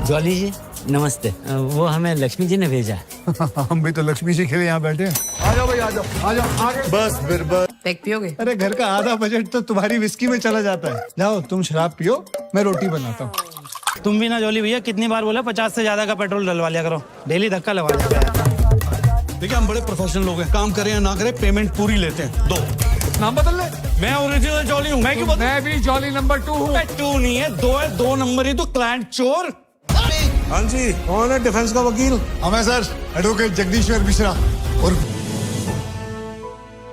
Jolly जी नमस्ते। वो हमें लक्ष्मी जी ने भेजा। हम भी तो लक्ष्मी जी के लिए यहाँ बैठे हैं। आ जाओ भाई, आ जाओ, आ जाओ आगे। बस फिर बस। पैक पियोगे? अरे घर का आधा बजट तो तुम्हारी विस्की में चला जाता है। जाओ तुम शराब पियो, मैं रोटी बनाता हूँ। तुम भी ना जॉली भैया, कितनी बार बोला 50 से ज्यादा का पेट्रोल डलवा लिया करो, डेली धक्का लगा जाता है। देखिए हम बड़े प्रोफेशनल लोग हैं, काम करें या ना करें पेमेंट पूरी लेते हैं। दो नाम बदल ले। मैं ओरिजिनल जॉली हूँ। मैं क्यों बता? मैं भी जॉली नंबर 2 हूँ। 2 नहीं है, 2 है। 2 नंबर ही तो क्लाइंट चोर। हाँ जी, कौन है डिफेंस का वकील? हमें सर एडवोकेट जगदीश्वर मिश्रा। और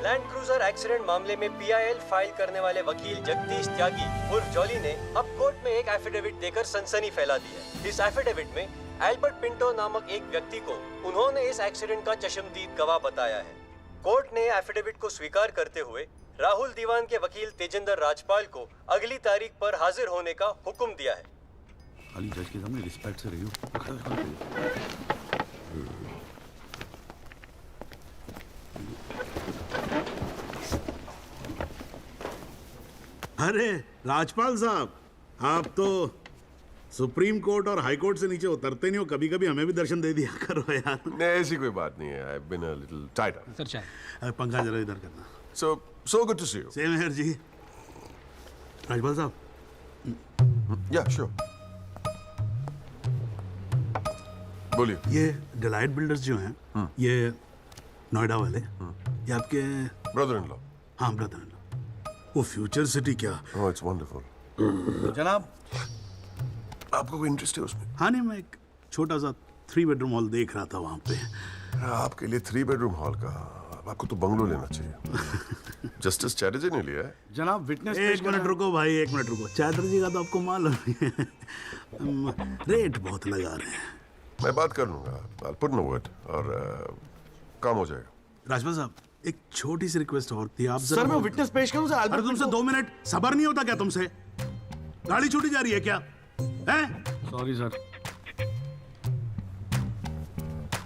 लैंड क्रूजर एक्सीडेंट मामले में पीआईएल फाइल करने वाले वकील जगदीश त्यागी उर्फ जॉली ने अब कोर्ट में एक एफिडेविट देकर सनसनी फैला दी है। इस एफिडेविट में एल्बर्ट पिंटो नामक एक व्यक्ति को उन्होंने इस एक्सीडेंट का चश्मदीद गवाह बताया है। कोर्ट ने एफिडेविट को स्वीकार करते हुए राहुल दीवान के वकील तेजिंदर राजपाल को अगली तारीख पर हाजिर होने का हुक्म दिया है। खाली जज के सामने रिस्पेक्ट से रही हो। अरे राजपाल साहब, आप तो सुप्रीम कोर्ट और हाई कोर्ट से नीचे उतरते नहीं हो, कभी कभी हमें भी दर्शन दे दिया करो यार। नहीं ऐसी कोई बात नहीं है। I've been a little tied up. Sir चाय। अरे पंखा जरा इधर करना। So good to see you. Same here जी। Rajpal sahab, Yeah, sure. बोलिए। ये डिलाइट बिल्डर्स जो हैं, ये नोएडा वाले, ये आपके Brother-in-law. हाँ ब्रदर। वो फ्यूचर सिटी क्या? Oh, it's wonderful. जनाब, आपको कोई इंटरेस्ट है उसमें? हाँ नहीं, मैं एक छोटा सा 3 बेडरूम हॉल देख रहा था वहाँ पे। आपके लिए 3 बेडरूम हॉल का, आपको तो बंगलो लेना चाहिए। जस्टिस चैटर्जी ने लिया है। जनाब विटनेस। एक मिनट रुको भाई, एक मिनट रुको। चैटर्जी का तो आपको मालूम है, रेट बहुत लगा रहे हैं। मैं बात कर लूंगा। I'll put in a word और काम हो जाएगा। राजपाल साहब, एक छोटी सी रिक्वेस्ट और थी। आप सर मैं विटनेस पेश करूं सर? अरे तुमसे 2 मिनट सबर नहीं होता क्या तुमसे? गाड़ी छूटी जा रही है क्या? हैं? Sorry sir.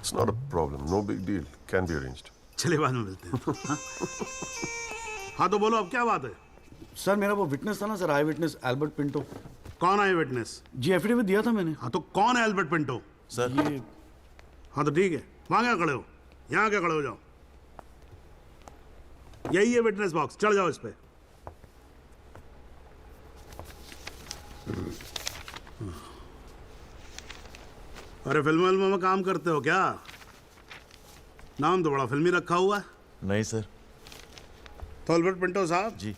It's not a problem. No big deal. Can be arranged. चलिए बाद में मिलते हैं। हाँ? हाँ तो बोलो अब क्या बात है? सर मेरा वो विटनेस था ना सर, आई विटनेस एल्बर्ट पिंटो। कौन है विटनेस? जी एफिडेविट दिया था मैंने। हाँ तो कौन है एल्बर्ट पिंटो? सर ये हाँ तो ठीक है, वहां क्या खड़े हो? यहाँ क्या खड़े हो जाओ। यही है विटनेस बॉक्स, चढ़ जाओ इस पे। अरे फिल्म में काम करते हो क्या? नाम तो बड़ा फिल्मी रखा हुआ है। नहीं सर। तो एल्बर्ट पिंटो साहब जी,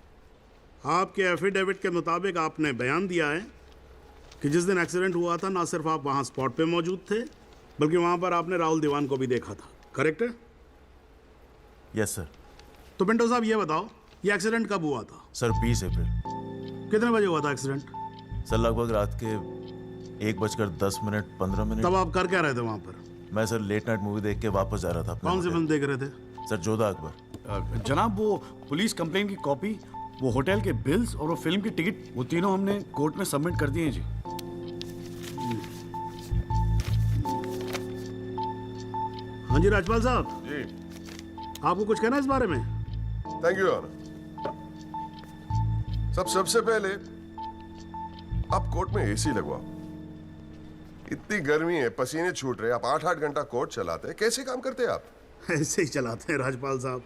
आपके एफिडेविट के मुताबिक आपने बयान दिया है कि जिस दिन एक्सीडेंट हुआ था ना सिर्फ आप वहां स्पॉट पे मौजूद थे, बल्कि वहां पर आपने राहुल दीवान को भी देखा था। करेक्ट है? Yes sir. तो पिंटो साहब ये बताओ, ये एक्सीडेंट कब हुआ था? सर 20 अप्रैल। कितने बजे हुआ था एक्सीडेंट? सर लगभग रात के 1:10 तब आप कर क्या रहे थे वहां पर? मैं सर लेट नाइट मूवी देख के वापस जा रहा था अपने कौन सी होटल। फिल्म देख रहे थे? सर जोधा अकबर। जनाब वो पुलिस कंप्लेंट की कॉपी, वो होटल के बिल्स और वो फिल्म की टिकट, वो तीनों हमने कोर्ट में सबमिट कर दिए हैं जी। हाँ जी राजपाल साहब, जी। आपको कुछ कहना है इस बारे में? Thank you, Your Honor. सबसे पहले आप कोर्ट में एसी लगवाओ। इतनी गर्मी है, पसीने छूट रहे, आप 8-8 घंटा कोर्ट चलाते हैं, कैसे काम करते हैं आप? ऐसे ही चलाते हैं राजपाल साहब।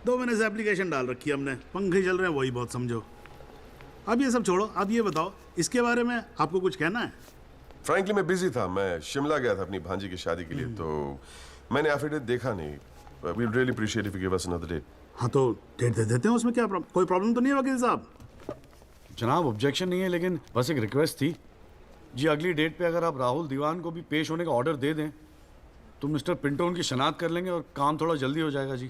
2 महीने से एप्लीकेशन डाल रखी है हमने, पंखे चल रहे हैं, वही बहुत समझो। अब ये सब छोड़ो, अब ये बताओ इसके बारे में आपको कुछ कहना है? फ्रैंकली मैं बिजी था, मैं शिमला गया था अपनी भांजी की शादी के लिए, तो मैंने एफिडेविट देखा नहीं। We really appreciate if you give us another date. हाँ तो डेट दे देते हैं, उसमें क्या कोई प्रॉब्लम तो नहीं है वकील साहब? जनाब ऑब्जेक्शन नहीं है, लेकिन बस एक रिक्वेस्ट थी जी, अगली डेट पे अगर आप राहुल दीवान को भी पेश होने का ऑर्डर दे दें तो मिस्टर पिंटो उनकी शनाख्त कर लेंगे और काम थोड़ा जल्दी हो जाएगा जी।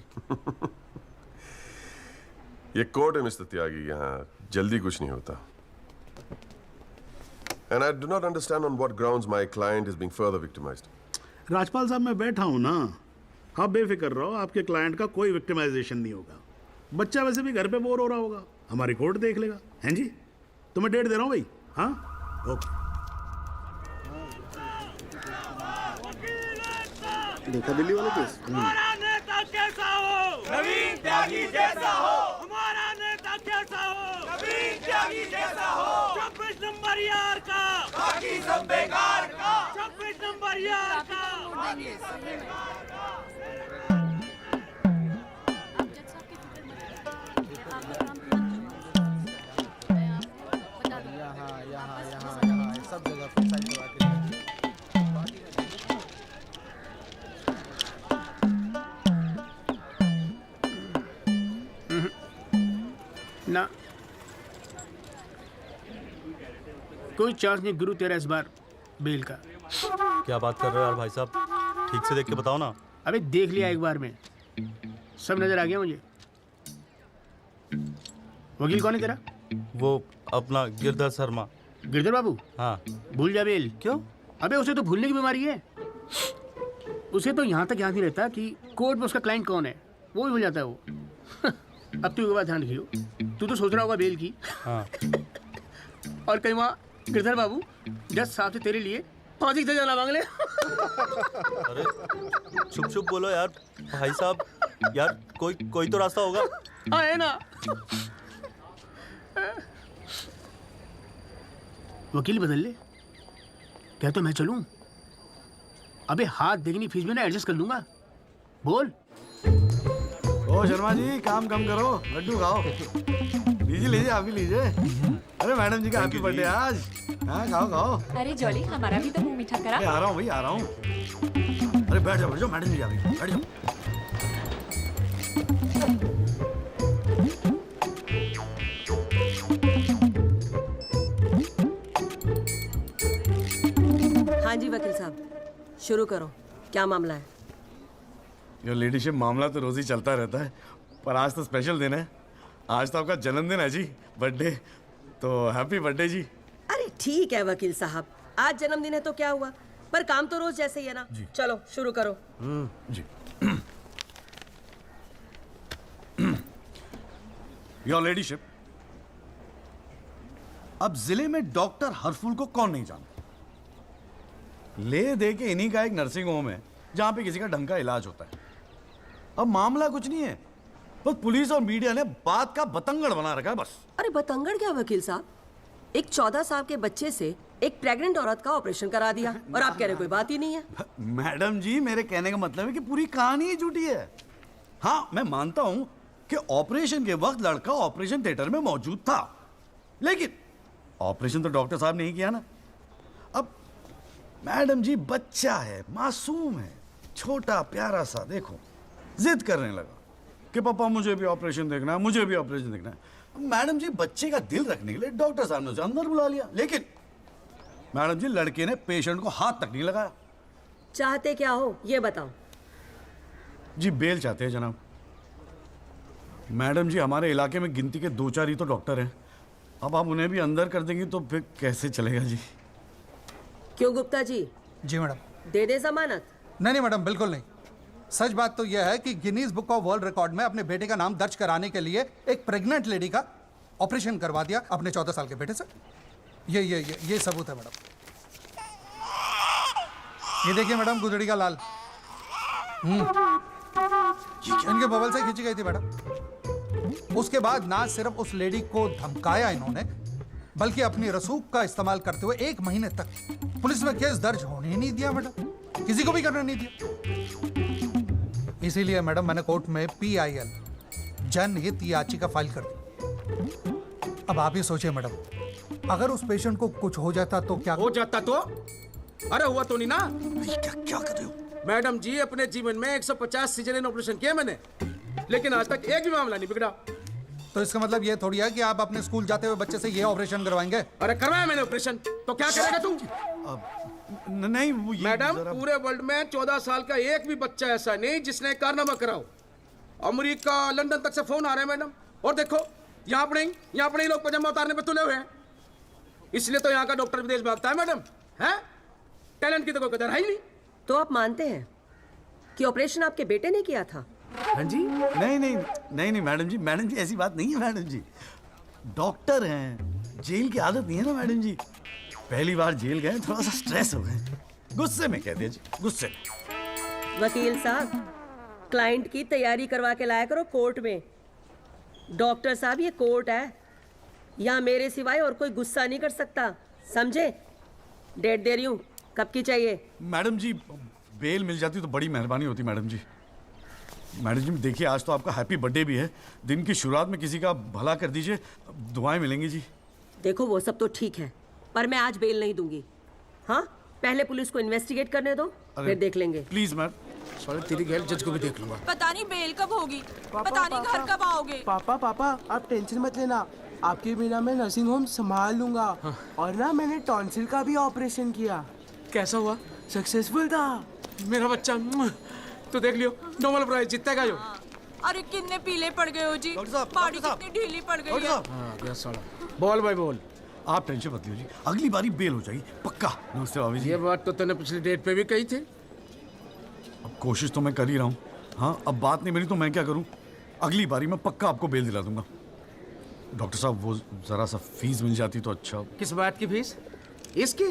ये कोर्ट है मिस्टर त्यागी, यहाँ जल्दी कुछ नहीं होता। And I do not understand on what grounds my client is being further victimized. Rajpal साहब मैं बैठा हूँ ना, आप बेफिक्र रहो, आपके क्लाइंट का कोई विक्टिमाइजेशन नहीं होगा। बच्चा वैसे भी घर पे बोर हो रहा होगा, हमारी कोर्ट देख लेगा। हैं जी, तो मैं डेट दे रहा हूँ भाई। हाँ ओके। देखा दिल्ली वाला केस? हमारा नेता कैसा हो? नवीन त्यागी जैसा हो। हमारा नेता कैसा हो? नवीन त्यागी जैसा हो। 24 नंबर यार का बाकी सब बेकार का। परिवार का ना कोई चांस नहीं गुरु तेरा इस बार बेल का। क्या बात कर रहे हो यार भाई साहब, ठीक से देख के बताओ ना। अबे देख लिया एक बार में, सब नजर आ गया मुझे। वकील कौन है तेरा? वो अपना गिरधर शर्मा। गिरधर बाबू? हाँ। भूल जा बेल। क्यों? अबे उसे तो भूलने की बीमारी है। उसे तो यहाँ तक याद नहीं रहता कि कोर्ट में उसका क्लाइंट कौन है, वो भी भूल जाता है वो। अब तू एक बात ध्यान रखियो, तू तो सोच रहा होगा बेल की। हाँ। और कहीं वहाँ गिरधर बाबू जज साहब से तेरे लिए फांसी की सजा मांग ले। अरे चुप चुप बोलो यार भाई साहब, यार कोई तो रास्ता होगा। हाँ है ना। वकील बदल ले, क्या तो मैं चलूं? अबे हाथ देखनी फीस में ना एडजस्ट कर लूंगा। बोल। ओ शर्मा जी, काम कम करो, लड्डू खाओ। लीजिए लीजिए, आप भी लीजिए। अरे मैडम जी का हैप्पी बर्थडे आज। हाँ खाओ खाओ। अरे जॉली, हमारा भी तो मुंह मीठा करा। आ रहा हूँ भाई, आ रहा हूँ। अरे बैठ जाओ मैडम जी, आ गई, बैठ जाओ। हाँ जी वकील साहब, शुरू करो, क्या मामला है? योर लेडीशिप, मामला तो रोज ही चलता रहता है, पर आज तो स्पेशल दिन है। आज तो आपका जन्मदिन है जी, बर्थडे। तो हैप्पी बर्थडे जी। अरे ठीक है वकील साहब, आज जन्मदिन है तो क्या हुआ, पर काम तो रोज जैसे ही है ना। चलो शुरू करो। जी। योर लेडीशिप, अब जिले में डॉक्टर हरफुल को कौन नहीं जानता? ले दे के इन्हीं का एक नर्सिंग होम है जहां पे किसी का ढंग का इलाज होता है। अब मामला कुछ नहीं है, बस पुलिस और मीडिया ने बात का बतंगड़ बना रखा है बस। अरे बतंगड़ क्या वकील साहब, एक 14 साल के बच्चे से एक प्रेग्नेंट औरत का ऑपरेशन करा दिया और आप कह रहे कोई बात ही नहीं है। मैडम जी, मेरे कहने का मतलब है कि पूरी कहानी ही झूठी है। हाँ, मैं मानता हूं कि ऑपरेशन के वक्त लड़का ऑपरेशन थिएटर में मौजूद था, लेकिन ऑपरेशन तो डॉक्टर साहब ने ही किया ना। अब मैडम जी, बच्चा है, मासूम है, छोटा प्यारा सा, देखो जिद करने लगा कि पापा मुझे भी ऑपरेशन देखना है, मुझे भी ऑपरेशन देखना है। मैडम जी, बच्चे का दिल रखने के लिए डॉक्टर साहब ने उसे अंदर बुला लिया, लेकिन मैडम जी, लड़के ने पेशेंट को हाथ तक नहीं लगाया। चाहते क्या हो ये बताओ? जी बेल चाहते हैं जनाब। मैडम जी, हमारे इलाके में गिनती के 2-4 ही तो डॉक्टर हैं। अब आप उन्हें भी अंदर कर देंगी तो फिर कैसे चलेगा जी? क्यों गुप्ता जी? जी मैडम। दे दे जमानत? नहीं मैडम, बिल्कुल नहीं। सच बात तो यह है कि Guinness book of world record में अपने बेटे का नाम दर्ज कराने के लिए एक प्रेग्नेंट लेडी का ऑपरेशन करवा दिया अपने 14 साल के बेटे से। ये सबूत है मैडम। ये देखिए मैडम, गुदड़ी का लाल इनके बबल से खींची गई थी मैडम। उसके बाद ना सिर्फ उस लेडी को धमकाया इन्होंने, बल्कि अपनी रसूख का इस्तेमाल करते हुए 1 महीने तक पुलिस में केस दर्ज होने ही नहीं दिया मैडम, किसी को भी करने नहीं दिया। इसीलिए मैडम मैंने कोर्ट में PIL जनहित याचिका फाइल कर दी। अब आप ही सोचिए मैडम, अगर उस पेशेंट को कुछ हो जाता तो क्या हो जाता तो? अरे हुआ तो नहीं ना। क्या कर रहे हो मैडम जी, अपने जीवन में 150 सिजेरियन ऑपरेशन किए मैंने, लेकिन आज तक एक भी मामला नहीं बिगड़ा। तो इसका मतलब ये थोड़ी है कि आप अपने स्कूल जाते हुए बच्चे से ये ऑपरेशन करवाएंगे? अरे करवाया मैंने ऑपरेशन, तो क्या करेगा तू? नहीं वो मैडम, पूरे वर्ल्ड में 14 साल का एक भी बच्चा ऐसा नहीं जिसने कारनामा कराओ। अमेरिका, लंदन तक से फोन आ रहे हैं मैडम, और देखो यहाँ पर ही लोग पजामा उतारने पे तुले हुए हैं। इसलिए तो यहाँ का डॉक्टर विदेश भागता है मैडम। है टैलेंट की तो कोई कदर है ही नहीं। तो आप मानते हैं कि ऑपरेशन आपके बेटे ने किया था? हाँ जी। नहीं मैडम जी, ऐसी बात नहीं है मैडम जी। डॉक्टर हैं, जेल की आदत नहीं है ना मैडम जी। पहली बार जेल गए, थोड़ा सा स्ट्रेस हो गए, गुस्से में कह दिया जी, गुस्से में। वकील साहब, क्लाइंट की तैयारी करवा के लाया करो कोर्ट में। डॉक्टर साहब, ये कोर्ट है, यहाँ मेरे सिवाय और कोई गुस्सा नहीं कर सकता, समझे? डेट दे रही हूँ, कब की चाहिए? मैडम जी बेल मिल जाती तो बड़ी मेहरबानी होती मैडम जी। मैडम जी देखिए आज तो आपका हैप्पी बर्थडे भी है, दिन की शुरुआत में किसी का भला कर दीजिए, दुआएं मिलेंगी जी। देखो वो सब तो ठीक है, पर मैं आज बेल नहीं दूंगी। हाँ, पहले पुलिस को इन्वेस्टिगेट करने दो, फिर देख लेंगे। Please ma'am. साले तेरी गैर जज को भी देख लूंगा। पता नहीं बेल कब होगी, पता नहीं घर कब आओगे। पापा पापा आप टेंशन मत लेना, आपके बिना मैं नर्सिंग होम संभाल लूंगा। और ना मैंने टॉन्सिल का भी ऑपरेशन किया। कैसा हुआ? सक्सेसफुल था। मेरा बच्चा तो देख लियो, नोबेल प्राइज जीतेगा जो। अरे कितने पीले पड़ गए हो जी, बॉडी कितनी ढीली पड़ गई है। हाँ क्या साला। बोल भाई बोल। आप टेंशन मत लीजिए, अगली बारी बेल हो जाएगी पक्का। नमस्ते भाभी जी। ये बात तो तूने पिछली डेट पे भी कही थी। अब कोशिश तो मैं कर ही रहा हूँ। हाँ अब बात नहीं मिली तो मैं क्या करूँ, अगली बारी मैं पक्का आपको बेल दिला दूंगा। डॉक्टर साहब वो जरा सा फीस मिल जाती तो अच्छा। किस बात की फीस? इसकी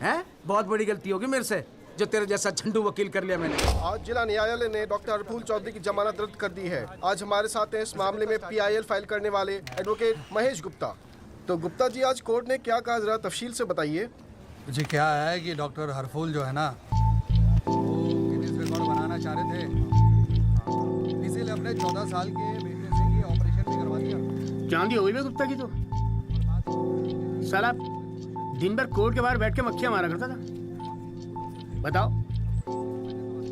है? बहुत बड़ी गलती होगी मेरे से जो तेरे जैसा झंडू वकील कर लिया मैंने। आज जिला न्यायालय ने डॉक्टर हरफूल चौधरी की जमानत रद्द कर दी है। आज हमारे साथ हैं इस मामले में PIL फाइल करने वाले एडवोकेट महेश गुप्ता। तो गुप्ता जी आज कोर्ट ने क्या कहा, जरा तफसील से बताइए। जी क्या है कि डॉक्टर हरफूल जो है ना वो गिनीज रिकॉर्ड बनाना चाह रहे थे, इसीलिए अपने 14 साल के बेटे से ये ऑपरेशन भी करवा दिया। चांदी हो गई है गुप्ता की तो। साला दिन भर कोर्ट के बाहर बैठ के मक्खियां मारा करता था। बताओ,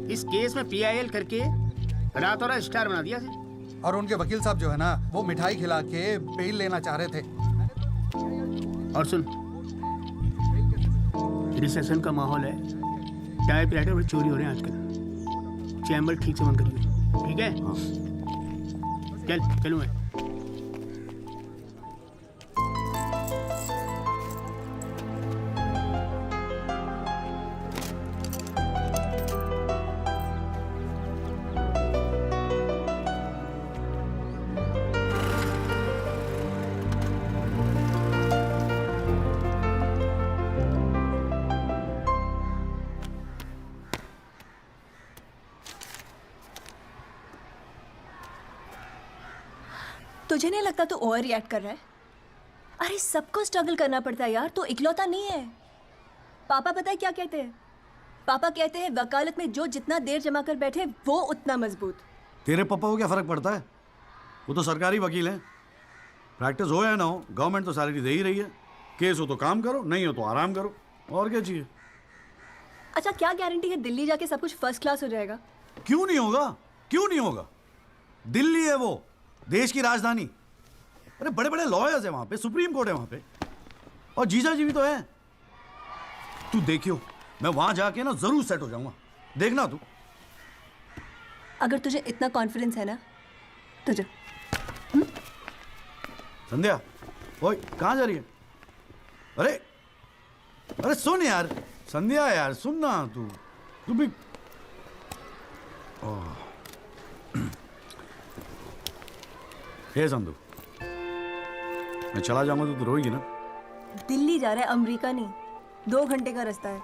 इस केस में PIL करके रातों रात स्टार बना दिया था। और उनके वकील साहब जो है ना वो मिठाई खिला के बेल लेना चाह रहे थे। और सुन, रिसेशन का माहौल है, टाइप राइटर में चोरी हो रहे हैं आजकल। चैम्बर ठीक से बंद करिए, ठीक है? चलूँ मैं। तुझे नहीं लगता तू ओवर रिएक्ट कर रहा है? अरे सबको स्ट्रगल करना पड़ता है यार, तो इकलौता नहीं है। पापा पता है क्या कहते हैं? पापा कहते हैं वकालत में जो जितना देर जमा कर बैठे वो उतना मजबूत। तेरे पापा को क्या फर्क पड़ता है, वो तो सरकारी वकील हैं। प्रैक्टिस हो या ना हो गवर्नमेंट तो सैलरी दे ही रही है। केस हो तो काम करो, नहीं हो तो आराम करो, और क्या चाहिए। अच्छा क्या गारंटी है दिल्ली जाके सब कुछ फर्स्ट क्लास हो जाएगा? क्यों नहीं होगा, क्यों नहीं होगा। दिल्ली है वो देश की राजधानी। अरे बड़े बड़े लॉयर्स है वहां पे, सुप्रीम कोर्ट है वहां पे, और जीजा जी भी तो है। तू देखियो मैं वहां जाके ना जरूर सेट हो जाऊंगा, देखना तू। अगर तुझे इतना कॉन्फिडेंस है ना तो जा। संध्या, ओए कहाँ जा रही है? अरे अरे सुन यार संध्या, यार सुन ना, तू भी। हे संधू, मैं चला जाऊंगा तो तू रोएगी ना? दिल्ली जा रहा है, अमेरिका नहीं। 2 घंटे का रास्ता है।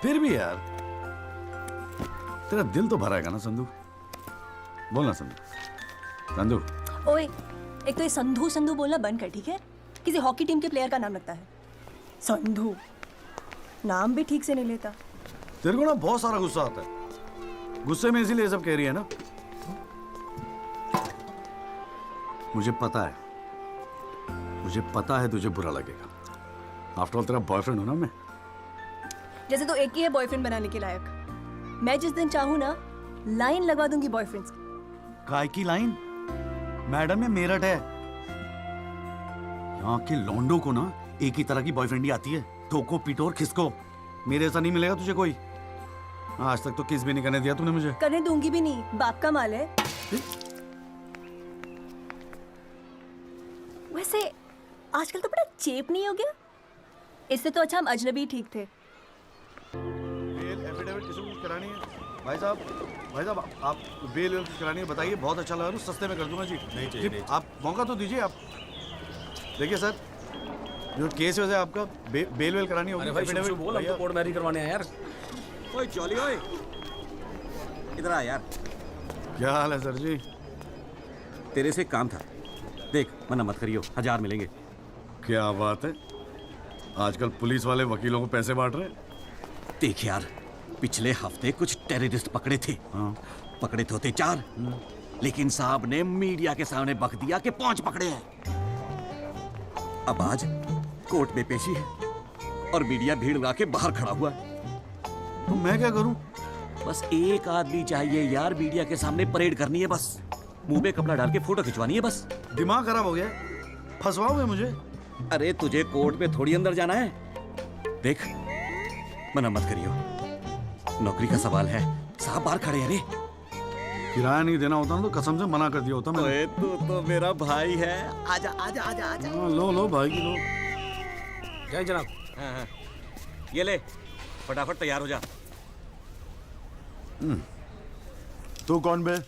फिर भी यार तेरा दिल तो भरा है ना संधू, बोल ना संधू। संधू ओए, एक तो ये संधू संधू बोलना बंद कर, ठीक है? किसी हॉकी टीम के प्लेयर का नाम लगता है संधू, नाम भी ठीक से नहीं लेता। तेरे को ना बहुत सारा गुस्सा आता है, गुस्से में इसीलिए सब कह रही है ना। मुझे पता है तुझे बुरा लगेगा। आफ्टर ऑल तेरा बॉयफ्रेंड हूं ना मैं। जैसे तो एक ही है बॉयफ्रेंड बनाने के लायक। मैं जिस दिन चाहूँ ना लाइन लगवा दूंगी बॉयफ्रेंड्स की। काय की लाइन? मैडम ये मेरठ है, यहाँ के लौंडों को ना एक ही तरह की बॉयफ्रेंड ही आती है, ठोको पीटो और खिसको। मेरे ऐसा नहीं मिलेगा तुझे कोई। आज तक तो किस भी नहीं करने दिया तूने मुझे। करने दूंगी भी नहीं, बाप का माल है। वैसे आजकल तो बड़ा चेप नहीं हो गया? इससे तो अच्छा हम अजनबी ठीक थे। बेल एफिडेविट किसी को करानी है? भाई साहब आप बेल करानी है बताइए, बहुत अच्छा लगा, सस्ते में कर दूंगा जी। नहीं, आप मौका तो दीजिए। आप देखिए सर, जो केस वैसे आपका बेल वेल करानी होगी। अरे भाई शुभ बोल, हम तो कोर्ट मैरिज करवाने हैं यार। ओए जॉली, ओए इधर आ यार। क्या हाल है सर जी? तेरे से काम था, देख मना मत करियो, 1000 मिलेंगे। क्या बात है, आजकल पुलिस वाले वकीलों को पैसे बांट रहे हैं। देख यार, पिछले हफ्ते कुछ टेररिस्ट पकड़े थे। पकड़े तो थे 4, लेकिन साहब ने मीडिया के सामने बक दिया कि 5 पकड़े हैं। अब आज कोर्ट में पेशी है और मीडिया भीड़ लगा के बाहर खड़ा हुआ है। तो मैं क्या करूं? बस एक आदमी चाहिए यार, मीडिया के सामने परेड करनी है बस। मुंह पे कपड़ा डाल के फोटो खिंचवानी है बस। दिमाग खराब हो गया, फंसवाओगे मुझे? अरे तुझे कोर्ट में थोड़ी अंदर जाना है। देख, मना मत करियो, नौकरी का सवाल है। साहब बाहर खड़े हैं रे। किराया नहीं देना होता ना तो कसम से मना कर दिया होता मैंने। ओए तू तो मेरा भाई है। आजा आजा आजा आजा। लो भाई की लो। जय जनाब। हाँ। ये ले, फटाफट तैयार हो जा। तू कौन बे?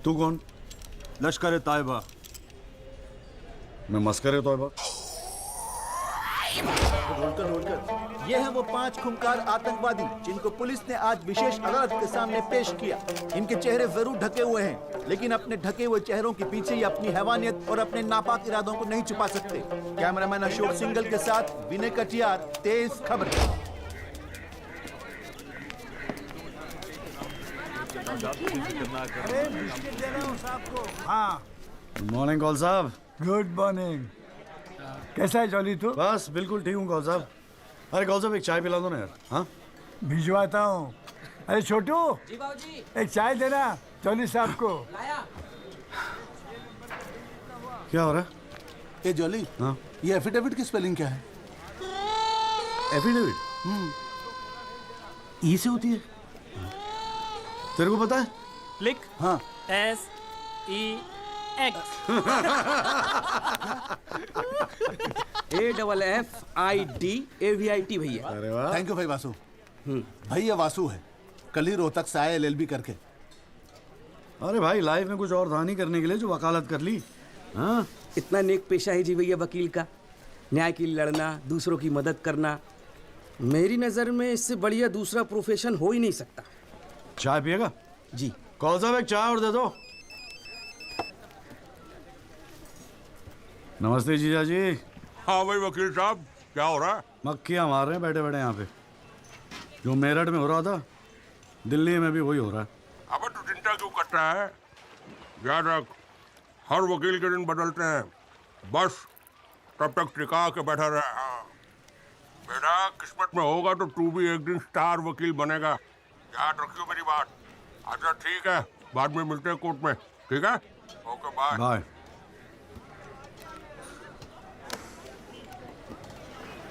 तू कौन? लश्कर तायबा। मैं मस्कर तौबा। ये हैं वो 5 खूंखार आतंकवादी जिनको पुलिस ने आज विशेष अदालत के सामने पेश किया। इनके चेहरे जरूर ढके हुए हैं, लेकिन अपने ढके हुए चेहरों के पीछे ये अपनी हैवानियत और अपने नापाक इरादों को नहीं छुपा सकते। कैमरामैन अशोक सिंगल के साथ विनय कटियार, तेज खबर। हाँ। गुड मॉर्निंग कौल साहब। Good morning. कैसा है जॉली तू? बस बिल्कुल ठीक हूँ कौल साहब। अरे कौल साहब एक चाय पिला दो ना यार। हाँ भिजवाता हूँ। अरे छोटू, जी बाबूजी। एक चाय देना जॉली साहब को। लाया। क्या हो रहा है? ए जॉली, हाँ ये एफिडेविट की स्पेलिंग क्या है? एफिडेविट ई से होती है। तेरे को पता है? लिख। हाँ। SEX AFFIDAVIT भैया। अरे वाह, थैंक यू भाई वासु। भाई ये वासु है, कल ही रोहतक से आए LLB करके। अरे भाई लाइफ में कुछ और था नहीं करने के लिए जो वकालत कर ली। हाँ इतना नेक पेशा है जी भैया वकील का, न्याय के लिए लड़ना, दूसरों की मदद करना। मेरी नज़र में इससे बढ़िया दूसरा प्रोफेशन हो ही नहीं सकता। चाय पिएगा? जी। कौन साहब एक चाय और दे दो। नमस्ते जीजा जी। हाँ भाई वकील साहब, क्या हो रहा है? मक्खियाँ मार रहे हैं बैठे बैठे यहाँ पे। जो मेरठ में हो रहा था दिल्ली में भी वही हो रहा है। अबे तू चिंता क्यों करता है? याद रख, हर वकील के दिन बदलते हैं, बस तब तक टिका के बैठा रहे। हाँ बेटा, किस्मत में होगा तो तू भी एक दिन स्टार वकील बनेगा। याद रखियो मेरी बात। अच्छा ठीक है, बाद में मिलते हैं कोर्ट में, ठीक है? Okay bye. बाय।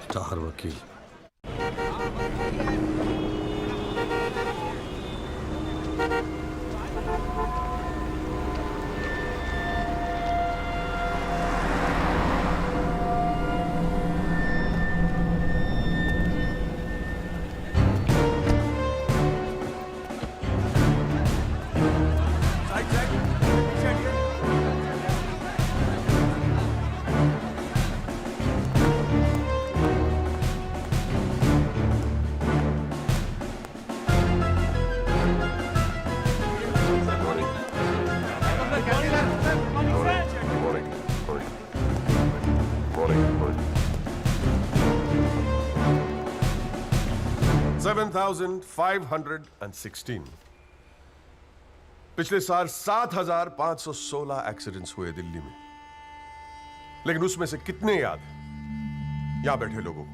स्टार वकील। $7,516। पिछले साल 7,516 एक्सीडेंट्स हुए दिल्ली में, लेकिन उसमें से कितने याद हैं यहां बैठे लोगों को?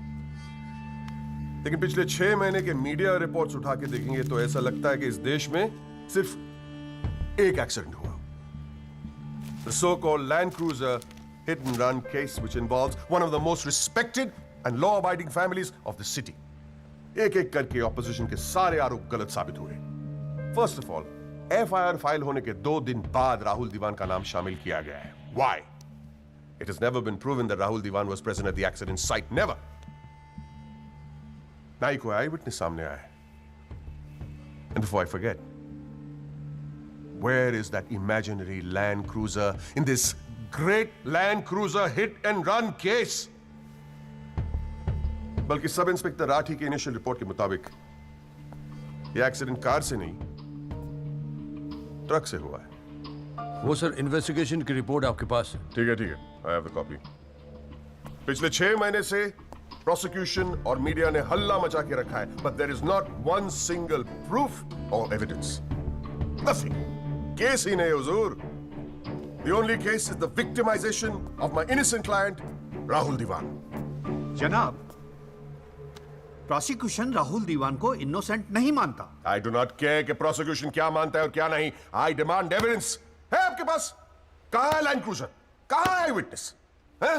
लेकिन पिछले 6 महीने के मीडिया रिपोर्ट्स उठा के देखेंगे तो ऐसा लगता है कि इस देश में सिर्फ एक एक्सीडेंट हुआ। The so-called Land Cruiser hit and run case, which involves one of the most respected and law-abiding families of the city. एक एक करके ऑपोजिशन के सारे आरोप गलत साबित हुए। First of all, FIR file होने के 2 दिन बाद राहुल दीवान का नाम शामिल किया गया है। Why? It has never been proven that Rahul Diwan was present at the accident site. Never. ना ही कोई आई विटनेस सामने आया है। And before I forget, where is that imaginary Land Cruiser in this great Land Cruiser hit and run case? बल्कि sub inspector Rathi की initial report के मुताबिक यह एक्सीडेंट कार से नहीं, ट्रक से हुआ है। वो सर इन्वेस्टिगेशन की रिपोर्ट आपके पास है? ठीक है, आई हैव द कॉपी। पिछले 6 महीने से प्रोसिक्यूशन और मीडिया ने हल्ला मचा के रखा है, but there is not one single proof और एविडेंस। नथिंग। केस ही नहीं हुजूर। The only case is the victimization of my innocent client, Rahul Diwan. जनाब, प्रोसिक्यूशन राहुल दीवान को इनोसेंट नहीं मानता। I do not care कि प्रोसिक्यूशन क्या मानता है और क्या नहीं। I demand evidence. है आपके पास? कहाँ है लाइन क्रूजर? कहाँ है विटनेस? है?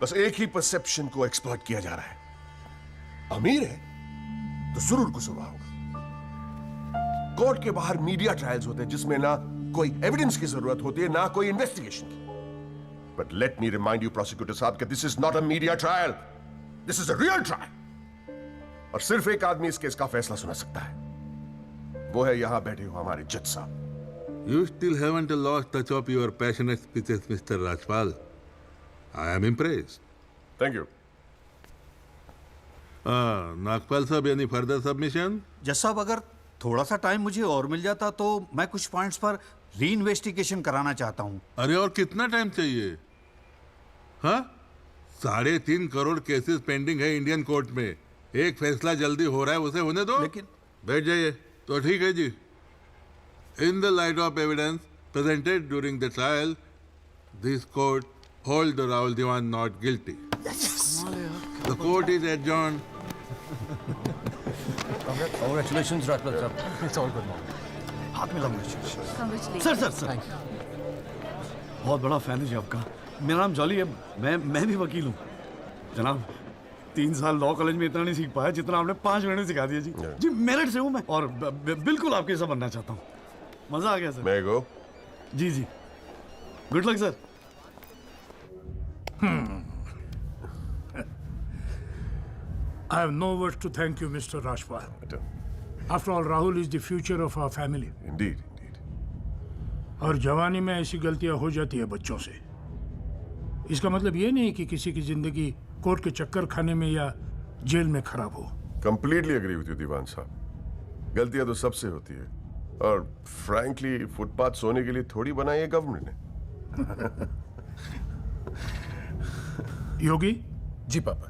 बस एक ही परसेप्शन को एक्सप्लॉइट किया जा रहा है। अमीर है तो जरूर कसूरवार होगा। कोर्ट के बाहर मीडिया ट्रायल्स होते हैं जिसमें ना कोई एविडेंस की जरूरत होती है ना कोई इन्वेस्टिगेशन की। But let me remind you prosecutor साहब कि this is not a media trial, this is a real trial. और सिर्फ एक आदमी इस केस का फैसला सुना सकता है, वो है यहां बैठे हुए हमारे जज साहब। You still haven't lost touch of your passionate speeches, Mr. Rajpal. I am impressed. Thank you. Nagpal साहब, any further submission? जज साहब, अगर थोड़ा सा टाइम मुझे और मिल जाता तो मैं कुछ पॉइंट्स पर री इन्वेस्टिगेशन कराना चाहता हूँ। अरे और कितना टाइम चाहिए? हाँ, 3.5 करोड़ केसेस पेंडिंग है इंडियन कोर्ट में। एक फैसला जल्दी हो रहा है, उसे होने दो। लेकिन बैठ जाइए। तो ठीक है जी। In the light of evidence presented during the trial, this court holds Rahul Diwan not guilty. Yes. The court is adjourned. Congratulations, Rajpal sir. It's all good now. हाथ मिला मुझे। सर। बहुत बड़ा फैन है जी आपका। मेरा नाम जॉली है। मैं भी वकील हूँ। जनाब, 3 साल लॉ कॉलेज में इतना नहीं सीख पाया जितना आपने 5 मिनट में सिखा दिया जी। जी मेरिट से हूँ मैं और बिल्कुल आपके जैसा बनना चाहता हूँ। मजा आ गया सर। मैं गो। जी। Good luck sir. I have no words to thank you, Mr. Rajpal. After all, Rahul is the future of our family. Indeed. और जवानी में ऐसी गलतियां हो जाती है बच्चों से। इसका मतलब ये नहीं कि किसी की जिंदगी कोर्ट के चक्कर खाने में या जेल में खराब हो। कंप्लीटली एग्री विद यू दीवान साहब। गलतियां तो सबसे होती है और फ्रैंकली फुटपाथ सोने के लिए थोड़ी बनाई है गवर्नमेंट ने। योगी जी पापा।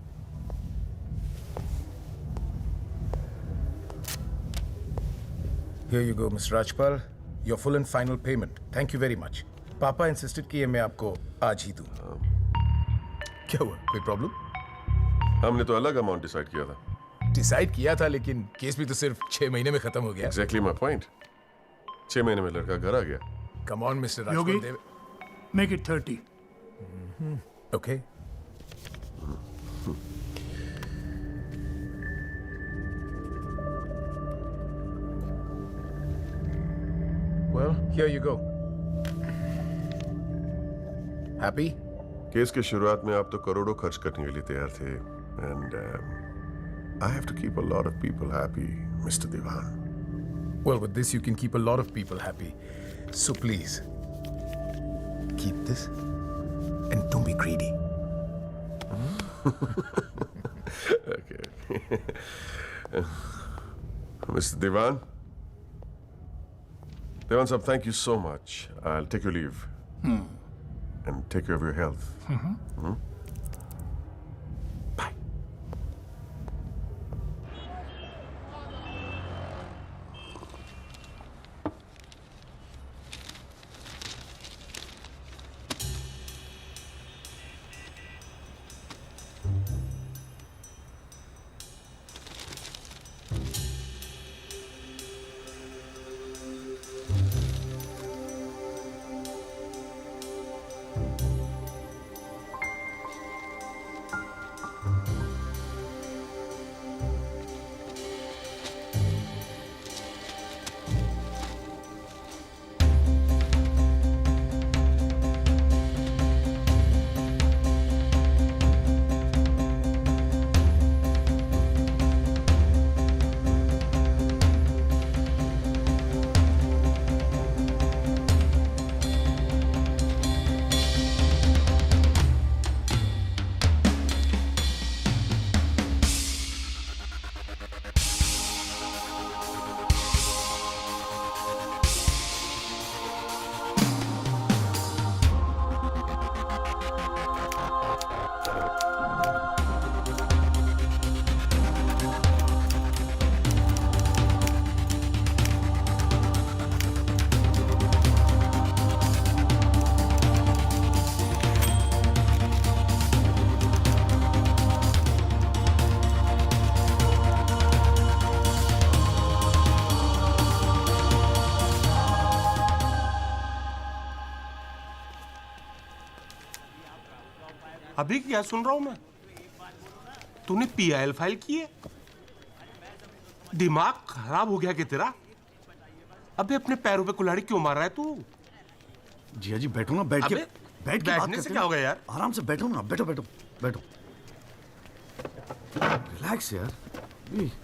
Here you go, Mr. Rajpal. Your full and final payment. Thank you very much. पापा इंसिस्टेड कि मैं आपको आज ही दूं। क्या हुआ? कोई प्रॉब्लम? हमने तो अलग अमाउंट डिसाइड किया था। डिसाइड किया था, लेकिन केस भी तो सिर्फ 6 महीने में खत्म हो गया। Exactly my point. 6 महीने में लड़का घर आ गया। Come on, Mr. Rajpal. Yogi, make it 30. Okay. Well, here you go. Happy? Case के शुरुआत में आप तो करोड़ों खर्च करने के लिए तैयार थे and I have to keep a lot of people happy, Mr. Diwan. Well, with this you can keep a lot of people happy. So please, keep this and don't be greedy. Okay. Mr. Diwan? Diwan sahab, thank you so much. I'll take your leave. And take care of your health. Bye. अभी क्या सुन रहा हूं मैं? तूने PIL file की है? दिमाग खराब हो गया क्या तेरा? अबे अपने पैरों पे कुल्हाड़ी क्यों मार रहा है तू? जिया जी बैठो ना, बैठ के बैठने से क्या होगा यार? आराम से बैठो ना, बैठो बैठो बैठो, रिलैक्स यार।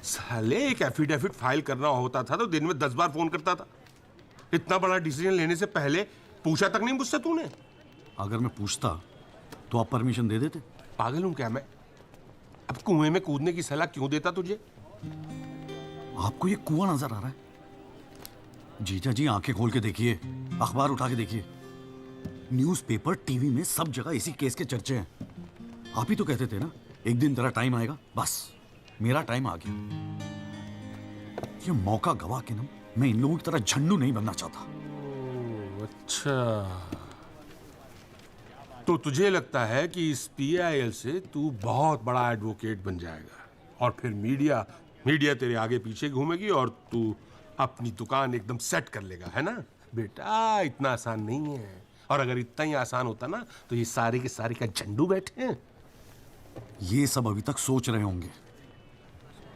साले एक एफिडेविट फाइल करना होता था तो दिन में 10 बार फोन करता था। इतना बड़ा डिसीजन लेने से पहले पूछा तक नहीं मुझसे तूने? अगर मैं पूछता तो आप परमिशन दे देते? पागल हूं क्या मैं? अब कुएं में कूदने की सलाह क्यों देता तुझे? आपको ये कुआं नजर आ रहा है? जीजा जी आंखें खोल के देखिए, अखबार उठा के देखिए, न्यूज़पेपर, टीवी में सब जगह इसी केस के चर्चे हैं। आप ही तो कहते थे ना एक दिन तेरा टाइम आएगा। बस मेरा टाइम आ गया। ये मौका गवा के ना मैं इन लोगों की तरह झंडू नहीं बनना चाहता। अच्छा, तो तुझे लगता है कि इस पीआईएल से तू बहुत बड़ा एडवोकेट बन जाएगा और फिर मीडिया तेरे आगे पीछे घूमेगी और तू अपनी दुकान एकदम सेट कर लेगा, है ना? बेटा इतना आसान नहीं है, और अगर इतना ही आसान होता ना तो ये सारे के सारे का झंडू बैठे हैं। ये सब अभी तक सोच रहे होंगे,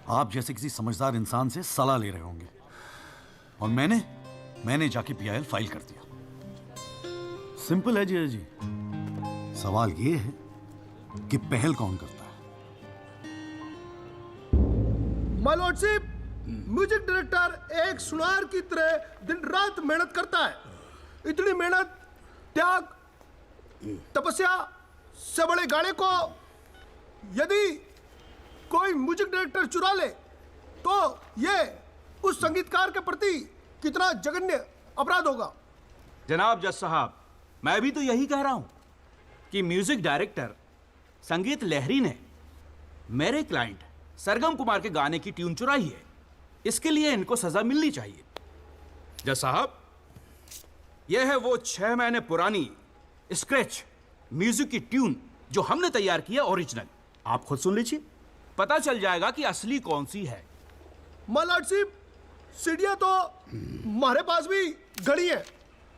आप जैसे किसी समझदार इंसान से सलाह ले रहे होंगे, और मैंने जाके पीआईएल फाइल कर दिया। सिंपल है जिया जी, सवाल ये है कि पहल कौन करता है। माय लॉर्डशिप, म्यूजिक डायरेक्टर एक सुनार की तरह दिन रात मेहनत करता है। इतनी मेहनत, त्याग, तपस्या से बड़े गाने को यदि कोई म्यूजिक डायरेक्टर चुरा ले तो ये उस संगीतकार के प्रति कितना जघन्य अपराध होगा। जनाब जज साहब, मैं भी तो यही कह रहा हूं कि म्यूजिक डायरेक्टर संगीत लहरी ने मेरे क्लाइंट सरगम कुमार के गाने की ट्यून चुराई है। इसके लिए इनको सजा मिलनी चाहिए। जज साहब, यह है वो 6 महीने पुरानी स्क्रैच म्यूजिक की ट्यून जो हमने तैयार की है, ओरिजिनल। आप खुद सुन लीजिए, पता चल जाएगा कि असली कौन सी है। माय लॉर्डशिप, सीढ़ियां तो हमारे पास भी घड़ी है।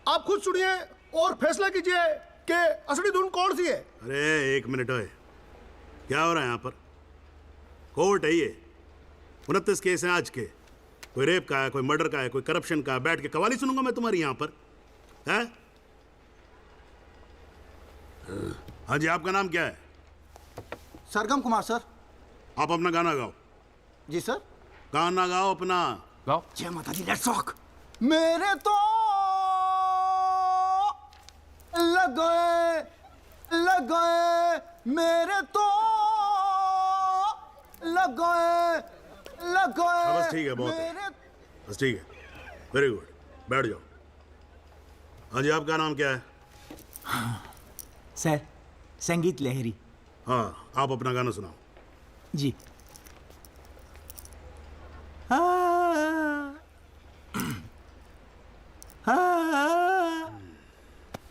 आप खुद सुनिए और फैसला कीजिए कि असली धुन कौन सी है। अरे एक मिनट है, क्या हो रहा है यहाँ पर? कोर्ट है ये, 29 केस हैं आज के। कोई रेप का है, कोई मर्डर का है, कोई करप्शन का है। बैठ के कवाली सुनूंगा मैं तुम्हारी यहाँ पर, है? हाँ जी, आपका नाम क्या है? सरगम कुमार सर। आप अपना गाना गाओ। जी सर। गाना गाओ अपना। गाओ। जय माता दी, लेट्स रॉक। मेरे तो लग गए मेरे तो लग गए बस ठीक है, बहुत है, बस ठीक है, वेरी गुड, बैठ जाओ। हाँ जी, आपका नाम क्या है? सर, संगीत लहरी। हाँ, आप अपना गाना सुनाओ। जी।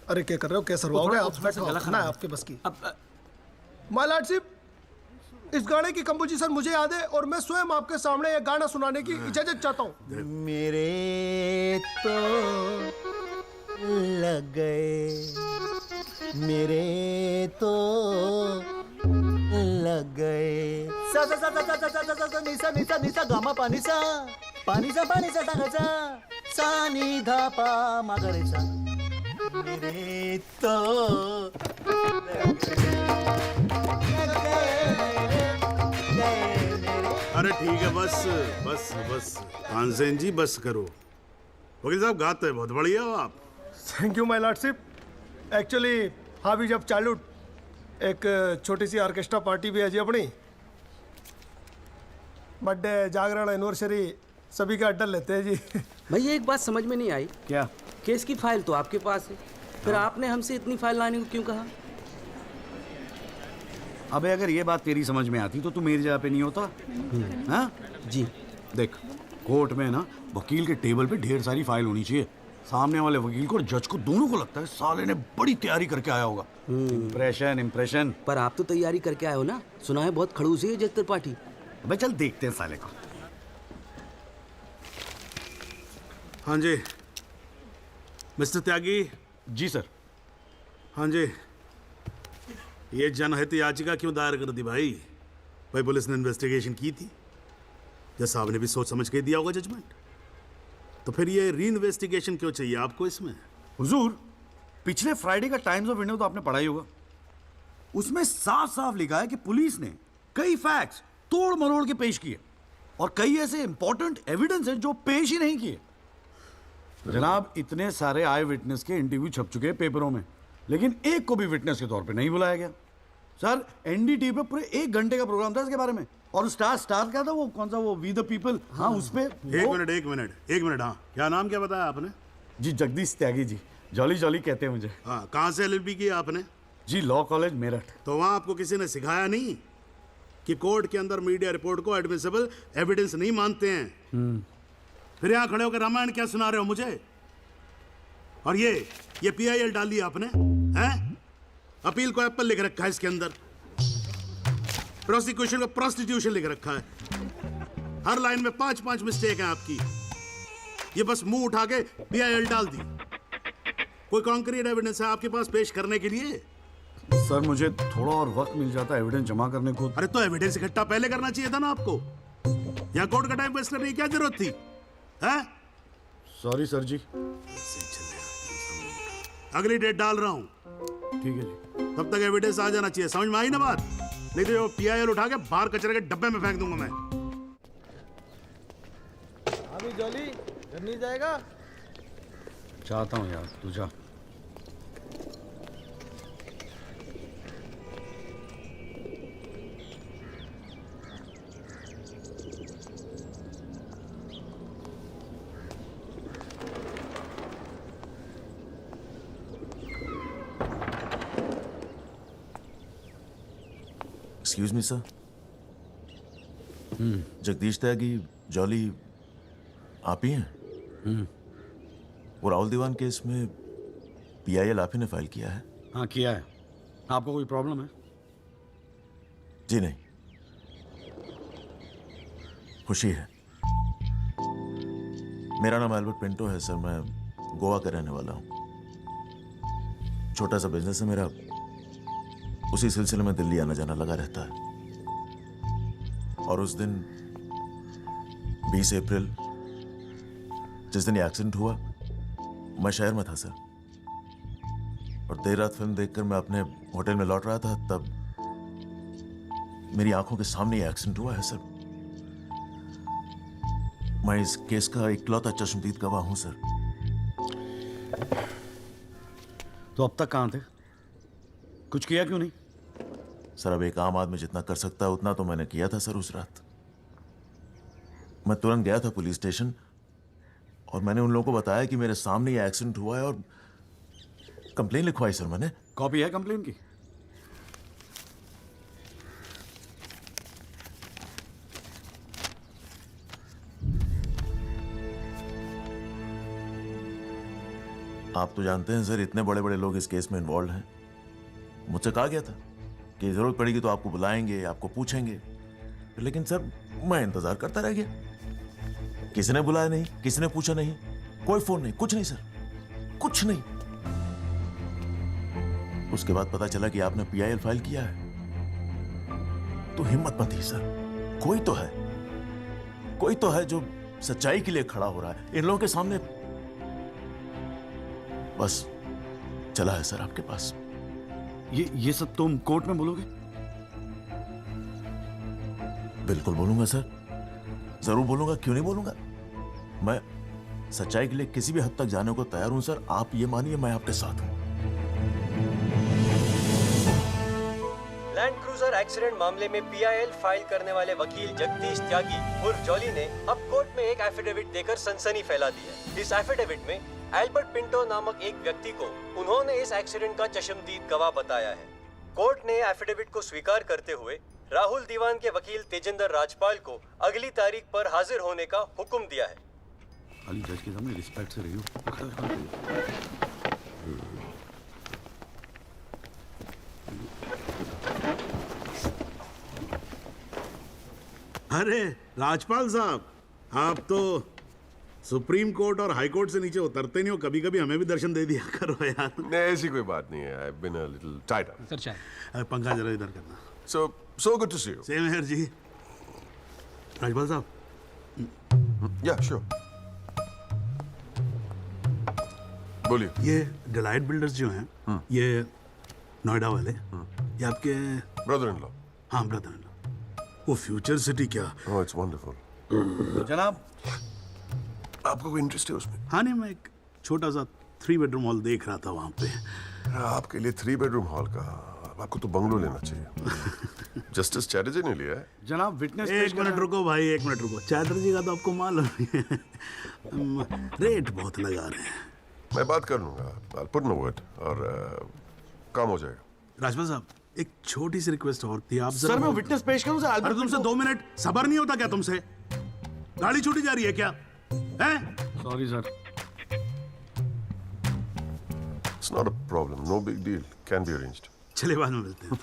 अरे क्या कर रहे हो, कैसे रुआओगे आप? ना आपके बस की। माय लॉर्डशिप, इस गाने की कंपोजिशन मुझे याद है और मैं स्वयं आपके सामने ये गाना सुनाने की इजाजत चाहता हूँ। मेरे तो लग गए, मेरे तो लग गए। सा सा सा सा सा सा सा सा सा निसा निसा निसा गामा पानी सा पानी सा सा सा नी धा पा मा गा रे सा। मेरे तो अरे ठीक है, बस बस बस तानसेन जी, बस करो। वकील साहब, गाते हैं बहुत बढ़िया हो आप। Thank you my lordship. Actually हाँ भी जब चाइल्डहुड एक छोटी सी ऑर्केस्ट्रा पार्टी भी है जी अपनी। बर्थडे, जागरण, एनिवर्सरी सभी का अड्डा लेते हैं जी। भैया एक बात समझ में नहीं आई। क्या? केस की फाइल तो आपके पास है, फिर आपने हमसे इतनी फाइल लाने को क्यों कहा? अबे अगर ये बात तेरी समझ में आती तो तू मेरी जगह पे नहीं होता। हाँ जी। देख, कोर्ट में ना वकील के टेबल पे ढेर सारी फाइल होनी चाहिए। सामने वाले वकील को और जज को दोनों को लगता है साले ने बड़ी तैयारी करके आया होगा। इम्प्रेशन। पर आप तो तैयारी करके आए हो ना, सुना है बहुत खड़ूस है जज त्रिपाठी। अबे चल देखते हैं साले को। हाँ जी मिस्टर त्यागी। जी सर। हाँ जी, ये जनहित याचिका क्यों दायर कर दी भाई? भाई पुलिस ने इन्वेस्टिगेशन की थी, जज साहब ने भी सोच समझ के दिया होगा जजमेंट, तो फिर ये री इन्वेस्टिगेशन क्यों चाहिए आपको इसमें? हुजूर, पिछले फ्राइडे का टाइम्स ऑफ इंडिया तो आपने पढ़ा ही होगा। उसमें साफ साफ लिखा है कि पुलिस ने कई फैक्ट्स तोड़ मरोड़ के पेश किए और कई ऐसे इंपॉर्टेंट एविडेंस हैं जो पेश ही नहीं किए। जनाब, इतने सारे आई विटनेस के इंटरव्यू छप चुके हैं पेपरों में, लेकिन एक को भी विटनेस के तौर पे नहीं बुलाया गया। सर, एनडीटीवी पे पूरे 1 घंटे का प्रोग्राम था इसके बारे में, और स्टार क्या था वो, कौन सा वो, वी द पीपल, हाँ उस पे एक मिनट, हाँ क्या नाम क्या बताया आपने? जी जगदीश त्यागी जी, जॉली जॉली कहते हैं मुझे। हाँ, कहाँ से LLB की आपने? जी लॉ कॉलेज मेरठ। तो वहाँ आपको किसी ने सिखाया नहीं कि कोर्ट के अंदर मीडिया रिपोर्ट को एडमिसिबल एविडेंस नहीं मानते हैं? फिर यहाँ खड़े होकर रामायण क्या सुना रहे हो मुझे? और ये PIL डाल दिया आपने, हैं? अपील को एप्पल लिख रखा है इसके अंदर, प्रोसिक्यूशन को प्रोस्टिट्यूशन लिख रखा है। हर लाइन में 5-5 मिस्टेक है आपकी। ये बस मुंह उठा के PIL डाल दी। कोई कॉन्क्रीट एविडेंस है आपके पास पेश करने के लिए? सर, मुझे थोड़ा और वक्त मिल जाता है एविडेंस जमा करने को। अरे तो एविडेंस इकट्ठा पहले करना चाहिए था ना आपको। यहाँ कोर्ट का टाइम वेस्ट करने की क्या जरूरत थी, हैं? सॉरी सर जी। अगली डेट डाल रहा हूँ, ठीक है जी। तब तक एविडेंस आ जाना चाहिए, समझ में आई ना बात? नहीं तो ये PIL उठा के बाहर कचरे के डब्बे में फेंक दूंगा मैं। अभी जॉली घर नहीं जाएगा? चाहता हूँ यार, तू जा। एक्सक्यूज मी सर, जगदीश त्यागी जॉली आप ही हैं? वो राहुल दीवान केस में PIL आप ही ने फाइल किया है? हाँ किया है। आपको कोई प्रॉब्लम है? जी नहीं, खुशी है। मेरा नाम एल्बर्ट पिंटो है सर, मैं गोवा का रहने वाला हूँ। छोटा सा बिजनेस है मेरा, उसी सिलसिले में दिल्ली आना जाना लगा रहता है। और उस दिन 20 अप्रैल जिस दिन ये एक्सीडेंट हुआ, मैं शहर में था सर, और देर रात फिल्म देखकर मैं अपने होटल में लौट रहा था, तब मेरी आंखों के सामने ये एक्सीडेंट हुआ है सर। मैं इस केस का इकलौता चश्मदीद गवाह हूं सर। तो अब तक कहां थे? कुछ किया क्यों नहीं? सर, अब एक आम आदमी जितना कर सकता है उतना तो मैंने किया था सर। उस रात मैं तुरंत गया था पुलिस स्टेशन, और मैंने उन लोगों को बताया कि मेरे सामने ये एक्सीडेंट हुआ है, और कंप्लेन लिखवाई सर मैंने। कॉपी है कंप्लेन की? आप तो जानते हैं सर, इतने बड़े बड़े लोग इस केस में इन्वॉल्व हैं। मुझसे कहा गया था कि जरूरत पड़ेगी तो आपको बुलाएंगे, आपको पूछेंगे, लेकिन सर मैं इंतजार करता रह गया। किसी ने बुलाया नहीं, किसी ने पूछा नहीं, कोई फोन नहीं, कुछ नहीं सर, कुछ नहीं। उसके बाद पता चला कि आपने PIL फाइल किया है, तो हिम्मत मत ही सर। कोई तो है जो सच्चाई के लिए खड़ा हो रहा है इन लोगों के सामने। बस चला है सर आपके पास। ये सब तुम कोर्ट में बोलोगे? बिल्कुल बोलूंगा सर, जरूर बोलूंगा, क्यों नहीं बोलूंगा। मैं सच्चाई के लिए किसी भी हद तक जाने को तैयार हूं सर। आप ये मानिए, मैं आपके साथ हूं। लैंड क्रूजर एक्सीडेंट मामले में PIL फाइल करने वाले वकील जगदीश त्यागी उर्फ जॉली ने अब कोर्ट में एक एफिडेविट देकर सनसनी फैला दी है। इस एफिडेविट में एल्बर्ट पिंटो नामक एक व्यक्ति को उन्होंने इस एक्सीडेंट का चश्मदीद गवाह बताया है। कोर्ट ने एफिडेविट को स्वीकार करते हुए राहुल दीवान के वकील तेजिंदर राजपाल को अगली तारीख पर हाजिर होने का हुक्म दिया है। खाली जज के सामने रिस्पेक्ट से रहियो। अरे राजपाल साहब, आप तो सुप्रीम कोर्ट और हाई कोर्ट से नीचे उतरते नहीं हो, कभी कभी हमें भी दर्शन दे दिया करो यार। नहीं, ऐसी कोई बात नहीं है। I been a little tied up. Sir चाय। पंखा जरा इधर करना। So good to see you. Same here जी। राजपाल साहब। या श्योर, बोलिए। ये डिलाइट बिल्डर्स जो हैं, ये नोएडा वाले, ये आपके ब्रदर इन लॉ? हाँ, ब्रदर इन लॉ। वो फ्यूचर सिटी क्या? ओह, इट्स वंडरफुल। जनाब, आपको कोई इंटरेस्ट है उसमें? हाँ नहीं, मैं एक छोटा सा 3 बेडरूम हॉल देख रहा था वहाँ पे। आपके लिए 3 बेडरूम हॉल का? आपको तो बंगलो लेना चाहिए। जस्टिस चैटर्जी ने लिया है। जनाब विटनेस। एक मिनट रुको भाई, एक मिनट रुको। चैटर्जी का तो आपको मालूम है रेट बहुत लगा रहे हैं। मैं बात कर लूंगा, I'll put in a word, और काम हो जाएगा। राजपाल साहब, एक छोटी सी रिक्वेस्ट और थी। आप सर मैं विटनेस पेश करूं सर? अरे तुमसे 2 मिनट सबर नहीं होता क्या तुमसे? गाड़ी छूटी जा रही है क्या? हैं? Sorry sir. It's not a problem, no big deal, can be arranged. चलिए बाद में मिलते हैं।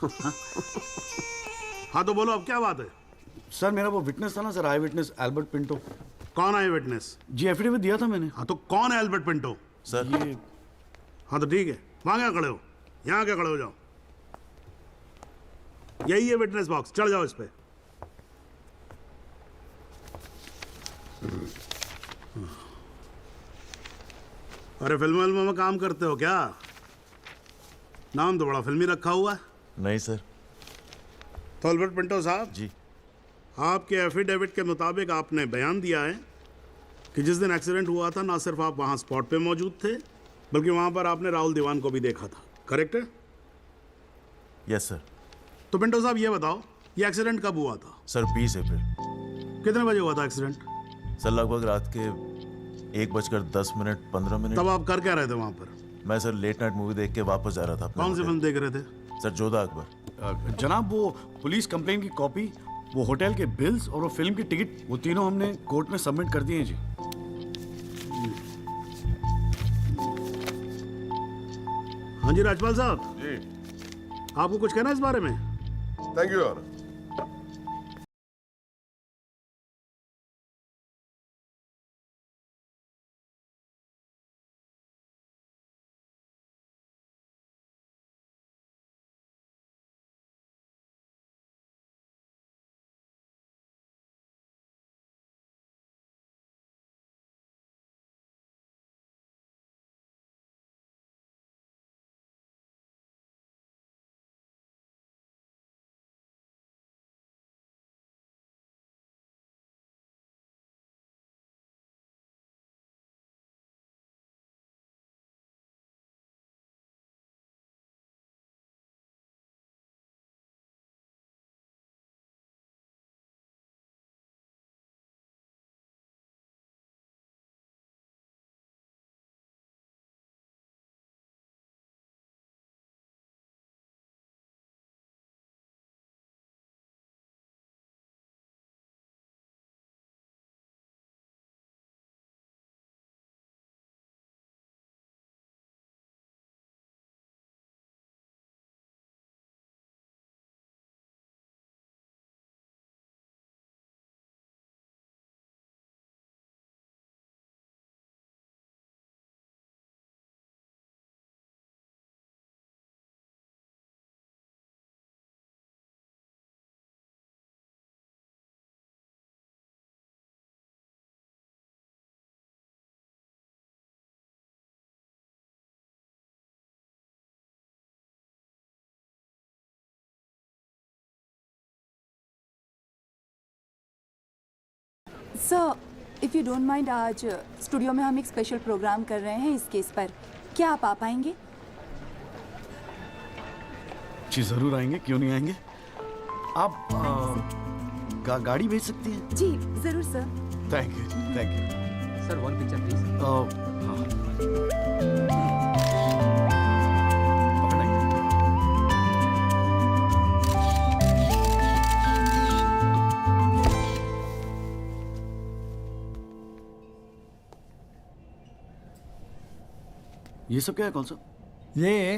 हाँ तो बोलो, अब क्या बात है? सर मेरा वो विटनेस था ना सर, आई विटनेस एल्बर्ट पिंटो। कौन आई विटनेस? जी एफिडेविट दिया था मैंने। हाँ तो कौन है एल्बर्ट पिंटो? सर ये। हाँ तो ठीक है, वहां क्या खड़े हो? यहाँ क्या खड़े हो जाओ। यही है विटनेस बॉक्स, चढ़ जाओ इस पे। अरे फिल्म में काम करते हो क्या? नाम तो बड़ा फिल्मी रखा हुआ है। नहीं सर। तो एल्बर्ट पिंटो साहब जी, आपके एफिडेविट के मुताबिक आपने बयान दिया है कि जिस दिन एक्सीडेंट हुआ था ना सिर्फ आप वहां स्पॉट पे मौजूद थे, बल्कि वहां पर आपने राहुल दीवान को भी देखा था, करेक्ट है? Yes sir. तो पिंटो साहब ये बताओ, ये एक्सीडेंट कब हुआ था? सर 20 अप्रैल। कितने बजे हुआ था एक्सीडेंट? सर लगभग रात के 1:10 तब आप कर क्या रहे थे वहां पर? मैं सर लेट नाइट मूवी देख के वापस जा रहा था। कौन सी फिल्म देख रहे थे? सर जोधा अकबर। जनाब वो पुलिस कंप्लेन की कॉपी, वो होटल के बिल्स और वो फिल्म की टिकट, वो तीनों हमने कोर्ट में सबमिट कर दिए हैं जी। हाँ जी राजपाल साहब जी, आपको कुछ कहना है इस बारे में? Thank you your. Sir, if you don't mind, आज स्टूडियो में हम एक स्पेशल प्रोग्राम कर रहे हैं इस केस पर। क्या आप आ पाएंगे? जी जरूर आएंगे, क्यों नहीं आएंगे। आप गाड़ी भेज सकती हैं? जी जरूर sir. Thank you, thank you. Sir 1 picture please. ये सब क्या है? कौन सा? ये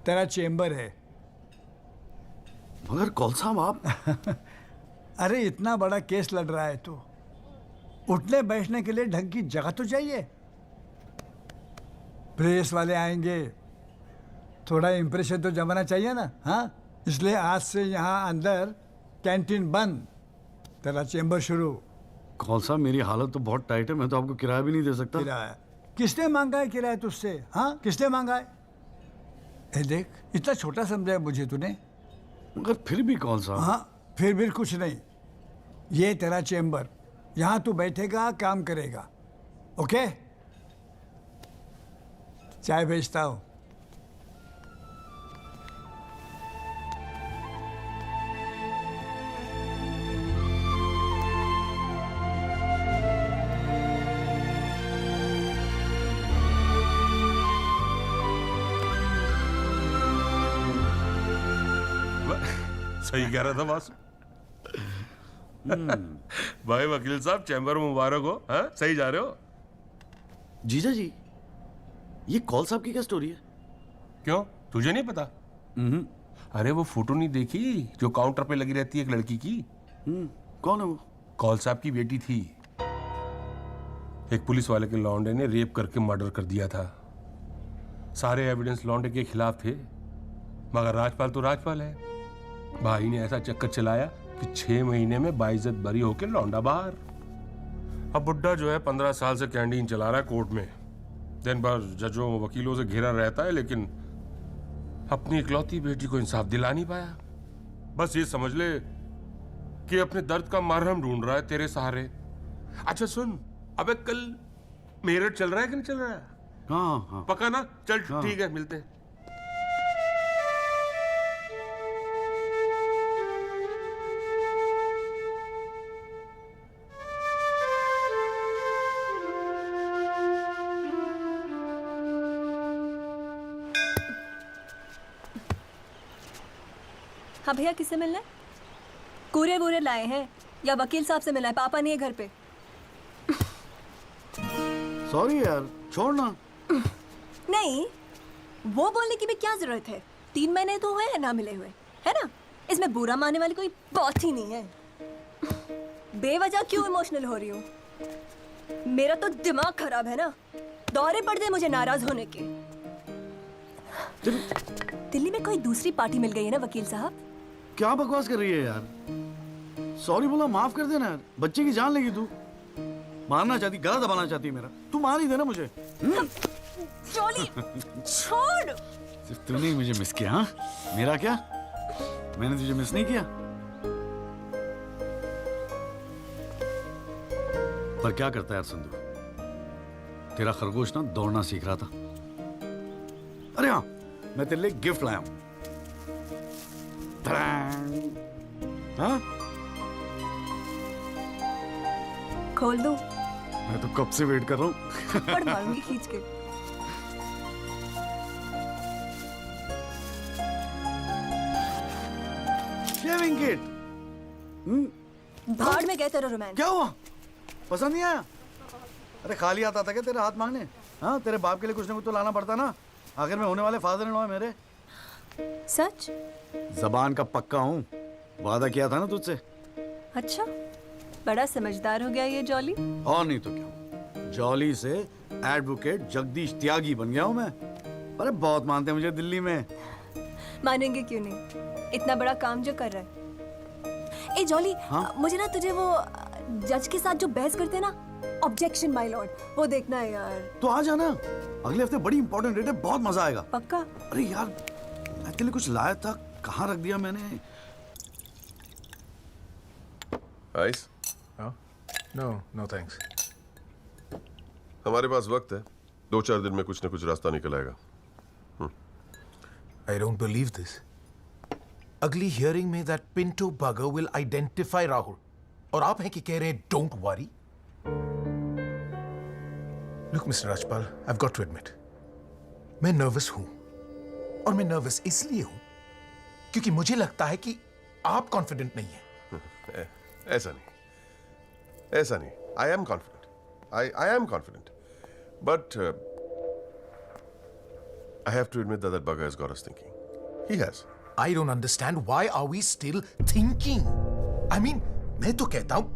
तेरा चेम्बर है। मगर कौन सा आप? अरे इतना बड़ा केस लड़ रहा है तो उठने बैठने के लिए ढंग की जगह तो चाहिए। प्रेस वाले आएंगे, थोड़ा इम्प्रेशन तो जमाना चाहिए ना। हाँ, इसलिए आज से यहाँ अंदर कैंटीन बंद, तेरा चेंबर शुरू। कौन सा, मेरी हालत तो बहुत टाइट है, मैं तो आपको किराया भी नहीं दे सकता। किराया किसने मांगा है? किराया तुझसे? हाँ, किसने मांगा है? ए देख, इतना छोटा समझा मुझे तूने। मगर फिर भी कौन सा? हाँ, फिर भी कुछ नहीं। ये तेरा चेंबर, यहाँ तू बैठेगा, काम करेगा। ओके, चाय भेजता हूँ। सही कह रहा था बॉस। भाई वकील साहब, चैम्बर मुबारक हो। हाँ, सही जा रहे हो। जीजा जी, ये कॉल साहब की क्या स्टोरी है? क्यों, तुझे नहीं पता? अरे वो फोटो नहीं देखी जो काउंटर पे लगी रहती है एक लड़की की? कौन है वो? कॉल साहब की बेटी थी। एक पुलिस वाले के लौंडे ने रेप करके मर्डर कर दिया था। सारे एविडेंस लौंडे के खिलाफ थे, मगर राजपाल तो राजपाल है। भाई ने ऐसा चक्कर चलाया कि 6 महीने में बाइज्जत बरी होके लौंडा बाहर। अब बुड्ढा जो है 15 साल से कैंटीन चला रहा है कोर्ट में। दिन भर जजों वकीलों से घिरा रहता है, लेकिन अपनी इकलौती बेटी को इंसाफ दिला नहीं पाया। बस ये समझ ले कि अपने दर्द का मरहम ढूंढ रहा है तेरे सहारे। अच्छा सुन, अबे कल मेरठ चल रहा है कि नहीं चल रहा है? हाँ। पक्का ना? चल ठीक है, मिलते हैं। हाँ भैया, किससे मिलना है? कूरे वूरे लाए हैं या वकील साहब से मिलना है? पापा नहीं है घर पे। सॉरी यार, छोड़ना। नहीं, वो बोलने की भी क्या जरूरत है? 3 महीने तो हुए हैं ना मिले हुए, है ना? इसमें बुरा मानने वाली कोई बात ही नहीं है। बेवजह क्यों इमोशनल हो रही हूँ? मेरा तो दिमाग खराब है ना, दौरे पड़ गए मुझे नाराज होने के। दिल्ली में कोई दूसरी पार्टी मिल गई है ना वकील साहब? क्या बकवास कर रही है यार? सॉरी बोला, माफ कर देना यार। बच्चे की जान लेगी तू। मारना चाहती, गला दबाना चाहती मेरा। तू मार ही देना मुझे। जॉली, छोड़। सिर्फ तूने ही मुझे मिस किया? हाँ, मेरा क्या? मैंने तुझे मिस नहीं किया। पर क्या करता है यार संधू, तेरा खरगोश ना दौड़ना सीख रहा था। अरे हाँ, मैं तेरे लिए गिफ्ट लाया हूं। हाँ? खोल दो। मैं तो कब से वेट कर रहा हूँ। थप्पड़ मारूंगी खींच के। Shaving kit. भाड़ में गए तेरा रोमांस। क्या हुआ? पसंद नहीं आया? अरे खाली आता था क्या तेरे हाथ मांगने? हाँ, तेरे बाप के लिए कुछ ना कुछ तो लाना पड़ता ना। आखिर में होने वाले फादर इन लॉ है मेरे। सच? जबान का पक्का हूँ, वादा किया था ना तुझसे। अच्छा, बड़ा समझदार हो गया ये जॉली। और नहीं तो क्या, जॉली से एडवोकेट जगदीश त्यागी बन गया हूँ मैं। अरे बहुत मानते हैं मुझे दिल्ली में। मानेंगे क्यों नहीं, इतना बड़ा काम जो कर रहा है। ए जॉली, हाँ? मुझे ना तुझे वो जज के साथ जो बहस करते हैं ना, ऑब्जेक्शन माय लॉर्ड, वो देखना है यार। तो आ जाना, अगले हफ्ते बड़ी इंपॉर्टेंट डेट है, बहुत मजा आएगा। पक्का? अरे यार, मैं तेरे लिए कुछ लाया था, कहाँ रख दिया मैंने? आइस? No thanks. हमारे पास वक्त है, 2-4 दिन में कुछ न कुछ रास्ता निकल आएगा। I don't believe this. अगली हियरिंग में that Pinto bugger will identify Rahul. और आप हैं कि कह रहे हैं don't worry? Look, Mr. Rajpal, I've got to admit, मैं नर्वस हूं। और मैं नर्वस इसलिए हूं क्योंकि मुझे लगता है कि आप कॉन्फिडेंट नहीं हैं। ऐसा नहीं। I am confident. I am confident. But I have to admit that bugger has got us thinking. He has. I don't understand why are we still thinking? I mean, मैं तो कहता हूं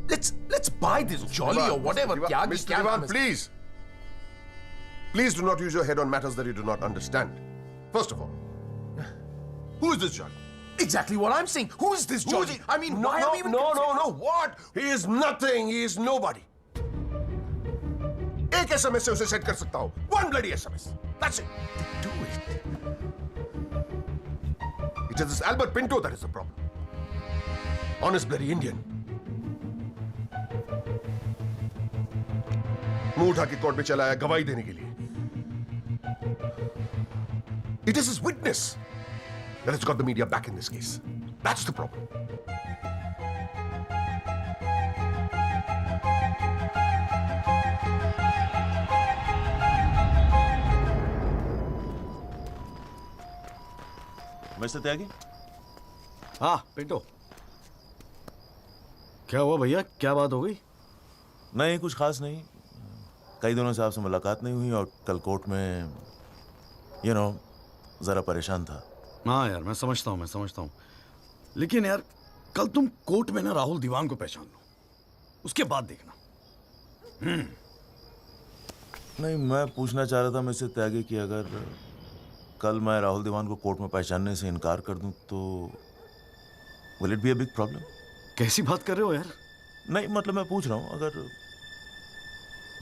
let's Let's buy this jolly or whatever. Mr. Diwan, please. Please do not use your head on matters that you do not understand. First of all, who is this Jolly? Exactly what I'm saying. Who is this Jolly? I mean, why are we even... No. What? He is nothing. He is nobody. एक SMS से उसे set कर सकता हूँ. One bloody SMS. That's it. Do it. It is this Albert Pinto that is the problem. Honest bloody Indian. मुंह उठा के court में चला आया गवाही देने के लिए. It is his witness that has got the media back in this case. That's the problem. Mister Tyagi? हाँ पिंटो, क्या हुआ भैया? क्या बात हो गई? नहीं, कुछ खास नहीं. कई दिनों से आपसे मुलाकात नहीं हुई और कल कोर्ट में जरा परेशान था. हाँ यार, मैं समझता हूँ. लेकिन यार, कल तुम कोर्ट में ना राहुल दीवान को पहचान लो, उसके बाद देखना. नहीं, मैं पूछना चाह रहा था मिस्टर त्यागी कि अगर कल मैं राहुल दीवान को कोर्ट में पहचानने से इनकार कर दूं तो will it be a big problem? कैसी बात कर रहे हो यार? नहीं, मतलब मैं पूछ रहा हूं,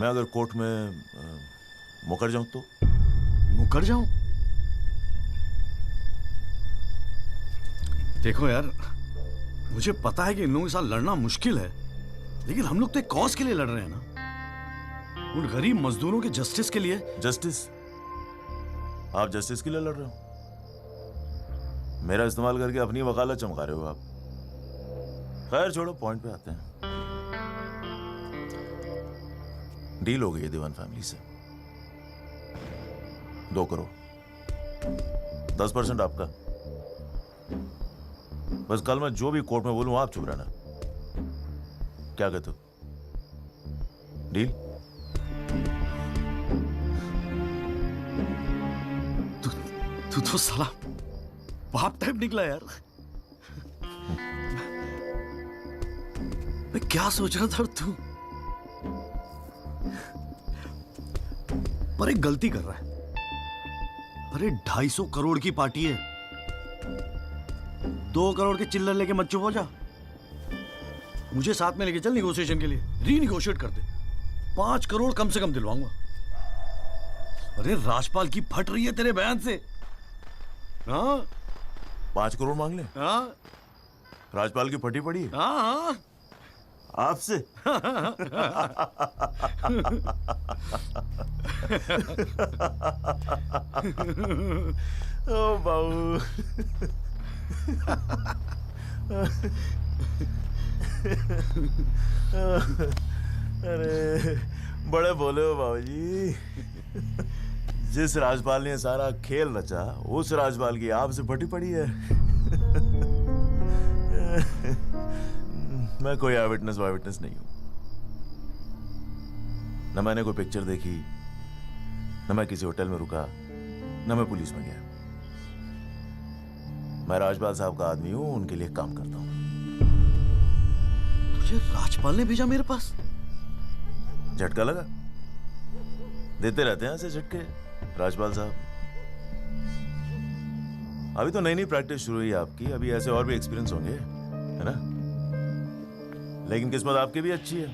अगर कोर्ट में मुकर जाऊं तो? मुकर जाऊं? देखो यार, मुझे पता है कि इन लोगों के साथ लड़ना मुश्किल है, लेकिन हम लोग तो एक कॉज के लिए लड़ रहे हैं ना, उन गरीब मजदूरों के जस्टिस के लिए. जस्टिस? आप जस्टिस के लिए लड़ रहे हो? मेरा इस्तेमाल करके अपनी वकालत चमका रहे हो आप. खैर छोड़ो, पॉइंट पे आते हैं. डील हो गई है दीवान फैमिली से. 2 करोड़, 10% आपका. बस कल मैं जो भी कोर्ट में बोलूं आप चुप रहना. क्या कहते हो? डील? तू तो साला बाप टाइप निकला यार. मैं क्या सोच रहा था तू? पर एक गलती कर रहा है. अरे 250 करोड़ की पार्टी है. 2 करोड़ के चिल्लर लेके मत चुप हो जा. मुझे साथ में लेके चल निगोशिएशन के लिए. रीनिगोशिएट कर दे. 5 करोड़ कम से कम दिलवाऊंगा. अरे राजपाल की फट रही है तेरे बयान से. हाँ, 5 करोड़ मांग ले? हाँ, राजपाल की फटी पड़ी है? हाँ. आपसे? ओ बाबू. अरे बड़े बोले हो बाबूजी. जिस राजपाल ने सारा खेल रचा, उस राजपाल की आपसे फटी पड़ी है. मैं कोई आई विटनेस नहीं हूं. न मैंने कोई पिक्चर देखी, न मैं किसी होटल में रुका, न मैं पुलिस में गया. मैं राजपाल साहब का आदमी हूं, उनके लिए काम करता हूं. तुझे राजपाल ने भेजा मेरे पास? झटका लगा? देते रहते हैं ऐसे झटके राजपाल साहब. अभी तो नई प्रैक्टिस शुरू हुई है आपकी. अभी ऐसे और भी एक्सपीरियंस होंगे, है ना? लेकिन किस्मत आपकी भी अच्छी है.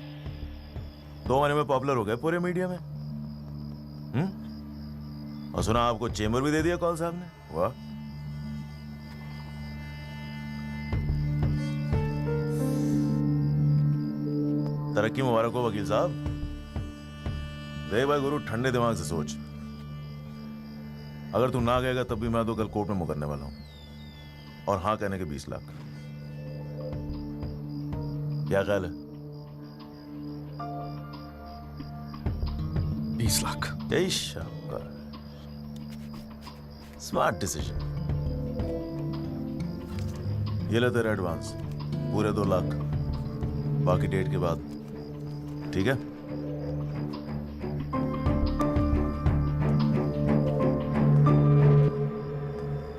2 महीने में पॉपुलर हो गए पूरे मीडिया में. और सुना आपको चेंबर भी दे दिया कौल साहब ने. वाह. तरक्की मुबारक हो वकील साहब. देख भाई गुरु, ठंडे दिमाग से सोच. अगर तू ना कहेगा तब भी मैं तो कल कोर्ट में मुकरने वाला हूं. और हाँ कहने के 20 लाख. क्या ख्याल है? 20 लाख. जय शाबाश. Smart decision. ये ले तेरा एडवांस, पूरे 2 लाख. बाकी डेट के बाद. ठीक है?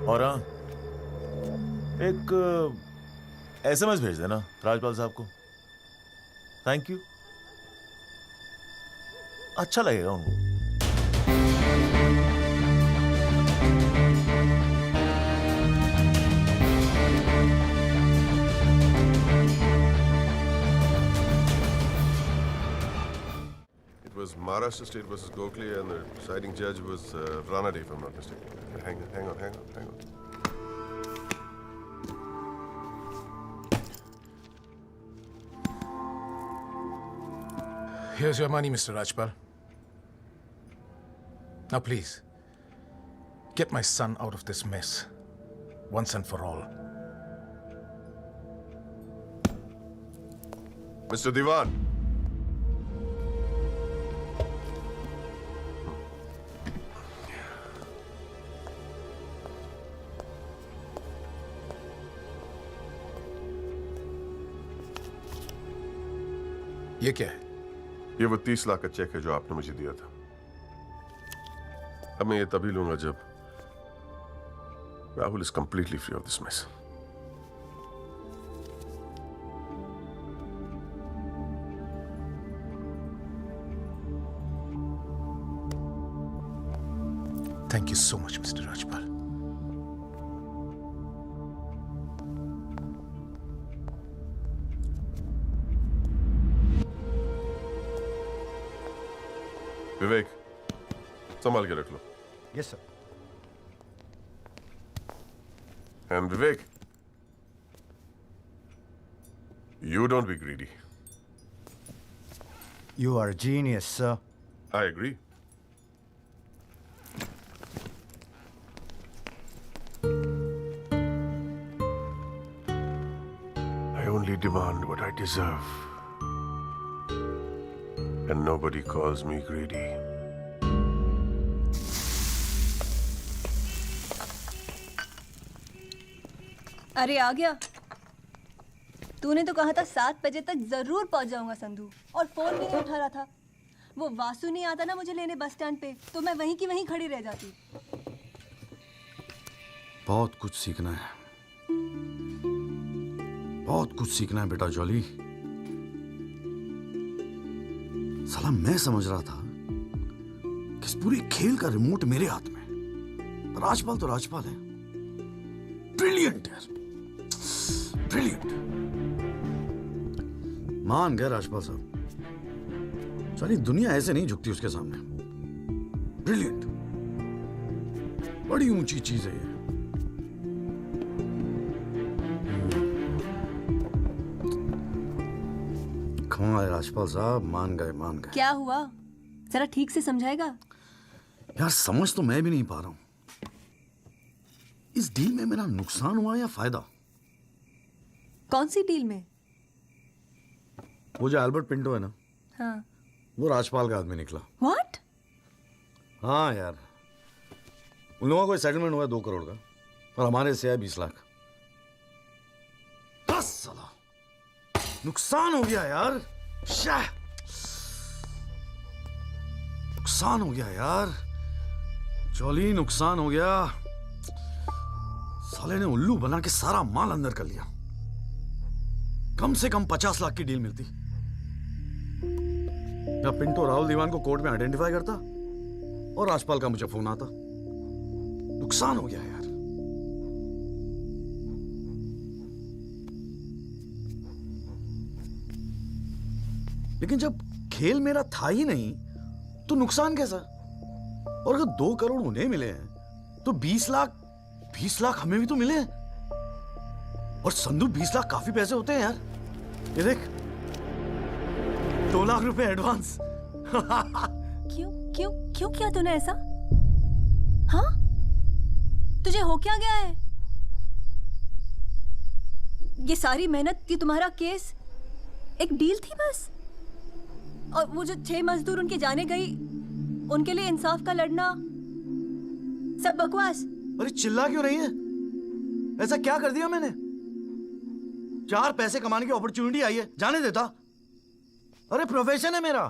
और हाँ, एक SMS भेज देना राजपाल साहब को. Thank you. अच्छा लगेगा उनको। It was Maharashtra State versus Gokhale, and the deciding judge was Ranade, if I'm not mistaken. Hang on. Here's your money, Mr. Rajpal. Now, please, get my son out of this mess, once and for all. Mr. Diwan. ये क्या है? ये वो 30 लाख का check है जो आपने मुझे दिया था। अब मैं ये तभी लूंगा जब Rahul is completely free of this mess. Thank you so much, Mr. Rajpal. Vivek, संभाल के रख लो। Yes sir. And Vivek, you don't be greedy. You are a genius, sir. I agree. I only demand what I deserve. And nobody calls me greedy. अरे आ गया। तूने तो कहा था 7 बजे तक जरूर पहुंच जाऊंगा संधू, और फोन भी नहीं उठा रहा था। वो वासु नहीं आता ना मुझे लेने बस स्टैंड पे, तो मैं वहीं की वहीं खड़ी रह जाती। बहुत कुछ सीखना है, बहुत कुछ सीखना है बेटा जॉली। साला मैं समझ रहा था कि इस पूरे खेल का रिमोट मेरे हाथ में। राजपाल तो राजपाल है, ब्रिलियंट यार, ब्रिलियंट। मान गए राजपाल साहब, सारी दुनिया ऐसे नहीं झुकती उसके सामने। ब्रिलियंट, बड़ी ऊंची चीज है ये। कमाल है राजपाल साहब, मान गए मान गए। क्या हुआ, जरा ठीक से समझाएगा? यार समझ तो मैं भी नहीं पा रहा हूं, इस डील में मेरा नुकसान हुआ या फायदा? कौन सी डील में? वो जो एल्बर्ट पिंटो है ना, हाँ। वो राजपाल का आदमी निकला। What? हाँ यार, उन लोगों को सेटलमेंट हुआ 2 करोड़ का, और हमारे से है 20 लाख। बस साला नुकसान हो गया यार, नुकसान हो गया यार, जॉली नुकसान हो गया। साले ने उल्लू बना के सारा माल अंदर कर लिया। कम से कम 50 लाख की डील मिलती। या पिंटो राहुल दीवान को कोर्ट में आइडेंटिफाई करता और राजपाल का मुझे फोन आता। नुकसान हो गया यार। लेकिन जब खेल मेरा था ही नहीं तो नुकसान कैसा? और अगर 2 करोड़ उन्हें मिले हैं तो 20 लाख हमें भी तो मिले हैं। और संधू 20 लाख काफी पैसे होते हैं यार। ये देख, 2 लाख रुपए एडवांस। क्यों किया तूने ऐसा? हाँ, तुझे हो क्या गया है? ये सारी मेहनत की, तुम्हारा केस एक डील थी बस। और वो जो 6 मजदूर उनके जाने गई, उनके लिए इंसाफ का लड़ना सब बकवास। अरे चिल्ला क्यों रही है? ऐसा क्या कर दिया मैंने? 4 पैसे कमाने की अपॉर्चुनिटी आई है, जाने देता? अरे प्रोफेशन है मेरा।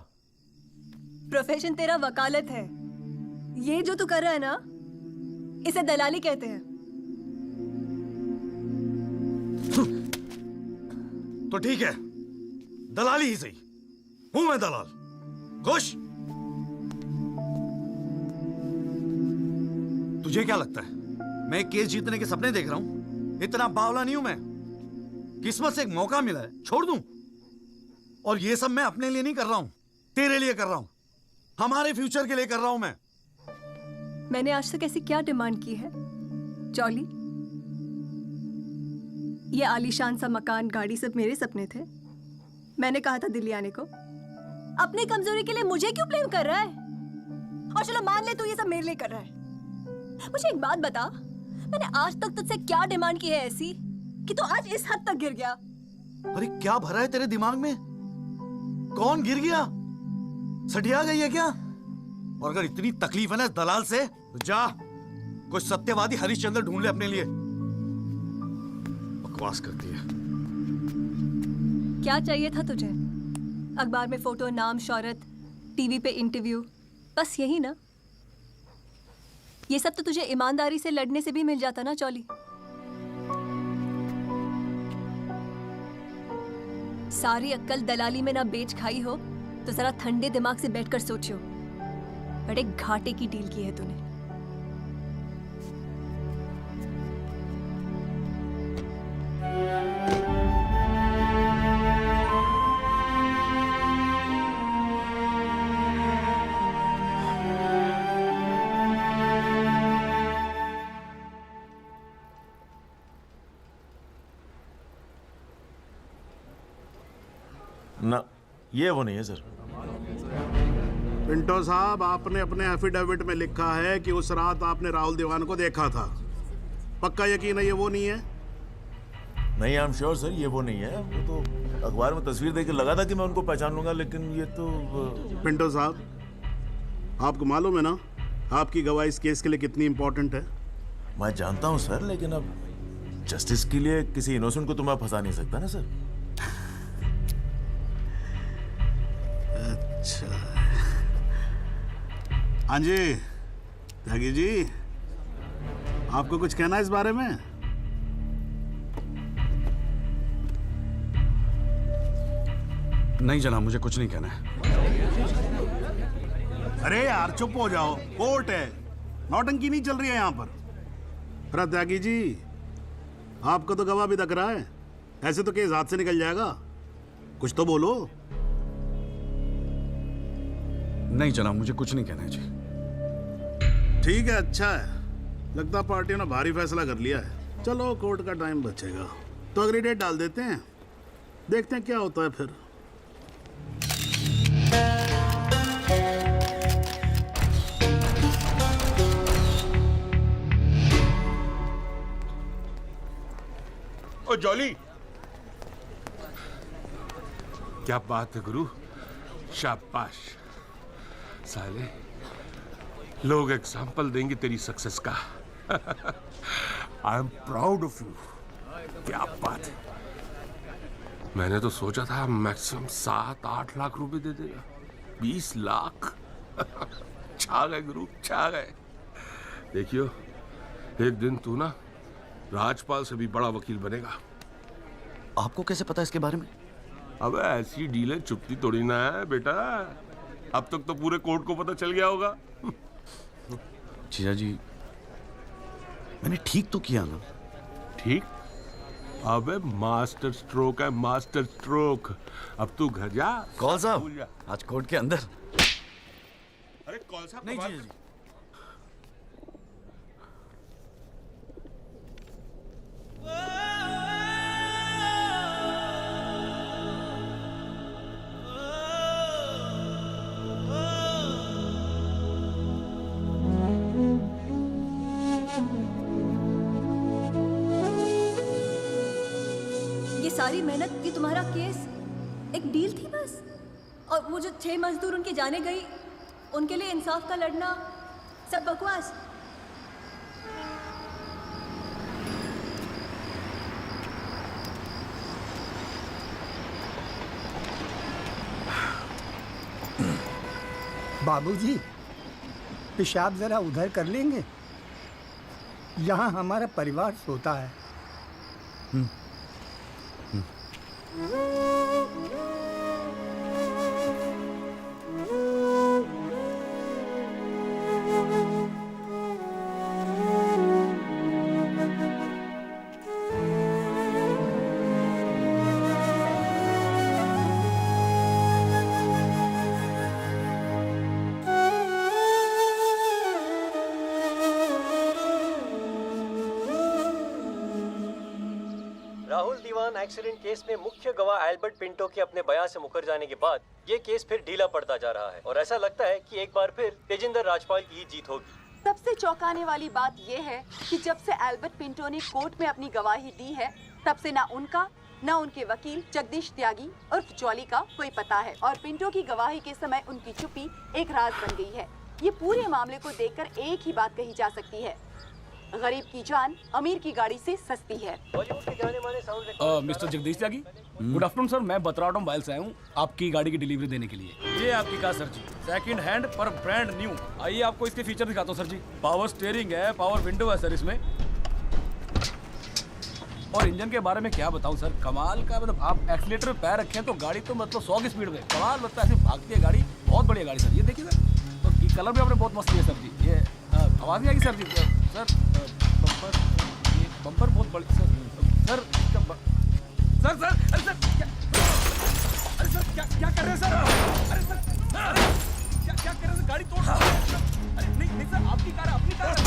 प्रोफेशन तेरा वकालत है। ये जो तू कर रहा है ना, इसे दलाली कहते हैं। तो ठीक है, दलाली ही सही। हूं मैं दलाल? खुश? तुझे क्या लगता है मैं केस जीतने के सपने देख रहा हूं? इतना बावला नहीं हूं मैं। किस्मत से एक मौका मिला है, छोड़ दूं? और ये सब मैं अपने लिए नहीं कर रहा हूं, तेरे लिए कर रहा हूं, हमारे फ्यूचर के लिए कर रहा हूं मैं। मैंने आज तक ऐसी क्या डिमांड की है जॉली? ये आलीशान सा मकान, गाड़ी सब मेरे सपने थे। मैंने कहा था दिल्ली आने को। अपनी कमजोरी के लिए मुझे क्यों ब्लेम कर रहा है? और चलो मान ले तू ये सब मेरे लिए कर रहा है। मुझे एक बात बता, मैंने आज तक तुझसे क्या डिमांड की है ऐसी कि तू आज इस हद तक गिर गया? अरे क्या भरा है तेरे दिमाग में? कौन गिर गया? सटिया गई है क्या? और अगर इतनी तकलीफ है ना इस दलाल से, तो जा कोई सत्यवादी हरिश्चंद्र ढूंढ ले अपने लिए। बकवास करती है। क्या चाहिए था तुझे? अखबार में फोटो, नाम, शोहरत, टीवी पे इंटरव्यू, बस यही ना? ये सब तो तुझे ईमानदारी से लड़ने से भी मिल जाता ना चौली। सारी अक्कल दलाली में ना बेच खाई हो तो जरा ठंडे दिमाग से बैठकर सोचो। बड़े घाटे की डील की है तूने। ना, ये वो नहीं है सर। पिंटो साहब, आपने अपने एफिडेविट में लिखा है कि उस रात आपने राहुल दीवान को देखा था। पक्का यकीन है ये वो नहीं है? नहीं, आई एम श्योर सर, ये वो नहीं है। वो तो अखबार में तस्वीर देख के लगा था कि मैं उनको पहचान लूंगा, लेकिन ये तो पिंटो साहब, आपको मालूम है ना आपकी गवाही इस केस के लिए कितनी इंपॉर्टेंट है? मैं जानता हूँ सर, लेकिन अब जस्टिस के लिए किसी इनोसेंट को तो मैं फंसा नहीं सकता ना सर। अच्छा, हाँ जी त्यागी जी, आपको कुछ कहना है इस बारे में? नहीं जनाब, मुझे कुछ नहीं कहना है। अरे यार चुप हो जाओ, कोर्ट है, नौटंकी नहीं चल रही है यहाँ पर। अरे त्यागी जी, आपको तो गवाह भी दिख रहा है, ऐसे तो केस हाथ से निकल जाएगा, कुछ तो बोलो। नहीं जनाब, मुझे कुछ नहीं कहना है जी। ठीक है, अच्छा है, लगता पार्टी ने भारी फैसला कर लिया है। चलो कोर्ट का टाइम बचेगा तो अगली डेट डाल देते हैं, देखते हैं क्या होता है फिर। ओ जॉली, क्या बात है गुरु, शाबाश। साले लोग एग्जाम्पल देंगे तेरी सक्सेस का। I am proud of you. क्या बात है। मैंने तो सोचा था मैक्सिमम 7-8 लाख रुपए दे देगा। 20 लाख। छा गए गुरु, छा गए। देखियो, एक दिन तू ना राजपाल से भी बड़ा वकील बनेगा। आपको कैसे पता इसके बारे में? अब ऐसी डीलें चुपती थोड़ी ना है बेटा। अब तक तो पूरे कोर्ट को पता चल गया होगा। जीजा जी, मैंने ठीक तो किया ना? ठीक? अबे मास्टर स्ट्रोक है, मास्टर स्ट्रोक। अब तू घर जा। कौल साहब, आज कोर्ट के अंदर। अरे कौल साहब नहीं जीजा जी। सारी मेहनत, ये तुम्हारा केस एक डील थी बस? और वो जो 6 मजदूर उनके जाने गई, उनके लिए इंसाफ का लड़ना सब बकवास? बाबूजी, पेशाब जरा उधर कर लेंगे? यहाँ हमारा परिवार सोता है। एक्सीडेंट केस में मुख्य गवाह एल्बर्ट पिंटो के अपने बयान से मुकर जाने के बाद ये केस फिर ढीला पड़ता जा रहा है और ऐसा लगता है कि एक बार फिर तेजिंदर राजपाल की ही जीत होगी। सबसे चौंकाने वाली बात यह है कि जब से एल्बर्ट पिंटो ने कोर्ट में अपनी गवाही दी है, तब से ना उनका न उनके वकील जगदीश त्यागी उर्फ जॉली का कोई पता है और पिंटो की गवाही के समय उनकी चुप्पी एक राज बन गई है। ये पूरे मामले को देखकर एक ही बात कही जा सकती है, गरीब की जान अमीर की गाड़ी से सस्ती है। बॉलीवुड के जाने माने साउंड मिस्टर जगदीश त्यागी, गुड आफ्टरनून सर। मैं बत्रा ऑटोमोबाइल से आया हूँ आपकी गाड़ी की डिलीवरी देने के लिए। ये आपकी कार सर जी, सेकंड हैंड पर ब्रांड न्यू। आइए आपको इसके फीचर दिखाता हूँ सर जी। पावर स्टीयरिंग है, पावर विंडो है सर इसमें, और इंजन के बारे में क्या बताऊं सर, कमाल का। मतलब आप एक्सीलेटर पे पैर रखें तो गाड़ी तो मतलब 100 की स्पीड में कमाल लगता है, ऐसे भागती है गाड़ी। बहुत बढ़िया गाड़ी सर, ये देखिए सर। तो ये कलर भी आपने बहुत मस्त किया सर जी। ये आवाज़ नहीं आएगी सर जी। सर बम्पर, ये बम्पर बहुत बड़ी सर। सर सर सर अरे सर क्या, अरे सर क्या कर रहे हैं सर? अरे सर क्या कर रहे हैं सर? गाड़ी तोड़ रहा है। अरे नहीं सर, आपकी कार है, अपनी कार है।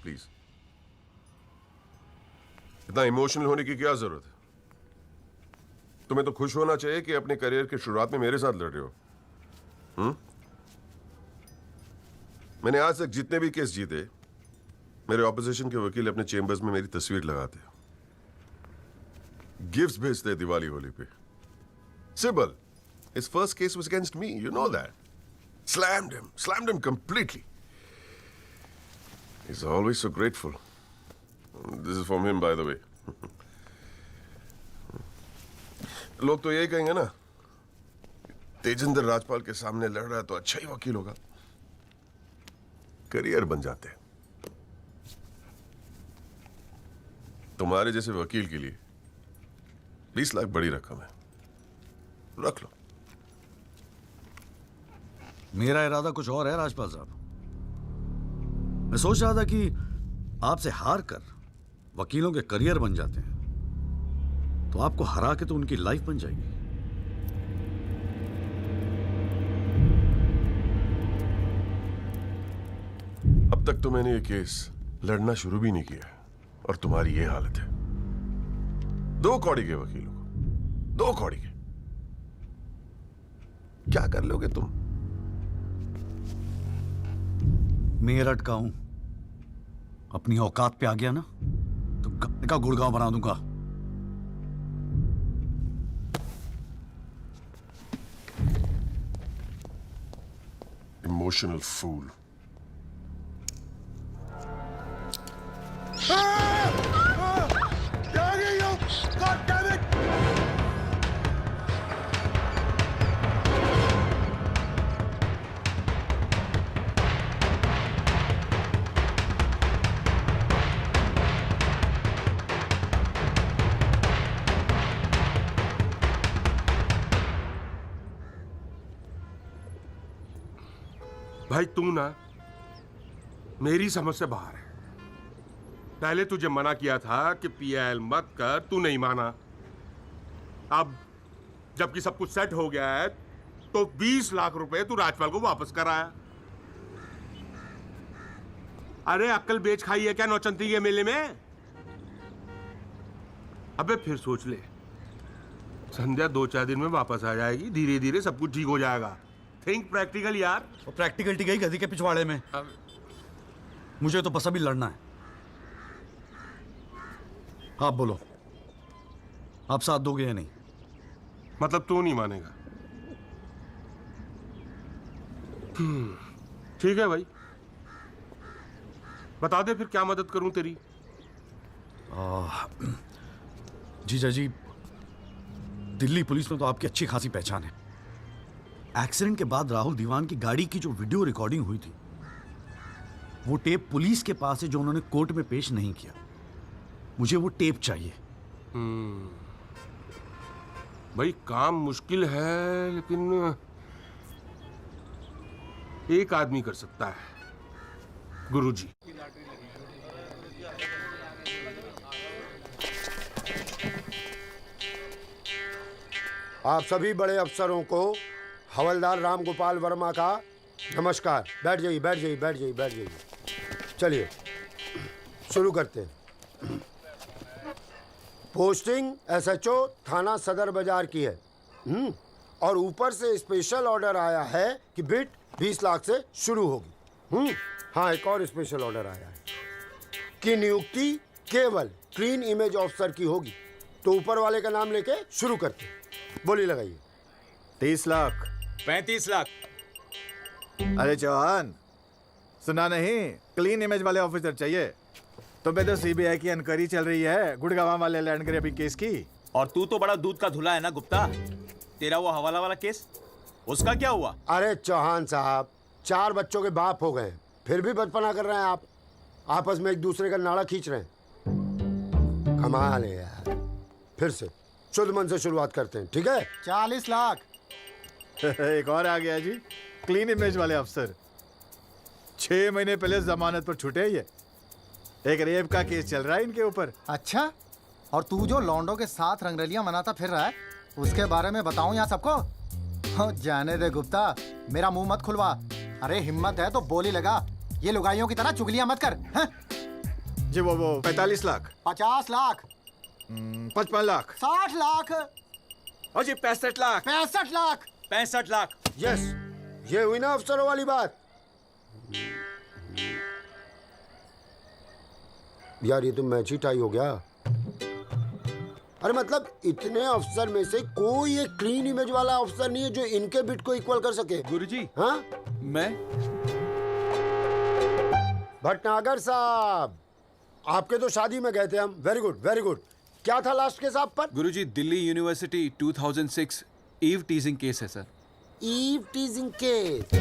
प्लीज, इतना इमोशनल होने की क्या जरूरत है? तुम्हें तो खुश होना चाहिए कि अपने करियर की शुरुआत में मेरे साथ लड़ रहे हो। मैंने आज तक जितने भी केस जीते, मेरे ऑपोजिशन के वकील अपने चेंबर्स में मेरी तस्वीर लगाते, गिफ्ट्स भेजते दिवाली होली पे। Sibal, his first case was against me, you know that. Slammed him completely. He's always so grateful. This is from him, by the way. लोग तो यही कहेंगे ना, तेजिंदर राजपाल के सामने लड़ रहा है तो अच्छा ही वकील होगा, करियर बन जाते हैं। तुम्हारे जैसे वकील के लिए 20 लाख बड़ी रकम है, रख लो। मेरा इरादा कुछ और है राजपाल साहब। मैं सोच रहा था कि आपसे हार कर वकीलों के करियर बन जाते हैं तो आपको हरा के तो उनकी लाइफ बन जाएगी। अब तक तो मैंने ये केस लड़ना शुरू भी नहीं किया और तुम्हारी ये हालत है। 2 कौड़ी के वकीलों को, 2 कौड़ी के, क्या कर लोगे तुम? मेरठ का हूं, अपनी औकात पे आ गया ना तो गप्पे का गुड़गांव बना दूंगा। Emotional fool. भाई तू ना मेरी समझ से बाहर है। पहले तुझे मना किया था कि पीएल मत कर, तू नहीं माना। अब जबकि सब कुछ सेट हो गया है तो 20 लाख रुपए तू राजपाल को वापस कराया। अरे अक्ल बेच खाई है क्या नौचंती के मेले में? अबे फिर सोच ले, संध्या 2-4 दिन में वापस आ जाएगी, धीरे धीरे सब कुछ ठीक हो जाएगा। थिंक प्रैक्टिकल यार। और प्रैक्टिकलिटी गई गधी के पिछवाड़े में। मुझे तो बस अभी लड़ना है। आप बोलो, आप साथ दोगे या नहीं? मतलब तू नहीं मानेगा? ठीक है भाई, बता दे फिर क्या मदद करूं तेरी। जीजा जी, दिल्ली पुलिस में तो आपकी अच्छी खासी पहचान है। एक्सीडेंट के बाद राहुल दीवान की गाड़ी की जो वीडियो रिकॉर्डिंग हुई थी, वो टेप पुलिस के पास है जो उन्होंने कोर्ट में पेश नहीं किया। मुझे वो टेप चाहिए। भाई काम मुश्किल है, लेकिन एक आदमी कर सकता है, गुरुजी। आप सभी बड़े अफसरों को हवलदार राम गोपाल वर्मा का नमस्कार। बैठ जाइए, बैठ जाइए, बैठ जाइए, बैठ जाइए। चलिए शुरू करते हैं। पोस्टिंग एसएचओ थाना सदर बाजार की है। और ऊपर से स्पेशल ऑर्डर आया है कि बिट 20 लाख से शुरू होगी। हाँ, एक और स्पेशल ऑर्डर आया है कि नियुक्ति केवल क्लीन इमेज ऑफिसर की होगी। तो ऊपर वाले का नाम लेके शुरू करते हैं। बोली लगाइए। 30 लाख 35 लाख। अरे चौहान, सुना नहीं? क्लीन इमेज वाले ऑफिसर चाहिए। तो बे तो सीबीआई की इंक्वायरी चल रही है गुड़गांव वाले लैंड ग्रैबिंग केस की। और तू तो बड़ा दूध का धुला है ना गुप्ता। तेरा वो हवाला वाला केस, उसका क्या हुआ? अरे चौहान साहब, 4 बच्चों के बाप हो गए, फिर भी बचपना कर रहे हैं आप। आपस में एक दूसरे का नाड़ा खींच रहे हैं। कमाल है यार। फिर से शुद्ध मन से शुरुआत करते हैं, ठीक है? 40 लाख। एक और आ गया जी, क्लीन इमेज वाले अफसर। 6 महीने पहले जमानत पर छूटे ये। एक रेप का केस चल रहा है इनके ऊपर। अच्छा, और तू जो लौंडों के साथ रंगरलियां मनाता फिर रहा है, उसके बारे में बताऊं यहाँ सबको? हो जाने दे गुप्ता, मेरा मुंह मत खुलवा। अरे हिम्मत है तो बोली लगा, ये लुगाइयों की तरह चुगलियां मत कर। हैं? जी वो 45 लाख 50 लाख 55 लाख 60 लाख और जी 65 लाख 65 लाख 65 लाख। यस, ये हुई ना अफसरों वाली बात। यार ये तो मैच ही टाई हो गया। अरे मतलब इतने अफसर में से कोई एक क्लीन इमेज वाला अफसर नहीं है जो इनके बिट को इक्वल कर सके। गुरुजी, हाँ? मैं भटनागर साहब, आपके तो शादी में गए थे हम। Very good, very good. क्या था लास्ट केस आप पर? Guruji, Delhi university 2006 eve teasing case है सर। Eve teasing case?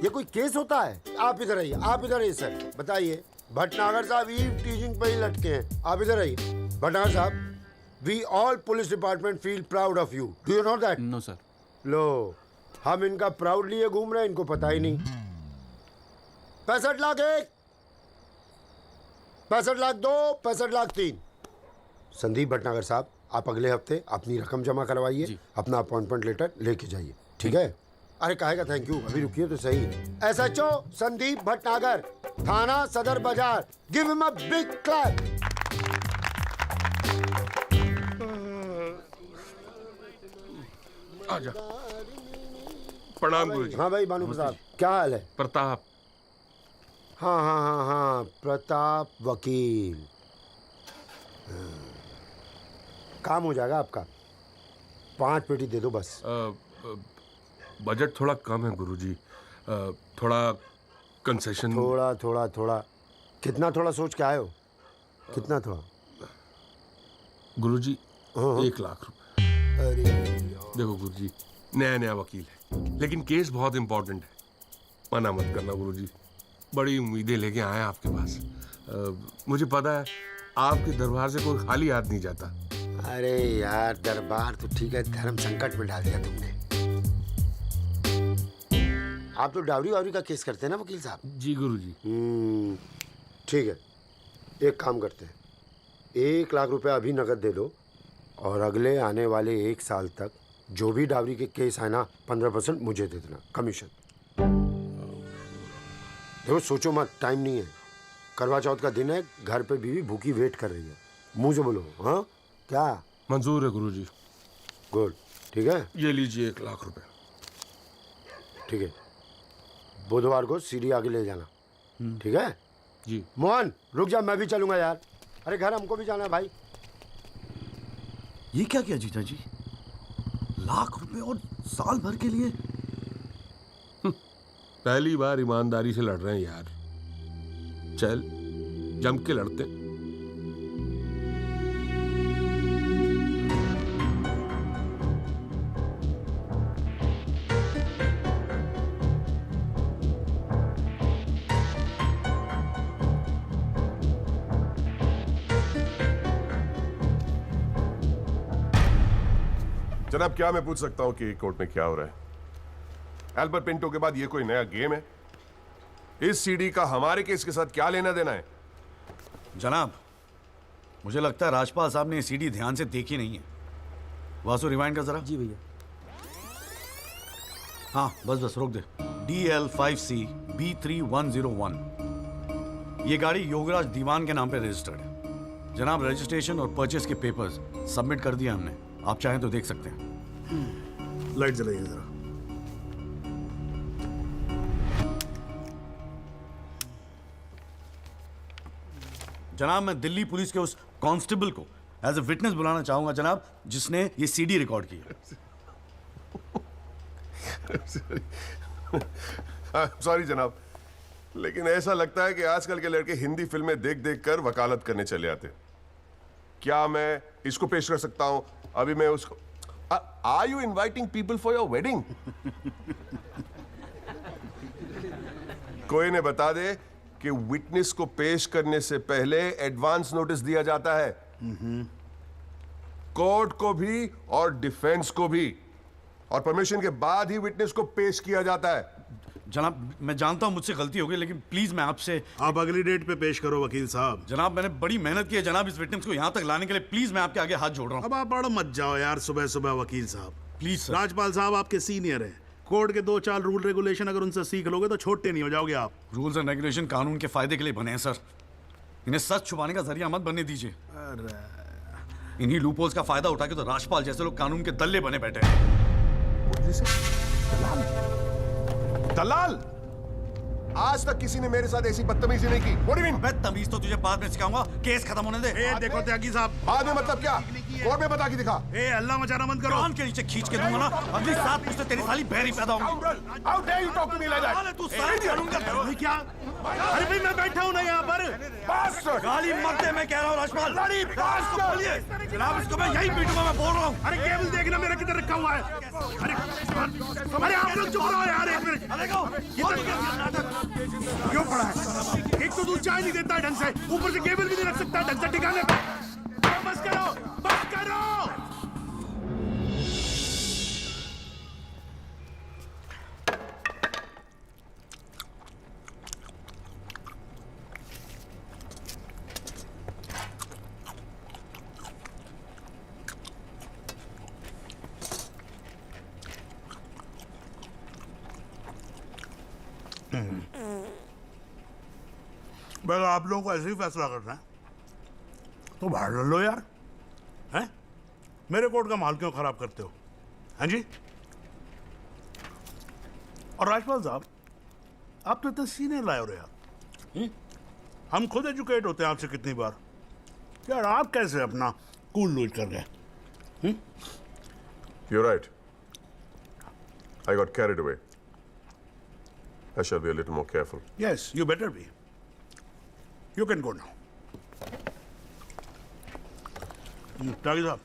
ये कोई केस होता है? आप इधर आइए, आप इधर आइए सर, बताइए। भटनागर साहब ईव टीजिंग पे ही लटके हैं। आप इधर आइए। भटनागर साहब, we all police department feel proud of you. Do you know that? No sir. लो, हम इनका प्राउड लिए घूम रहे हैं, इनको पता ही नहीं। 65 लाख 1, 65 लाख 2, 65 लाख 3। संदीप भटनागर साहब, आप अगले हफ्ते अपनी रकम जमा करवाइए, अपना अपॉइंटमेंट लेटर लेके जाइए, ठीक है? अरे काहेगा थैंक यू, अभी रुकिए तो सही। एसएचओ संदीप भटनागर, थाना सदर बाजार, give him a big clap. आजा। प्रणाम गुरुजी। हाँ भाई भानु प्रताप, क्या हाल है? प्रताप। हाँ हाँ हाँ हाँ, प्रताप वकील। काम हो जाएगा आपका। 5 पेटी दे दो बस। बजट थोड़ा कम है गुरुजी, थोड़ा कंसेशन। थोड़ा थोड़ा थोड़ा कितना थोड़ा सोच के आए हो? कितना थोड़ा? गुरुजी 1 लाख रुपए। अरे देखो गुरुजी, नया नया वकील है, लेकिन केस बहुत इंपॉर्टेंट है। मना मत करना गुरुजी, बड़ी उम्मीदें लेके आए आपके पास। मुझे पता है आपके दरबार से कोई खाली हाथ नहीं जाता। अरे यार, दरबार तो ठीक है, धर्म संकट में डाल दिया तुमने। आप तो डावरी वावरी का केस करते हैं ना वकील साहब? जी गुरुजी। ठीक है, एक काम करते हैं, 1 लाख रुपए अभी नकद दे दो, और अगले आने वाले 1 साल तक जो भी डावरी के केस है ना, 15% मुझे दे देना कमीशन। देखो सोचो मत, टाइम नहीं है। करवा चौथ का दिन है, घर पे बीवी भूखी वेट कर रही है। मुंह से बोलो। हाँ क्या? मंजूर है गुरुजी। गुड, ठीक है। ये लीजिए 1 लाख रुपए। ठीक है, बुधवार को सीढ़ी आगे ले जाना, ठीक है? जी। मोहन रुक जा, मैं भी चलूंगा यार। अरे घर हमको भी जाना है भाई। ये क्या किया जीजा जी? लाख रुपए और साल भर के लिए? पहली बार ईमानदारी से लड़ रहे हैं यार। चल जम के लड़ते। जनाब, क्या मैं पूछ सकता हूं कि कोर्ट में क्या हो रहा है? एल्बर्ट पिंटो के बाद ये कोई नया गेम है? इस सीडी का हमारे केस के साथ क्या लेना देना है? जनाब, मुझे लगता है राजपाल साहब ने ये सीडी ध्यान से देखी नहीं है। वासु रिवाइंड कर जरा। जी भैया। हाँ बस रोक दे। DL5C B3101, ये गाड़ी योगराज दीवान के नाम पे रजिस्टर्ड है। जनाब, रजिस्ट्रेशन और परचेस के पेपर्स सबमिट कर दिए हमने, आप चाहें तो देख सकते हैं। लाइट जलाइए जरा। जनाब, मैं दिल्ली पुलिस के उस कांस्टेबल को एज ए विटनेस बुलाना चाहूंगा जनाब, जिसने ये सीडी रिकॉर्ड की है। सॉरी जनाब, लेकिन ऐसा लगता है कि आजकल के लड़के हिंदी फिल्में देख देख कर वकालत करने चले आते। क्या मैं इसको पेश कर सकता हूं? अभी मैं उसको are you inviting people for your wedding? कोई ने बता दे कि विटनेस को पेश करने से पहले एडवांस नोटिस दिया जाता है, कोर्ट को भी और डिफेंस को भी, और परमिशन के बाद ही विटनेस को पेश किया जाता है। जनाब, मैं जानता हूं मुझसे गलती हो गई, लेकिन प्लीज मैं आपसे। आप अगली डेट पे पेश करो वकील साहब। जनाब, मैंने बड़ी मेहनत की है जनाब इस विटनेस को यहां तक लाने के लिए, प्लीज मैं आपके आगे हाथ जोड़ रहा हूं। अब आप बड़ा मत जाओ यार सुबह सुबह वकील साहब। Please sir. राजपाल साहब आपके सीनियर हैं, कोर्ट के 2-4 रूल रेगुलेशन अगर उनसे सीख लोगे तो छोटे नहीं हो जाओगे आप। रूल्स एंड रेगुलेशन कानून के फायदे के लिए बने हैं सर, इन्हें सच छुपाने का जरिया मत बनने दीजिए। इन्हीं लूपहोल्स का फायदा उठा के तो राजपाल जैसे लोग कानून के दल्ले बने बैठे हैं। दलाल? आज तक किसी ने मेरे साथ ऐसी बदतमीजी नहीं की। What do you mean? मैं तमीज तो तुझे बाद में सिखाऊंगा, केस खत्म होने दे। देखो त्यागी साहब, बाद में मतलब क्या? कोर्ट में बता के दिखा। अल्लाह मचाना मत करो। कान के नीचे खींच के दूंगा ना, अगली 7 पुश्तें तेरी साली बहरी पैदा होंगी। How dare you talk to me like that? तू साले कानून का भाई क्या? अरे भाई मैं बैठा हूँ ना यहाँ पर। गाली मत दे, मैं कह रहा हूँ राजपाल। जनाब, इसको मैं यही पीटूंगा, मैं बोल रहा हूँ। अरे केबल देखना मेरा किधर रखा हुआ है। अरे आप लोग चुप रहो यार एक मिनट। क्यों पड़ा है? एक तो तू चाय नहीं देता ढंग से, ऊपर से केबल भी नहीं रख सकता ढंग से ठिकाने पे। बस करो, बस करो। अगर आप लोगों को ऐसे ही फैसला करना है तो बाहर लड़ लो यार, हैं? मेरे कोर्ट का माल क्यों खराब करते हो? हाँ जी। और राजपाल साहब, आप तो इतने सीनियर लाए हो रहे यार। हम खुद एजुकेट होते हैं आपसे कितनी बार यार, आप कैसे अपना कूल लूज कर गए? You're right. I got carried away. I shall be a little more careful. Yes, you better be. You can go now. त्यागी साहब।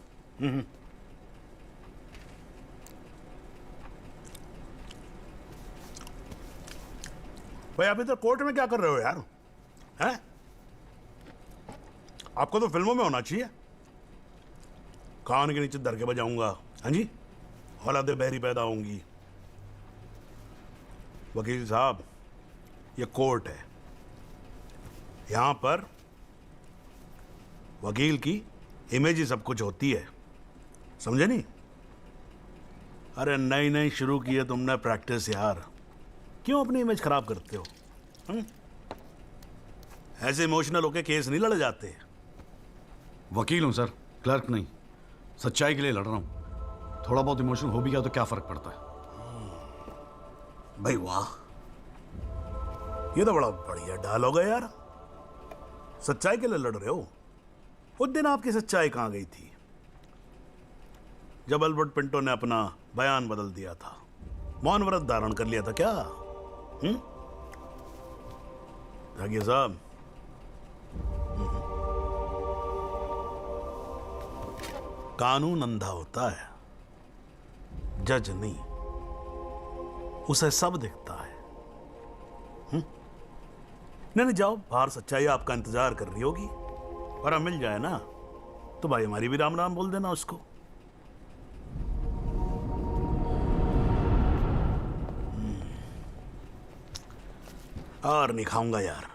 भाई आप इधर कोर्ट में क्या कर रहे हो यार? हैं? आपको तो फिल्मों में होना चाहिए। कान के नीचे दर के बजाऊंगा, हाँ जी, औलादे बहरी पैदा होंगी। वकील साहब, ये कोर्ट है, यहां पर वकील की इमेज ही सब कुछ होती है, समझे नहीं? अरे नई नई शुरू की है तुमने प्रैक्टिस यार, क्यों अपनी इमेज खराब करते हो? ऐसे इमोशनल होके केस नहीं लड़े जाते। वकील हूं सर, क्लर्क नहीं। सच्चाई के लिए लड़ रहा हूं, थोड़ा बहुत इमोशनल हो भी गया तो क्या फर्क पड़ता है? भाई वाह, ये तो बड़ा बढ़िया डायलॉग है यार। सच्चाई के लिए लड़ रहे हो? उस दिन आपकी सच्चाई कहां गई थी जब एल्बर्ट पिंटो ने अपना बयान बदल दिया था, मौन व्रत धारण कर लिया था क्या? त्यागी साहब, कानून अंधा होता है, जज नहीं, उसे सब दिखता है। नहीं जाओ बाहर, सच्चाई आपका इंतजार कर रही होगी, और अब मिल जाए ना तो भाई हमारी भी राम राम बोल देना उसको। और नहीं खाऊंगा यार।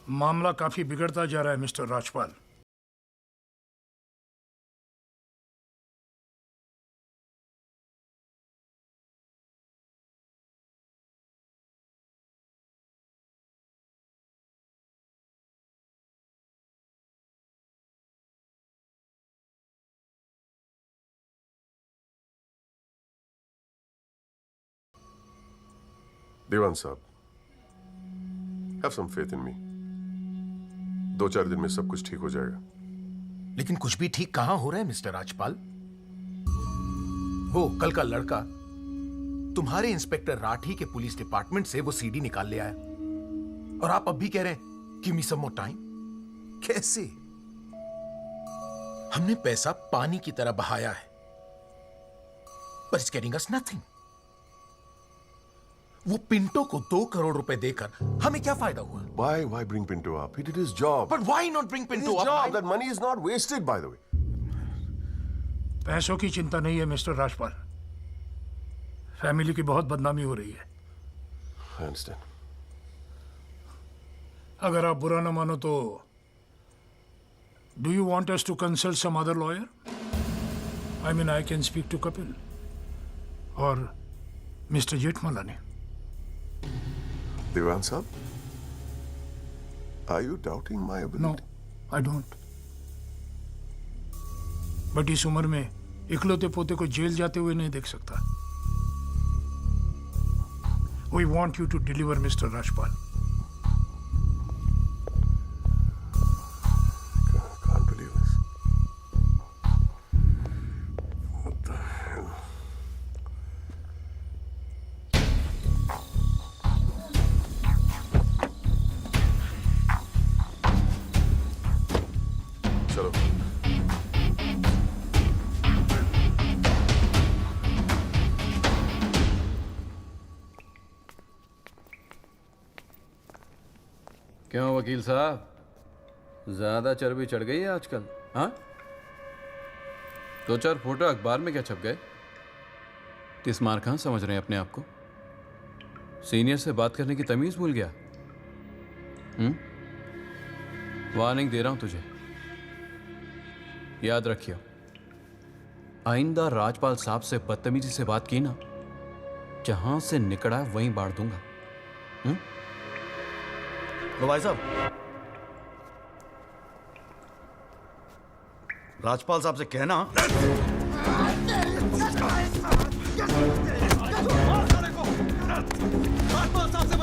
मामला काफी बिगड़ता जा रहा है मिस्टर राजपाल। दीवान साहब, हैव सम फेथ इन मी। 2-4 दिन में सब कुछ ठीक हो जाएगा। लेकिन कुछ भी ठीक कहां हो रहा है मिस्टर राजपाल? वो कल का लड़का तुम्हारे इंस्पेक्टर राठी के पुलिस डिपार्टमेंट से वो सीडी निकाल ले आया, और आप अब भी कह रहे हैं गिव मी सम मोर टाइम। कैसे? हमने पैसा पानी की तरह बहाया है, but it's getting us nothing। वो पिंटो को 2 करोड़ रुपए देकर हमें क्या फायदा हुआ? Why bring Pinto up? He did his job. But why not bring Pinto up? His job. That money is not wasted, by the way. पैसों की चिंता नहीं है मिस्टर राजपाल। फैमिली की बहुत बदनामी हो रही है। I understand. अगर आप बुरा न मानो तो do you want us to consult some other lawyer? I mean, I can speak to Kapil और mister Jethmalani. Diwan Sahab, are you doubting my ability? No, I don't. But इस उम्र में इकलौते पोते को जेल जाते हुए नहीं देख सकता। We want you to deliver, Mr. Rajpal. Can't believe this. What the hell? चलो। क्यों वकील साहब, ज्यादा चर्बी चढ़ गई है आजकल? हाँ, 2-4 फोटो अखबार में क्या छप गए? किस मार खां समझ रहे हैं अपने आप को? सीनियर से बात करने की तमीज भूल गया? वार्निंग दे रहा हूं तुझे, याद रखियो, आइंदा राजपाल साहब से बदतमीजी से बात की ना, जहां से निकला वहीं बांट दूंगा। तो भाई साहब, राजपाल साहब से कहना राजपाल साहब से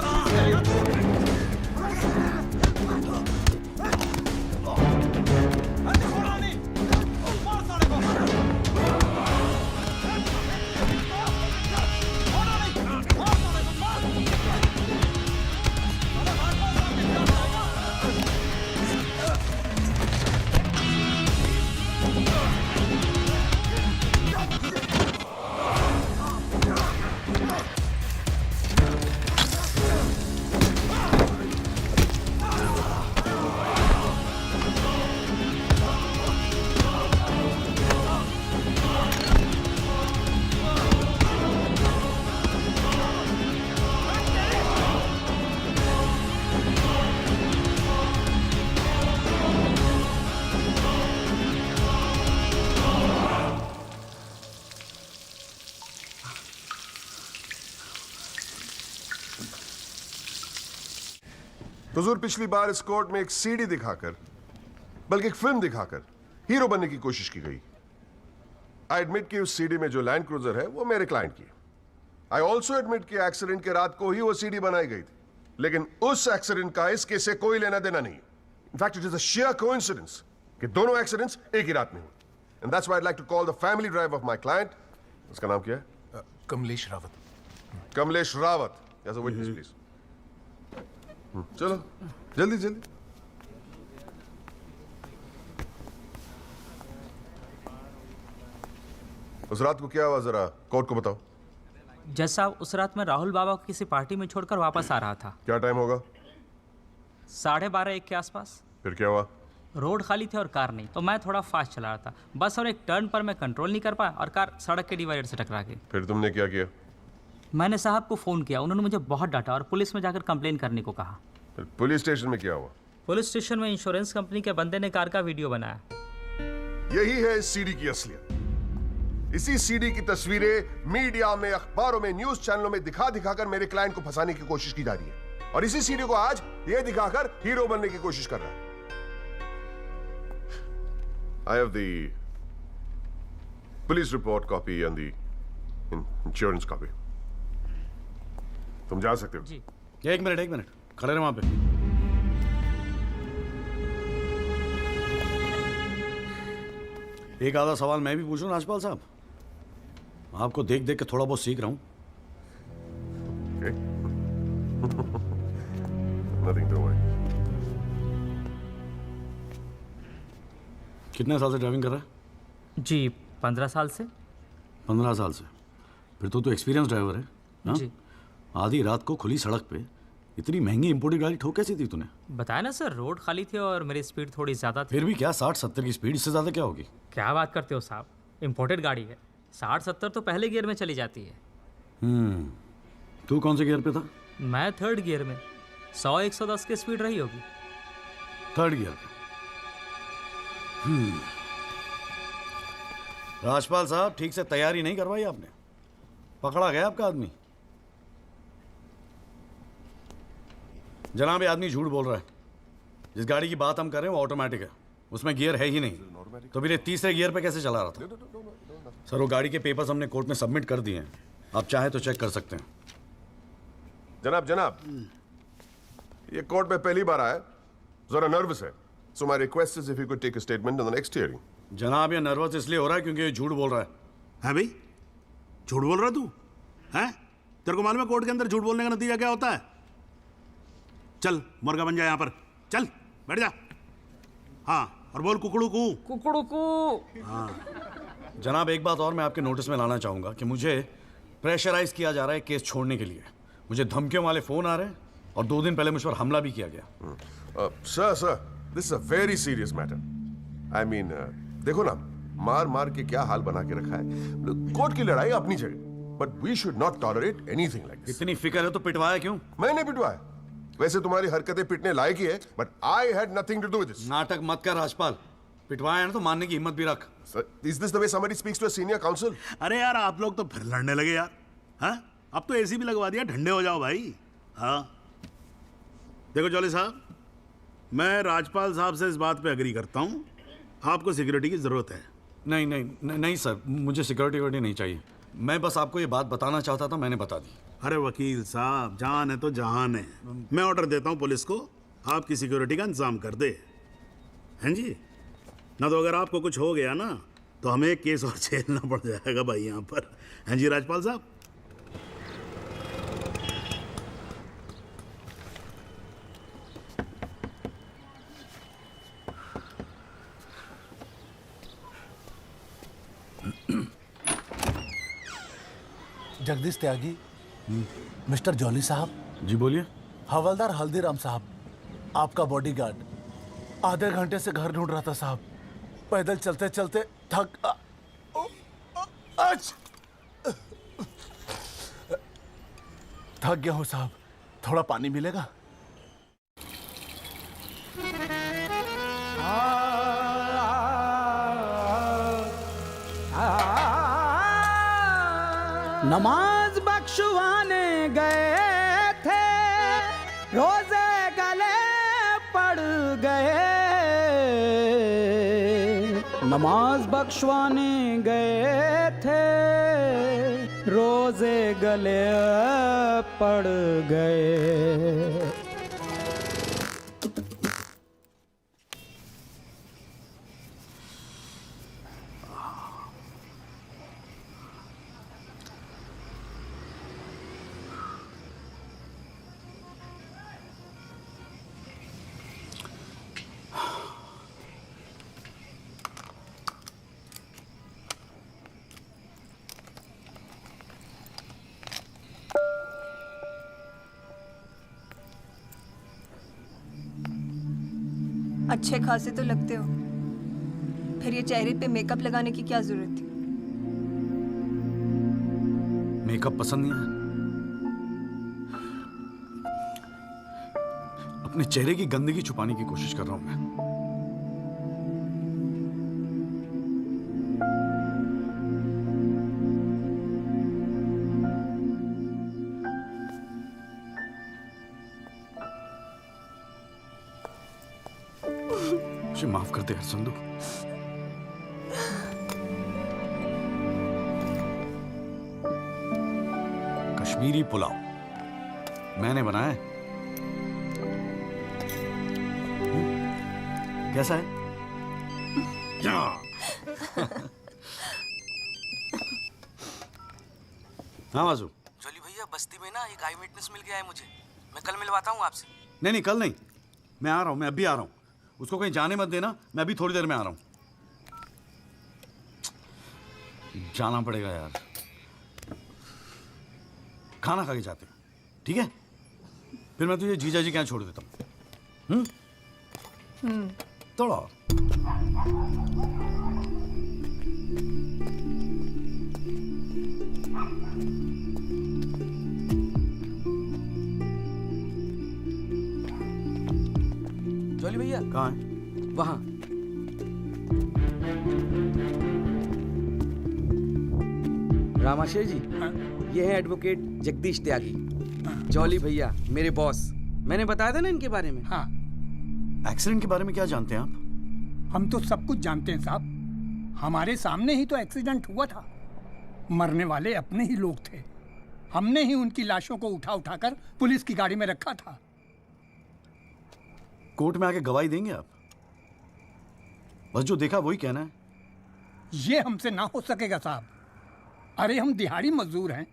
हुजूर, पिछली बार इस कोर्ट में एक सीडी दिखाकर, बल्कि एक फिल्म दिखाकर हीरो बनने की कोशिश की गई। आई एडमिट कि उस सीडी में जो लैंड क्रूजर है वो मेरे क्लाइंट की। आई ऑल्सो एडमिट कि एक्सीडेंट के रात को ही वो सीडी बनाई गई थी, लेकिन उस एक्सीडेंट का इस केस से कोई लेना देना नहीं। In fact it is a sheer coincidence कि दोनों एक्सीडेंट्स एक ही रात में हुए। And that's why I like to call the family driver of my client. उसका नाम क्या है? Kamlesh Rawat. Kamlesh Rawat, as a witness please. चलो जल्दी जल्दी। उस रात को क्या हुआ, जरा कोर्ट को बताओ। जज साहब, उस रात मैं राहुल बाबा को किसी पार्टी में छोड़कर वापस आ रहा था। क्या टाइम होगा? 12:30-1 के आसपास। फिर क्या हुआ? रोड खाली थे और कार नहीं, तो मैं थोड़ा फास्ट चला रहा था बस, और एक टर्न पर मैं कंट्रोल नहीं कर पाया और कार सड़क के डिवाइडर से टकरा गई। फिर तुमने क्या किया? मैंने साहब को फ़ोन किया, उन्होंने मुझे बहुत डांटा और पुलिस में जाकर कंप्लेन करने को कहा। फिर पुलिस स्टेशन में क्या हुआ? पुलिस स्टेशन में इंश्योरेंस कंपनी के बंदे ने कार का वीडियो बनाया। यही है इस सीडी की असलियत। इसी सीडी की तस्वीरें मीडिया में, अखबारों में, न्यूज चैनलों में दिखा दिखाकर मेरे क्लाइंट को फंसाने की कोशिश की जा रही है, और इसी सीडी को आज ये दिखाकर हीरो बनने की कोशिश कर रहा है। I have the police report copy and the insurance copy. तुम जा सकते हो। जी। एक मिनट खड़े रहे वहां पे। एक आधा सवाल मैं भी पूछूं राजपाल साहब? आपको देख देख के थोड़ा बहुत सीख रहा हूं। Nothing to worry. कितने साल से ड्राइविंग कर रहा है? जी 15 साल से। 15 साल से? फिर तो एक्सपीरियंस ड्राइवर है हा? जी। आधी रात को खुली सड़क पे इतनी महंगी इंपोर्टेड गाड़ी ठोक कैसी थी तूने? बताया ना सर, रोड खाली थी और मेरी स्पीड थोड़ी ज़्यादा थी। फिर भी क्या 60-70 की स्पीड, इससे ज़्यादा क्या होगी? क्या बात करते हो साहब, इंपोर्टेड गाड़ी है, 60-70 तो पहले गियर में चली जाती है। तू कौन से गियर पे था? मैं थर्ड गियर में, 100-110 की स्पीड रही होगी। थर्ड गियर पे। राजपाल साहब, ठीक से तैयारी नहीं करवाई आपने, पकड़ा गया आपका आदमी। जनाब, ये आदमी झूठ बोल रहा है। जिस गाड़ी की बात हम कर रहे हैं वो ऑटोमेटिक है, उसमें गियर है ही नहीं, तो फिर ये तीसरे गियर पे कैसे चला रहा था? सर, वो गाड़ी के पेपर्स हमने कोर्ट में सबमिट कर दिए हैं, आप चाहे तो चेक कर सकते हैं। जनाब, ये कोर्ट में पहली बार आया, जरा नर्वस है, so my request is if you could take a statement in the next hearing. जनाब, ये नर्वस इसलिए हो रहा है क्योंकि ये झूठ बोल रहा है। है भाई, झूठ बोल रहा तू? हैं? तेरे को मालूम है कोर्ट के अंदर झूठ बोलने का नतीजा क्या होता है? चल मुर्गा बन जा यहाँ पर, चल बैठ जा। हाँ, और बोल कुकड़ू कू। कुकड़ू कू। हाँ। जनाब, एक बात और मैं आपके नोटिस में लाना चाहूँगा कि मुझे प्रेशराइज किया जा रहा है केस छोड़ने के लिए। मुझे धमकियों वाले फ़ोन आ रहे हैं और 2 दिन पहले मुझ पर हमला भी किया गया। Sir, this is a very serious matter. I mean, देखो ना, मार मार के क्या हाल बना के रखा है। कोर्ट की लड़ाई अपनी जगह, but we should not tolerate anything like this. इतनी फिक्र है तो पिटवाया क्यों? मैंने पिटवाया? वैसे तुम्हारी हरकतें पिटने लायक ही है, but I had nothing to do with this. नाटक मत कर राजपाल, पिटवाया ना तो मानने की हिम्मत भी रख। Is this the way somebody speaks to a senior counsel? अरे यार, आप लोग तो फिर लड़ने लगे यार। हाँ, अब तो एसी भी लगवा दिया, ठंडे हो जाओ भाई। हाँ, देखो जॉली साहब, मैं राजपाल साहब से इस बात पे एग्री करता हूँ, आपको सिक्योरिटी की जरूरत है। नहीं सर, मुझे सिक्योरिटी नहीं चाहिए। मैं बस आपको ये बात बताना चाहता था, मैंने बता दी। अरे वकील साहब, जान है तो जहान है। मैं ऑर्डर देता हूँ पुलिस को, आपकी सिक्योरिटी का इंतजाम कर दे। हैं जी? ना तो अगर आपको कुछ हो गया ना तो हमें एक केस और झेलना पड़ जाएगा भाई यहाँ पर। हैं जी राजपाल साहब? जगदीश त्यागी, मिस्टर जॉली साहब। जी बोलिए। हवलदार हल्दीराम साहब, आपका बॉडीगार्ड। आधे घंटे से घर ढूंढ रहा था साहब, पैदल चलते चलते थक गया हूँ साहब, थोड़ा पानी मिलेगा? नमाज बख्शवाने गए थे, रोजे गले पड़ गए। नमाज बख्शवाने गए थे, रोजे गले पड़ गए। अच्छे खासे तो लगते हो, फिर ये चेहरे पे मेकअप लगाने की क्या जरूरत थी? मेकअप पसंद नहीं है? अपने चेहरे की गंदगी छुपाने की कोशिश कर रहा हूं मैं। मुझे माफ कर दे हर संधू। कश्मीरी पुलाव मैंने बनाया है। कैसा है? हाँ वाजू। जॉली भैया, बस्ती में ना एक आई विटनेस मिल गया है मुझे, मैं कल मिलवाता हूँ आपसे। नहीं नहीं, कल नहीं, मैं आ रहा हूं, मैं अभी आ रहा हूं। उसको कहीं जाने मत देना, मैं अभी थोड़ी देर में आ रहा हूं। जाना पड़ेगा यार, खाना खा के जाते हैं, ठीक है? फिर मैं तुझे जीजा जी के यहाँ छोड़ देता हूँ। थोड़ा और। जॉली भैया कहाँ है? वहाँ। रामाशय जी, ये है एडवोकेट जगदीश त्यागी। जॉली भैया मेरे बॉस, मैंने बताया था ना इनके बारे में। हाँ। एक्सीडेंट के बारे में क्या जानते हैं आप? हम तो सब कुछ जानते हैं साहब, हमारे सामने ही तो एक्सीडेंट हुआ था। मरने वाले अपने ही लोग थे, हमने ही उनकी लाशों को उठा उठाकर पुलिस की गाड़ी में रखा था। कोर्ट में आके गवाही देंगे आप? बस जो देखा वही कहना है। ये हमसे ना हो सकेगा साहब, अरे हम दिहाड़ी मजदूर हैं।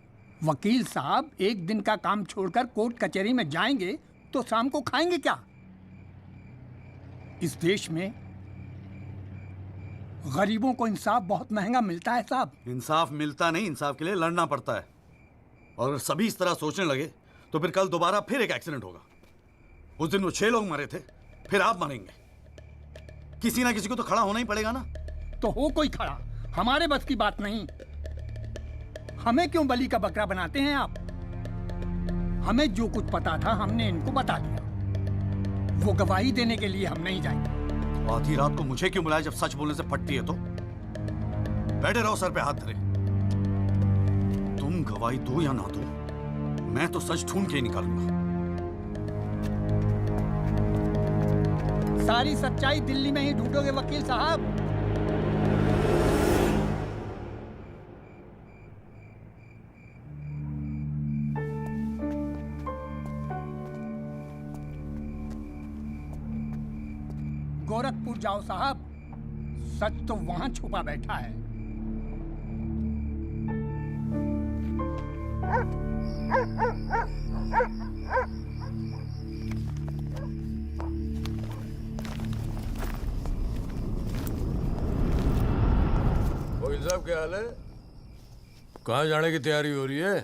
वकील साहब एक दिन का काम छोड़कर कोर्ट कचहरी में जाएंगे तो शाम को खाएंगे क्या? इस देश में गरीबों को इंसाफ बहुत महंगा मिलता है साहब। इंसाफ मिलता नहीं, इंसाफ के लिए लड़ना पड़ता है। और अगर सभी इस तरह सोचने लगे तो फिर कल दोबारा फिर एक एक्सीडेंट होगा। उस दिन वो 6 लोग मरे थे, फिर आप मरेंगे। किसी ना किसी को तो खड़ा होना ही पड़ेगा ना। तो हो कोई खड़ा, हमारे बस की बात नहीं। हमें क्यों बलि का बकरा बनाते हैं आप? हमें जो कुछ पता था हमने इनको बता दिया। वो गवाही देने के लिए हम नहीं जाएंगे। आधी रात को मुझे क्यों बुलाया जब सच बोलने से फटती है तो? बैठे रहो सर पे हाथ धरे। तुम गवाही दो या ना दो, मैं तो सच ढूंढ के ही निकालूंगा। सारी सच्चाई दिल्ली में ही ढूंढोगे वकील साहब। गोरखपुर जाओ साहब, सच तो वहां छुपा बैठा है। वकील साहब क्या हाल है? कहाँ जाने की तैयारी हो रही है?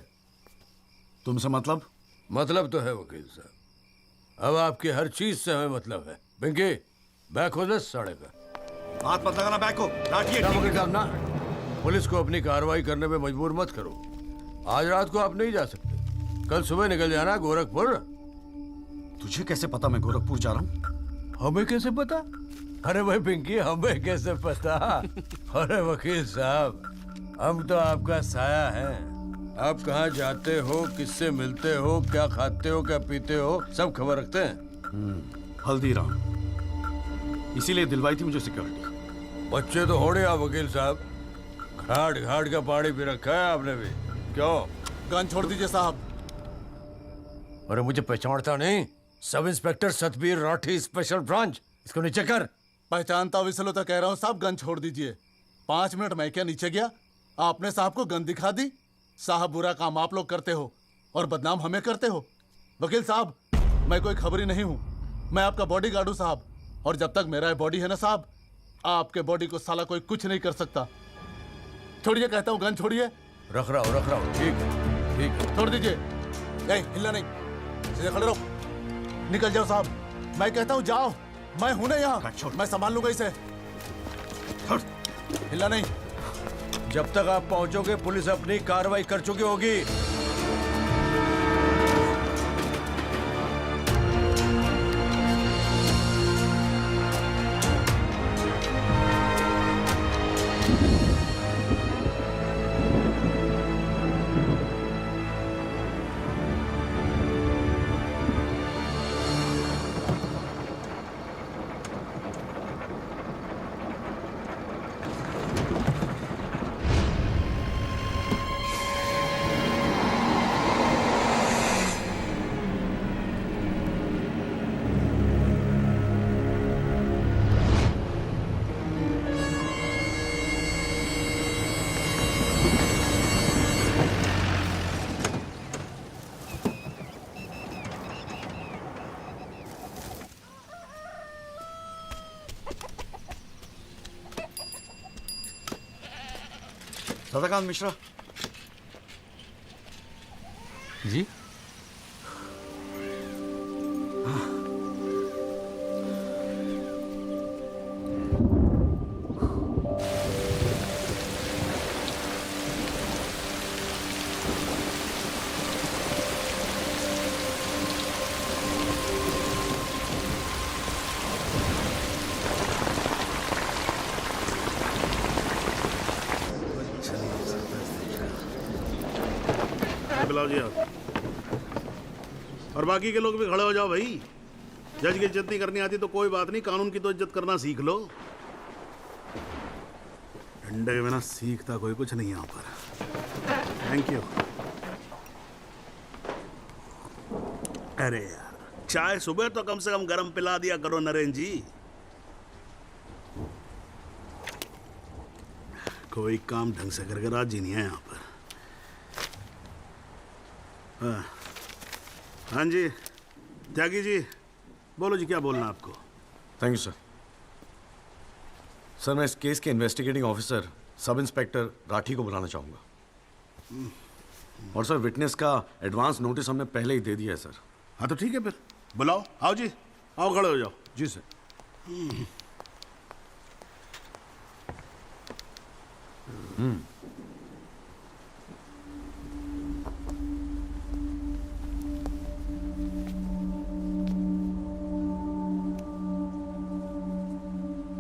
तुमसे मतलब? मतलब तो है वकील साहब, अब आपकी हर चीज से हमें मतलब है। पिंकी बैग हो 10 साढ़े का। हाथ मत लगाना बैग को, लाठिए। वकील साहब ना, पुलिस को अपनी कार्रवाई करने में मजबूर मत करो। आज रात को आप नहीं जा सकते, कल सुबह निकल जाना गोरखपुर। तुझे कैसे पता मैं गोरखपुर जा रहा हूँ? हमें कैसे पता? अरे भाई पिंकी, हमें कैसे पता? अरे वकील साहब, हम तो आपका साया है। आप कहाँ जाते हो, किससे मिलते हो, क्या खाते हो, क्या पीते हो, सब खबर रखते हैं। हल्दीराम, इसीलिए दिलवाई थी मुझे सिक्योरिटी। बच्चे तो होड़े आप वकील साहब, घाट घाट का पानी पी रखा है आपने भी। क्यों? गन छोड़ दीजिए साहब। अरे मुझे पहचानता नहीं? Sub inspector Satbir Rathi, special branch. इसको नीचे कर। पहचानता हूँ इसलिए तो कह रहा हूँ साहब, गन छोड़ दीजिए। 5 मिनट मैं क्या नीचे गया, आपने साहब को गन दिखा दी। साहब बुरा काम आप लोग करते हो और बदनाम हमें करते हो। वकील साहब, मैं कोई खबरी नहीं हूँ, मैं आपका बॉडीगार्ड हूँ साहब। और जब तक मेरा बॉडी है ना साहब, आपके बॉडी को साला कोई कुछ नहीं कर सकता। छोड़िए कहता हूँ, गन छोड़िए। रख रहा हूँ। ठीक है, ठीक है। छोड़ दीजिए। नहीं हिलना नहीं, सीधे खड़े रहो। निकल जाओ साहब, मैं कहता हूँ जाओ। मैं हूं ना यहाँ, मैं संभाल लूंगा इसे। हिला नहीं। जब तक आप पहुंचोगे पुलिस अपनी कार्रवाई कर चुकी होगी। सदाकांत मिश्रा जी। बुलाओ जी आप। और बाकी के लोग भी खड़े हो जाओ भाई। जज की इज्जत नहीं करनी आती तो कोई बात नहीं, कानून की तो इज्जत करना सीख लो। डंडे के बिना सीखता कोई कुछ नहीं यहाँ पर। Thank you. अरे यार, चाय सुबह तो कम से कम गर्म पिला दिया करो नरेन जी। कोई काम ढंग से करके राजी नहीं है यहाँ पर। हाँ जी त्यागी जी, बोलो जी, क्या बोलना है आपको? Thank you sir. सर मैं इस केस के investigating officer sub inspector Rathi को बुलाना चाहूँगा। और सर विटनेस का एडवांस नोटिस हमने पहले ही दे दिया है सर। हाँ तो ठीक है, फिर बुलाओ। आओ जी, आओ खड़े हो जाओ। जी सर।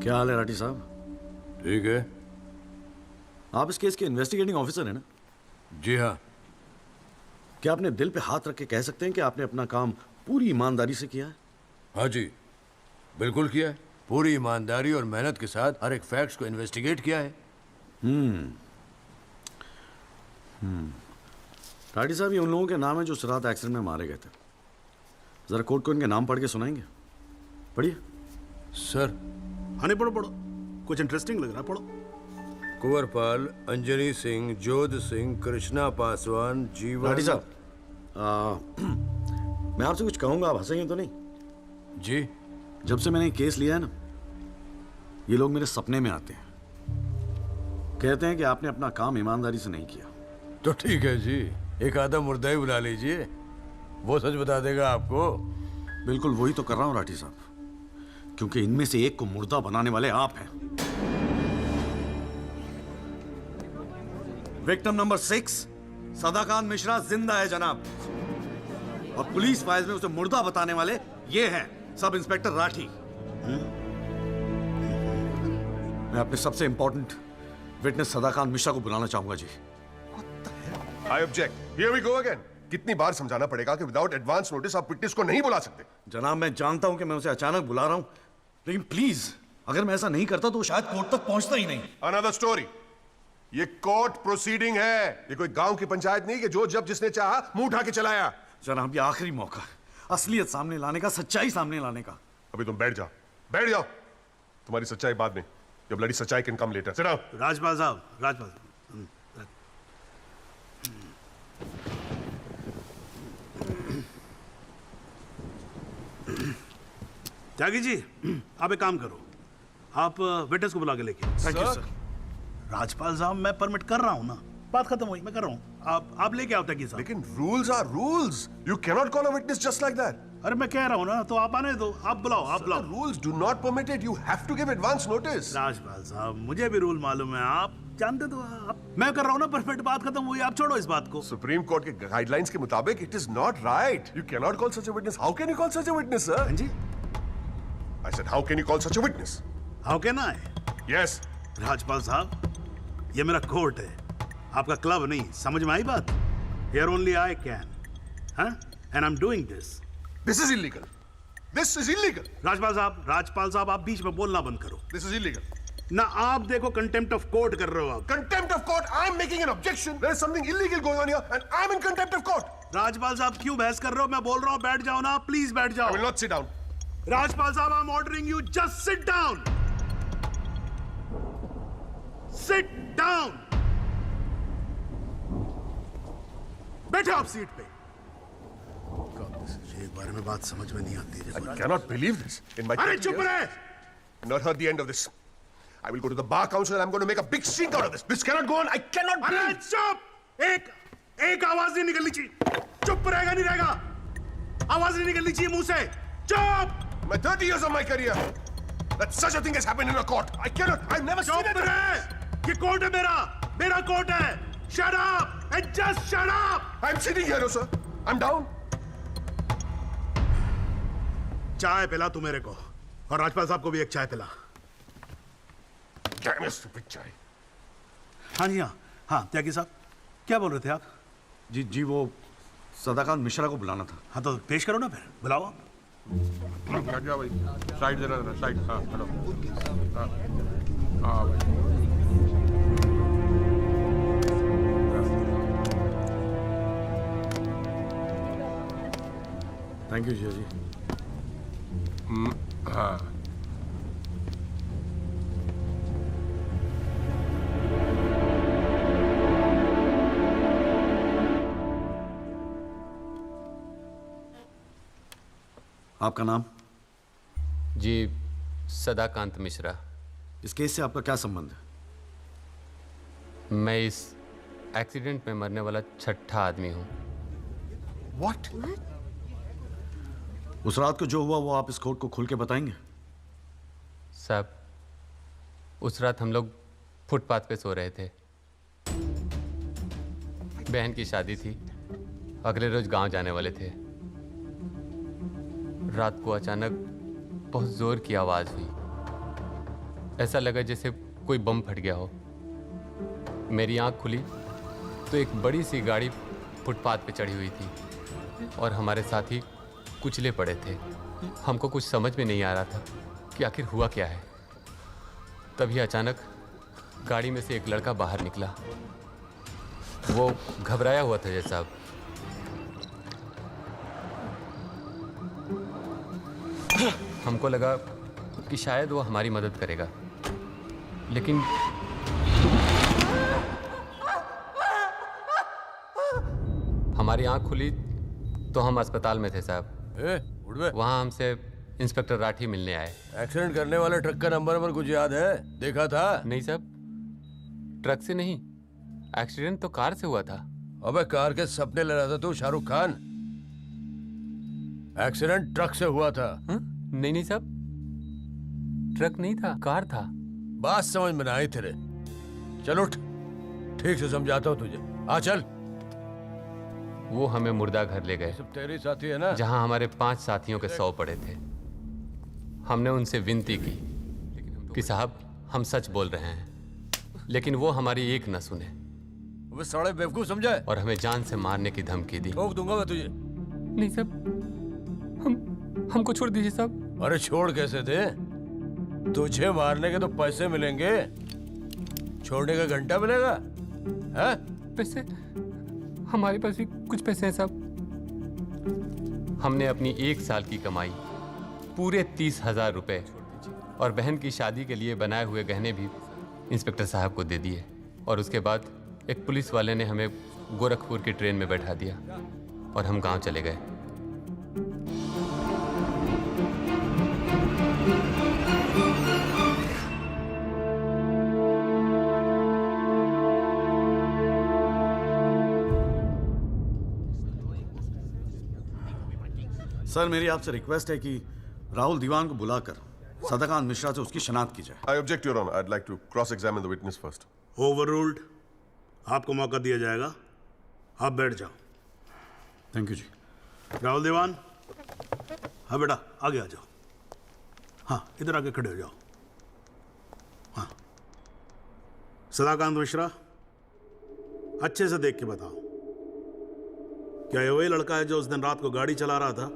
क्या हाल है राठी साहब? ठीक है। आप इस केस के इन्वेस्टिगेटिंग ऑफिसर हैं ना? जी हाँ। क्या आपने दिल पे हाथ रख के कह सकते हैं कि आपने अपना काम पूरी ईमानदारी से किया है? हाँ जी, बिल्कुल किया है। पूरी ईमानदारी और मेहनत के साथ हर एक फैक्ट्स को इन्वेस्टिगेट किया है। राठी साहब, ये उन लोगों के नाम है जो उस रात एक्सीडेंट में मारे गए थे। जरा कोर्ट को इनके नाम पढ़ के सुनाएंगे? पढ़िए। सर। हाँ नहीं, पढ़ो पढ़ो, कुछ इंटरेस्टिंग लग रहा है, पढ़ो। कुंवरपाल, अंजनी सिंह, जोध सिंह, कृष्णा पासवान, जीवन। राठी साहब, मैं आपसे कुछ कहूंगा, आप हंसेंगे तो नहीं? जी। जब से मैंने केस लिया है ना, ये लोग मेरे सपने में आते हैं, कहते हैं कि आपने अपना काम ईमानदारी से नहीं किया। तो ठीक है जी, एक आधा मुर्दा ही बुला लीजिए, वो सच बता देगा आपको। बिल्कुल वही तो कर रहा हूँ राठी साहब, क्योंकि इनमें से एक को मुर्दा बनाने वाले आप हैं। विक्टिम नंबर 6 सदाकांत मिश्रा जिंदा है जनाब, और पुलिस फाइल्स में उसे मुर्दा बताने वाले ये हैं सब इंस्पेक्टर राठी। मैं अपने सबसे इंपॉर्टेंट विटनेस सदाकांत मिश्रा को बुलाना चाहूंगा जी। I object. Here we go again. कितनी बार समझाना पड़ेगा कि विदाउट एडवांस नोटिस आप विटनेस को नहीं बुला सकते? जनाब मैं जानता हूं कि मैं उसे अचानक बुला रहा हूं, लेकिन प्लीज अगर मैं ऐसा नहीं करता तो शायद कोर्ट तक पहुंचता ही नहीं। Another story. ये कोर्ट प्रोसीडिंग है, ये कोई गांव की पंचायत नहीं कि जो जब जिसने चाहा मुंह उठा के चलाया। जनाब ये आखिरी मौका है असलियत सामने लाने का, सच्चाई सामने लाने का। अभी तुम बैठ जाओ, बैठ जाओ। तुम्हारी सच्चाई बाद में, जब लड़ी सच्चाई can come later. Sit down. Rajpal साहब, राजपाल साहब। त्यागी जी, आप एक काम करो, आप विटनेस को बुला के लेके। Thank you sir. राजपाल साहब मैं परमिट कर रहा हूं ना, बात खत्म हुई, मैं कर रहा हूं। आप लेके आओ त्यागी साहब। लेकिन rules are rules. You can not call a witness just like that. अरे मैं कह रहा हूँ ना, तो आप आने दो, आप बुलाओ, आप बुलाओ। Rules do not permit it, you have to give advance notice. Rajpal साहब, मुझे भी रूल मालूम है, आप जानते तो आप। मैं कर रहा हूँ ना, परफेक्ट, बात खत्म हुई, आप छोड़ो इस बात को। सुप्रीम कोर्ट के गाइडलाइंस के मुताबिक it is not right. You can not call such a witness. How can you call such a witness, sir? हाँ जी, I said how can you call such a witness? How can I? Yes Rajpal साहब, ये मेरा court है, आपका club नहीं, समझ में आई बात? Here only I can, huh? And I'm doing this. This is illegal. This is illegal. Rajpal साहब, आप बीच में बोलना बंद करो। This is illegal. ना आप देखो, कंटेम्प्ट ऑफ कोर्ट कर रहे हो आप। Contempt of court. I'm making an objection. There is something illegal going on here, and I'm in contempt of court. Rajpal साहब क्यों बहस कर रहे हो? मैं बोल रहा हूँ, बैठ जाओ ना, प्लीज बैठ जाओ। I will not sit down. Rajpal साहब, I'm ordering you, just sit down. Sit down. बैठो आप सीट पे। एक बार में बात समझ में नहीं आती है। I cannot believe this. In my अरे चुप रहे! Not heard the end of this. I will go to the bar council and I'm going to make a big stink out of this. This cannot go on. I cannot. अरे चुप! एक आवाज नहीं निकलनी चाहिए। चुप रहेगा नहीं रहेगा? आवाज नहीं निकलनी चाहिए मुंह से। चुप! My 30 years of my career, that such a thing has happened in a court. I cannot. I've never seen it. चुप रहे! ये कोर्ट है मेरा कोर्ट है। Shut up and just shut up. I'm sitting here, sir. I'm down. चाय पिला तू मेरे को, और राजपाल साहब को भी एक चाय पिला। Damn your stupid चाय। हाँ जी, हाँ त्यागी साहब, क्या बोल रहे थे आप? जी वो सदाकांत मिश्रा को बुलाना था। हाँ तो पेश करो ना, फिर बुलाओ आप। हट जाओ भाई, साइड देना, साइड। हाँ हेलो, हाँ भाई। थैंक यू जी। हाँ आपका नाम? जी सदाकांत मिश्रा। इस केस से आपका क्या संबंध है? मैं इस एक्सीडेंट में मरने वाला छठा आदमी हूँ। What? उस रात को जो हुआ वो आप इस कोर्ट को खुल के बताएंगे? साहब, उस रात हम लोग फुटपाथ पे सो रहे थे। बहन की शादी थी, अगले रोज गांव जाने वाले थे। रात को अचानक बहुत जोर की आवाज हुई, ऐसा लगा जैसे कोई बम फट गया हो। मेरी आंख खुली तो एक बड़ी सी गाड़ी फुटपाथ पे चढ़ी हुई थी और हमारे साथी कुचले पड़े थे। हमको कुछ समझ में नहीं आ रहा था कि आखिर हुआ क्या है। तभी अचानक गाड़ी में से एक लड़का बाहर निकला। वो घबराया हुआ था जैसा। हमको लगा कि शायद वो हमारी मदद करेगा, लेकिन हमारी आंख खुली तो हम अस्पताल में थे साहब। वहाँ हमसे इंस्पेक्टर राठी मिलने आए। एक्सीडेंट करने वाले ट्रक का नंबर कुछ याद है? देखा था? नहीं साहब, ट्रक से नहीं, एक्सीडेंट तो कार से हुआ था। अबे कार के सपने ले रहा था तू, शाहरुख खान। एक्सीडेंट ट्रक से हुआ था। नहीं साहब, ट्रक नहीं था, कार था। बात समझ में आई तेरे। चल उठ, ठीक से समझाता हूँ तुझे। आ चल। वो हमें मुर्दा घर ले गए। सब तेरे साथी है ना? जहाँ हमारे 5 साथियों के 100 पड़े थे। हमने उनसे विनती की कि साहब हम सच बोल रहे हैं, लेकिन वो हमारी एक न सुने। वो साले बेवकूफ समझा और हमें जान से मारने की धमकी दी। ठोक दूंगा मैं तुझे। नहीं साहब, हमको छोड़ दीजिए साहब। अरे छोड़ कैसे दे? तुझे मारने के तो पैसे मिलेंगे, छोड़ने का घंटा मिलेगा? है? पैसे? हमारे पास भी कुछ पैसे हैं साहब। हमने अपनी 1 साल की कमाई पूरे 30,000 रुपए और बहन की शादी के लिए बनाए हुए गहने भी इंस्पेक्टर साहब को दे दिए। और उसके बाद एक पुलिस वाले ने हमें गोरखपुर की ट्रेन में बैठा दिया और हम गांव चले गए। सर मेरी आपसे रिक्वेस्ट है कि राहुल दीवान को बुलाकर सदाकांत मिश्रा से उसकी शनाख्त की जाए। I object, Your Honor. I'd like to cross-examine the witness first. Overruled. आपको मौका दिया जाएगा, आप बैठ जाओ। थैंक यू जी। राहुल दीवान, हाँ बेटा आगे आ जाओ। हाँ इधर आके खड़े हो जाओ। हाँ सदाकांत मिश्रा, अच्छे से देख के बताओ, क्या ये वही लड़का है जो उस दिन रात को गाड़ी चला रहा था?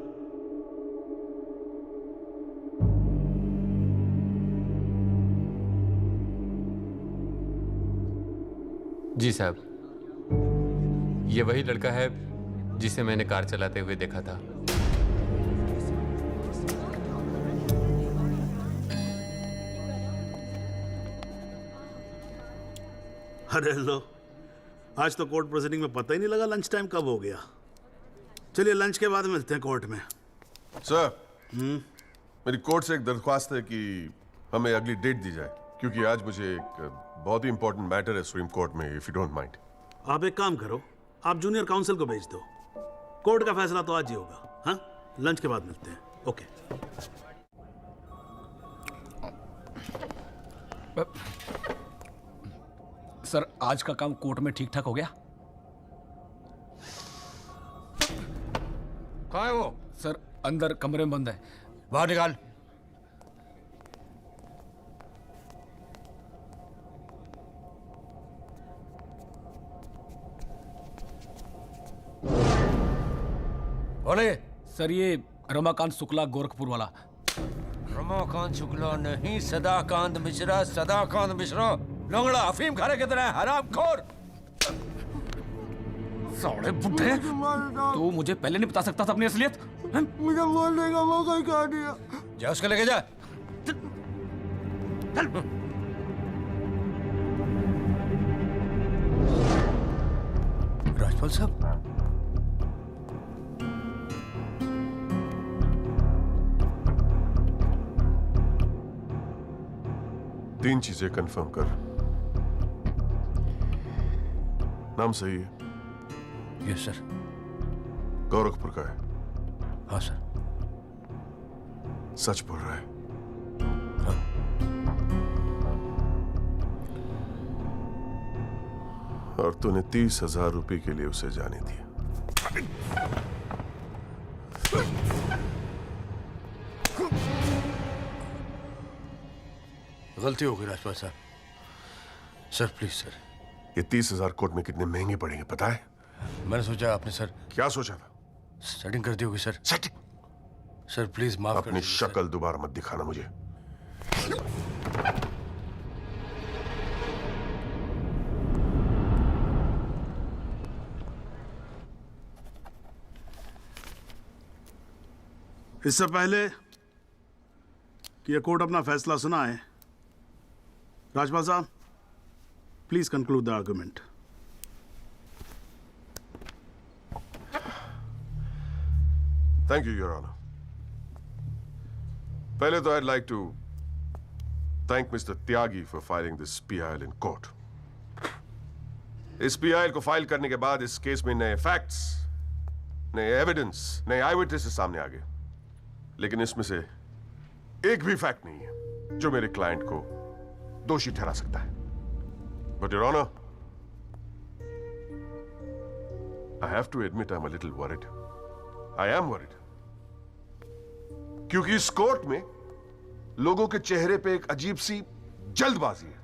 जी साहब, ये वही लड़का है जिसे मैंने कार चलाते हुए देखा था। अरे लो, आज तो कोर्ट प्रोसीडिंग में पता ही नहीं लगा लंच टाइम कब हो गया। चलिए लंच के बाद मिलते हैं कोर्ट में। सर, मेरी कोर्ट से एक दरख्वास्त है कि हमें अगली डेट दी जाए, क्योंकि आज मुझे एक बहुत ही इंपॉर्टेंट मैटर है सुप्रीम कोर्ट में, इफ यू डोंट माइंड। आप एक काम करो, आप जूनियर काउंसिल को भेज दो। कोर्ट का फैसला तो आज ही होगा। हाँ, लंच के बाद मिलते हैं। ओके। सर, आज का काम कोर्ट में ठीक ठाक हो गया? कहाँ है वो? सर, अंदर कमरे में बंद है। बाहर निकाल। बोले। सर, ये रमाकांत शुक्ला गोरखपुर वाला। रमाकांत शुक्ला नहीं, सदाकांत मिश्रा। सदाकांत मिश्रा लंगड़ा अफीम खाने की तरह हरामखोर। साले बुड्ढे, तू मुझे पहले नहीं बता सकता था अपनी असलियत? मुझे बोलने का मौका ही कहा दिया। जा उसको लेके जा। राजपाल साहब, तीन चीजें कंफर्म कर। नाम सही है? Yes sir. गोरखपुर का है? हाँ सर। सच बोल रहा है? हाँ। और तूने 30,000 रुपए के लिए उसे जाने दिया। गलती हो गई राजपाल साहब। Sir please sir. ये 30,000 कोर्ट में कितने महंगे पड़ेंगे पता है? मैंने सोचा आपने सर। क्या सोचा था? सेटिंग कर दी होगी सर। सेटिंग? सर प्लीज माफ कर अपनी शक्ल दोबारा मत दिखाना मुझे। इससे पहले कि यह कोर्ट अपना फैसला सुनाए, राजपाल साहब please conclude the argument. Thank you your honour. पहले तो I'd like to thank Mr. Tyagi for filing this PIL in court. इस PIL को फाइल करने के बाद इस केस में नए फैक्ट्स, नए एविडेंस, नए आई विटनेसेस सामने आ गए, लेकिन इसमें से एक भी फैक्ट नहीं है जो मेरे क्लाइंट को दोषी ठहरा सकता है। But Your Honor, I have to admit I'm a little worried. I am worried. क्योंकि इस कोर्ट में लोगों के चेहरे पे एक अजीब सी जल्दबाजी है।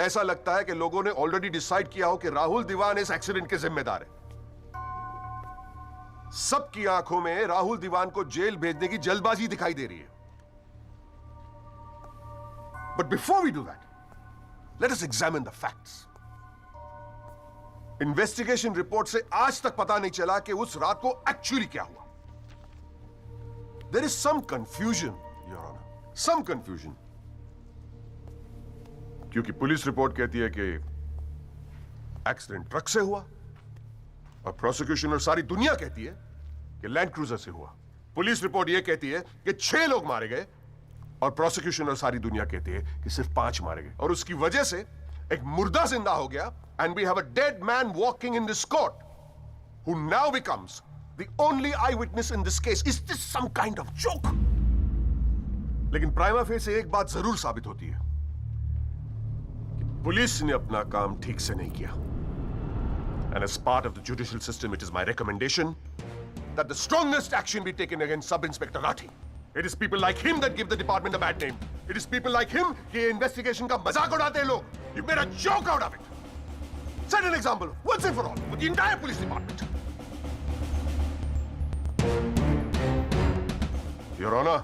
ऐसा लगता है कि लोगों ने ऑलरेडी डिसाइड किया हो कि राहुल दीवान इस एक्सीडेंट के जिम्मेदार है। सबकी आंखों में राहुल दीवान को जेल भेजने की जल्दबाजी दिखाई दे रही है। But before we do that, let us examine the facts. Investigation report से आज तक पता नहीं चला कि उस रात को एक्चुअली क्या हुआ। There is some confusion, Your Honor. Some confusion. क्योंकि पुलिस रिपोर्ट कहती है कि एक्सीडेंट ट्रक से हुआ, और प्रोसिक्यूशन और सारी दुनिया कहती है कि लैंड क्रूजर से हुआ। पुलिस रिपोर्ट यह कहती है कि 6 लोग मारे गए, और प्रोसिक्यूशन और सारी दुनिया कहती है कि सिर्फ 5 मारे गए, और उसकी वजह से एक मुर्दा जिंदा हो गया, and we have a dead man walking in this court, who now becomes the only eyewitness in this case. Is this some kind of joke? लेकिन प्राइमा फेसी एक बात जरूर साबित होती है कि पुलिस ने अपना काम ठीक से नहीं किया. And as part of the judicial system, it is my recommendation that the strongest action be taken against Sub-Inspector Rathi. It is people like him that give the department a bad name. It is people like him कि investigation का मजाक उड़ाते हैं लोग. You made a joke out of it. Set an example once and for all with the entire police department. Your Honor,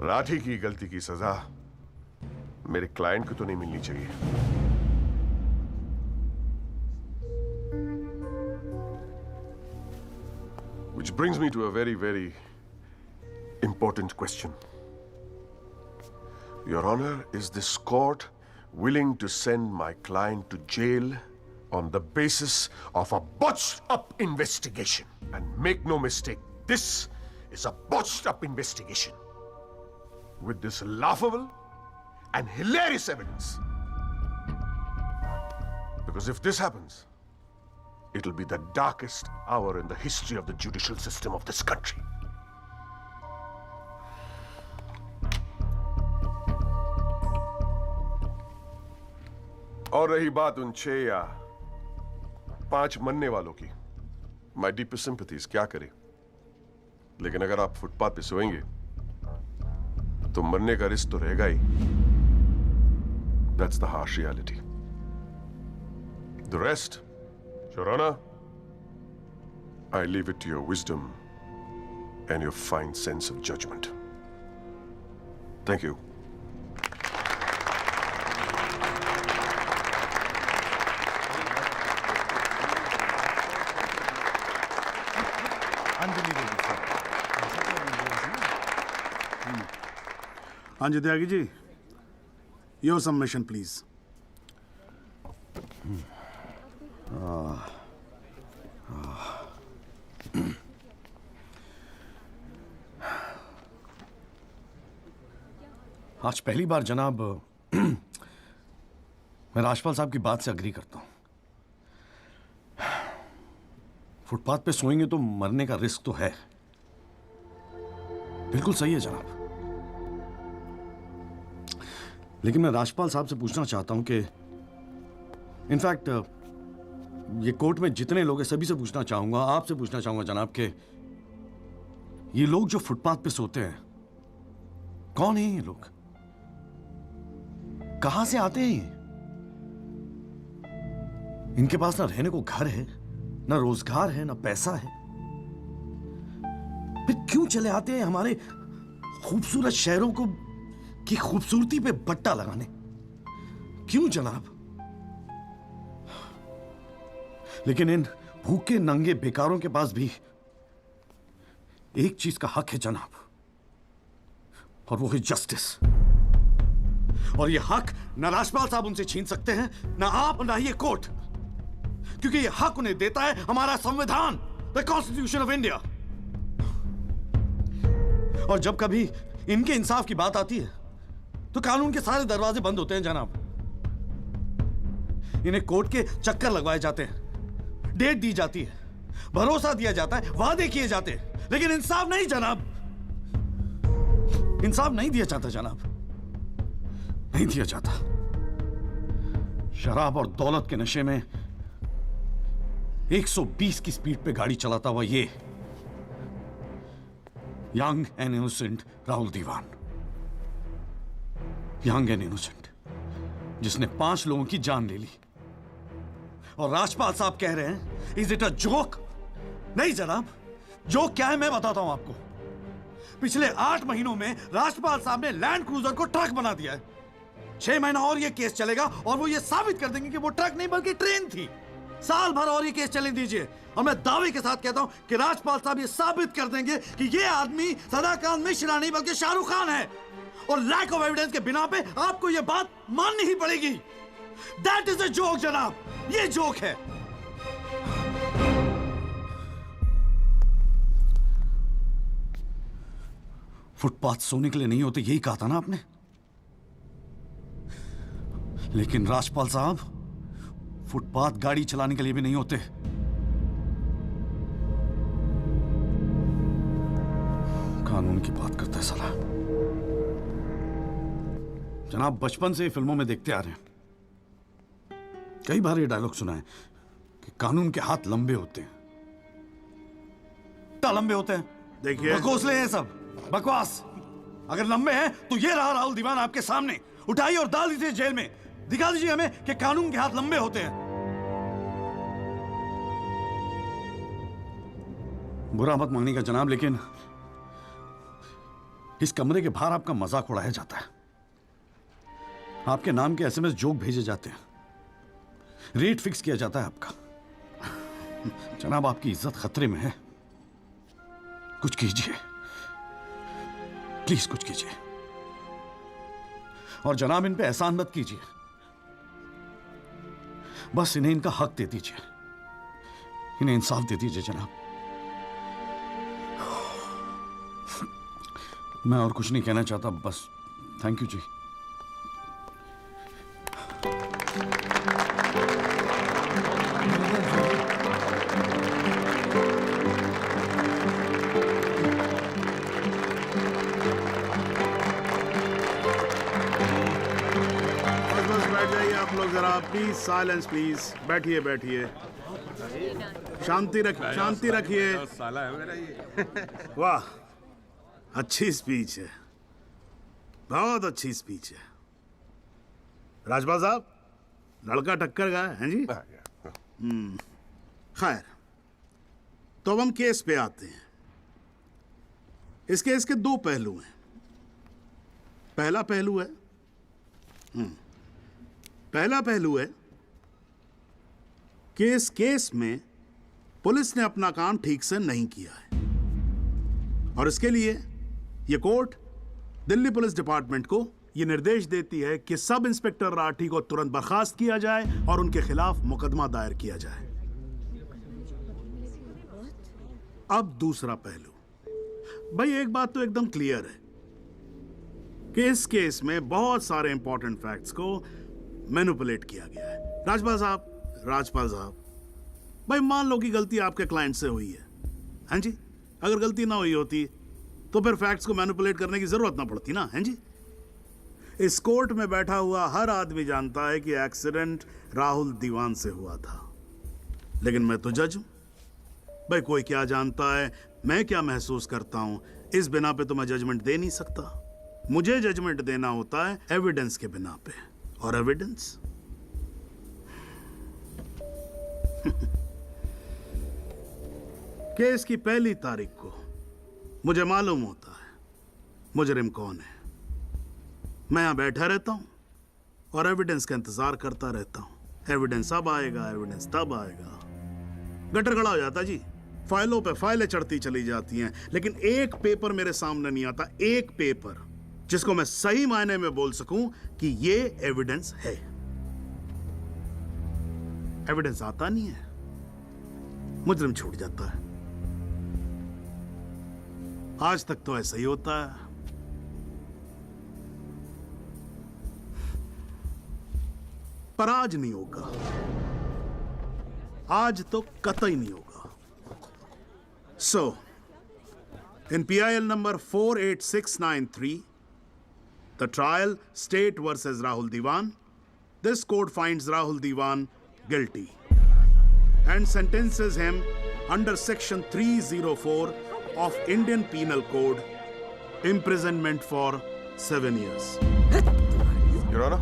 Rathi की गलती की सजा मेरे क्लाइंट को तो नहीं मिलनी चाहिए. Which brings me to a very, very important question. Your Honor, is this court willing to send my client to jail on the basis of a botched-up investigation? And make no mistake, this is a botched-up investigation with this laughable and hilarious evidence. Because if this happens, it'll be the darkest hour in the history of the judicial system of this country. और रही बात उन 6 या 5 मरने वालों की, my deepest sympathies, क्या करें? लेकिन अगर आप फुटपाथ पे सोएंगे तो मरने का रिस्क तो रहेगा ही. That's the harsh reality. The rest, Your Honor, I leave it to your wisdom and your fine sense of judgment. Thank you. हाँ जी Tyagi ji, your submission please. आज पहली बार जनाब मैं राजपाल साहब की बात से अग्री करता हूं. फुटपाथ पे सोएंगे तो मरने का रिस्क तो है. बिल्कुल सही है जनाब. लेकिन मैं राजपाल साहब से पूछना चाहता हूं कि इनफैक्ट ये कोर्ट में जितने लोग हैं सभी से पूछना चाहूंगा, आपसे पूछना चाहूंगा जनाब कि ये लोग जो फुटपाथ पे सोते हैं कौन है? ये लोग कहां से आते हैं? इनके पास ना रहने को घर है, ना रोजगार है, ना पैसा है. फिर क्यों चले आते हैं हमारे खूबसूरत शहरों को की खूबसूरती पे बट्टा लगाने? क्यों जनाब? लेकिन इन भूखे नंगे बेकारों के पास भी एक चीज का हक है जनाब, और वो है जस्टिस. और ये हक ना राजपाल साहब उनसे छीन सकते हैं, ना आप, ना ये कोर्ट, क्योंकि ये हक उन्हें देता है हमारा संविधान, द कॉन्स्टिट्यूशन ऑफ इंडिया. और जब कभी इनके इंसाफ की बात आती है तो कानून के सारे दरवाजे बंद होते हैं जनाब. इन्हें कोर्ट के चक्कर लगवाए जाते हैं, डेट दी जाती है, भरोसा दिया जाता है, वादे किए जाते हैं, लेकिन इंसाफ नहीं जनाब. इंसाफ नहीं दिया जाता जनाब, नहीं दिया जाता. शराब और दौलत के नशे में 120 की स्पीड पे गाड़ी चलाता हुआ ये young and innocent Rahul Diwan, young and innocent, जिसने 5 लोगों की जान ले ली. और राजपाल साहब कह रहे हैं इज इट अ जोक? नहीं जनाब, जोक क्या है मैं बताता हूं आपको. पिछले 8 महीनों में राजपाल साहब ने लैंड क्रूजर को ट्रक बना दिया है. 6 महीना और ये केस चलेगा और वो ये साबित कर देंगे कि वो ट्रक नहीं बल्कि ट्रेन थी. साल भर और ये केस चलने दीजिए और मैं दावे के साथ कहता हूं कि राजपाल साहब ये साबित कर देंगे कि ये आदमी सदाकांत मिश्रा नहीं बल्कि शाहरुख खान है. और लैक ऑफ एविडेंस के बिना पे आपको ये बात माननी ही पड़ेगी. दैट इज अ जोक जनाब, ये जोक है. फुटपाथ सोने के लिए नहीं होते, यही कहा था ना आपने. लेकिन राजपाल साहब फुटपाथ गाड़ी चलाने के लिए भी नहीं होते। कानून की बात करता है साला। जनाब, बचपन से ही फिल्मों में देखते आ रहे हैं, कई बार ये डायलॉग सुना है कि कानून के हाथ लंबे होते हैं। क्या लंबे होते हैं? देखिए, बकौसले हैं सब, बकवास। अगर लंबे हैं तो ये रहा राहुल दीवान आपके सामने, उठाइए और डाल दीजिए जेल में। दिखा दीजिए हमें कि कानून के हाथ लंबे होते हैं। बुरा मत मानिएगा जनाब, लेकिन इस कमरे के बाहर आपका मजाक उड़ाया जाता है, आपके नाम के एसएमएस जोक भेजे जाते हैं, रेट फिक्स किया जाता है आपका। जनाब, आपकी इज्जत खतरे में है, कुछ कीजिए, प्लीज कुछ कीजिए। और जनाब, इन पे एहसान मत कीजिए, बस इन्हें इनका हक दे दीजिए, इन्हें इंसाफ दे दीजिए जनाब। मैं और कुछ नहीं कहना चाहता, बस थैंक यू जी। प्लीज साइलेंस, प्लीज बैठिए बैठिए, शांति रखिए, शांति रखिए। वाह, अच्छी स्पीच है, बहुत अच्छी स्पीच है। राजपाल साहब, लड़का टक्कर गया है जी। खैर, तो अब हम केस पे आते हैं। इस केस के दो पहलू हैं। पहला पहलू है कि इस केस में पुलिस ने अपना काम ठीक से नहीं किया है, और इसके लिए ये कोर्ट दिल्ली पुलिस डिपार्टमेंट को ये निर्देश देती है कि सब इंस्पेक्टर राठी को तुरंत बर्खास्त किया जाए और उनके खिलाफ मुकदमा दायर किया जाए। अब दूसरा पहलू, भाई एक बात तो एकदम क्लियर है कि इस केस में बहुत सारे इंपॉर्टेंट फैक्ट्स को मैनिपुलेट किया गया है। राजपाल साहब, भाई मान लो कि गलती आपके क्लाइंट से हुई है, हैं जी? अगर गलती ना हुई होती तो फिर फैक्ट्स को मैनिपुलेट करने की जरूरत ना पड़ती ना, हैं जी? इस कोर्ट में बैठा हुआ हर आदमी जानता है कि एक्सीडेंट राहुल दीवान से हुआ था, लेकिन मैं तो जज हूं। भाई कोई क्या जानता है, मैं क्या महसूस करता हूं, इस बिना पे तो मैं जजमेंट दे नहीं सकता। मुझे जजमेंट देना होता है एविडेंस के बिना पे, और एविडेंस केस की पहली तारीख को मुझे मालूम होता है मुजरिम कौन है। मैं यहां बैठा रहता हूं और एविडेंस का इंतजार करता रहता हूं। एविडेंस अब आएगा, एविडेंस तब आएगा। गटर खड़ा हो जाता जी, फाइलों पे फाइलें चढ़ती चली जाती हैं, लेकिन एक पेपर मेरे सामने नहीं आता, एक पेपर जिसको मैं सही मायने में बोल सकूं कि ये एविडेंस है। एविडेंस आता नहीं है, मुजरिम छूट जाता है। आज तक तो ऐसा ही होता है। पर आज नहीं होगा, आज तो कतई नहीं होगा। सो इन PIL number 48693, the trial State versus Rahul Diwan, this court finds Rahul Diwan guilty and sentences him under section 304 of Indian Penal Code, imprisonment for 7 years. Your Honor,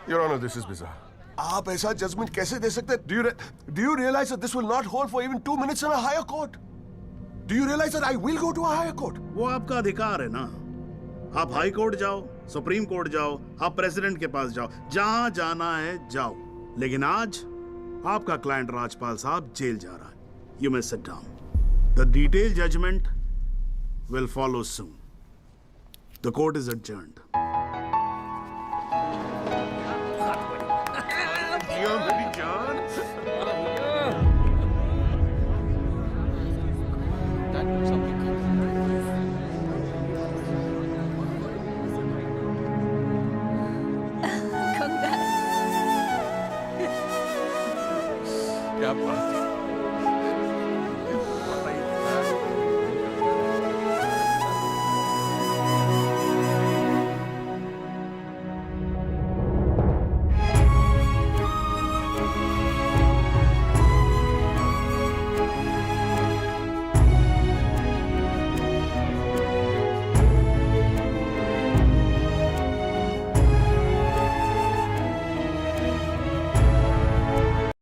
Your Honor, this is bizarre. आप ऐसा judgement कैसे दे सकते हैं? Do you realize that this will not hold for even 2 minutes in a higher court? Do you realize that I will go to a higher court? वो आपका अधिकार है ना। आप हाई कोर्ट जाओ, सुप्रीम कोर्ट जाओ, आप प्रेसिडेंट के पास जाओ, जहां जाना है जाओ। लेकिन आज आपका क्लाइंट राजपाल साहब जेल जा रहा है। You may sit down. The detailed judgment will follow soon. The court is adjourned.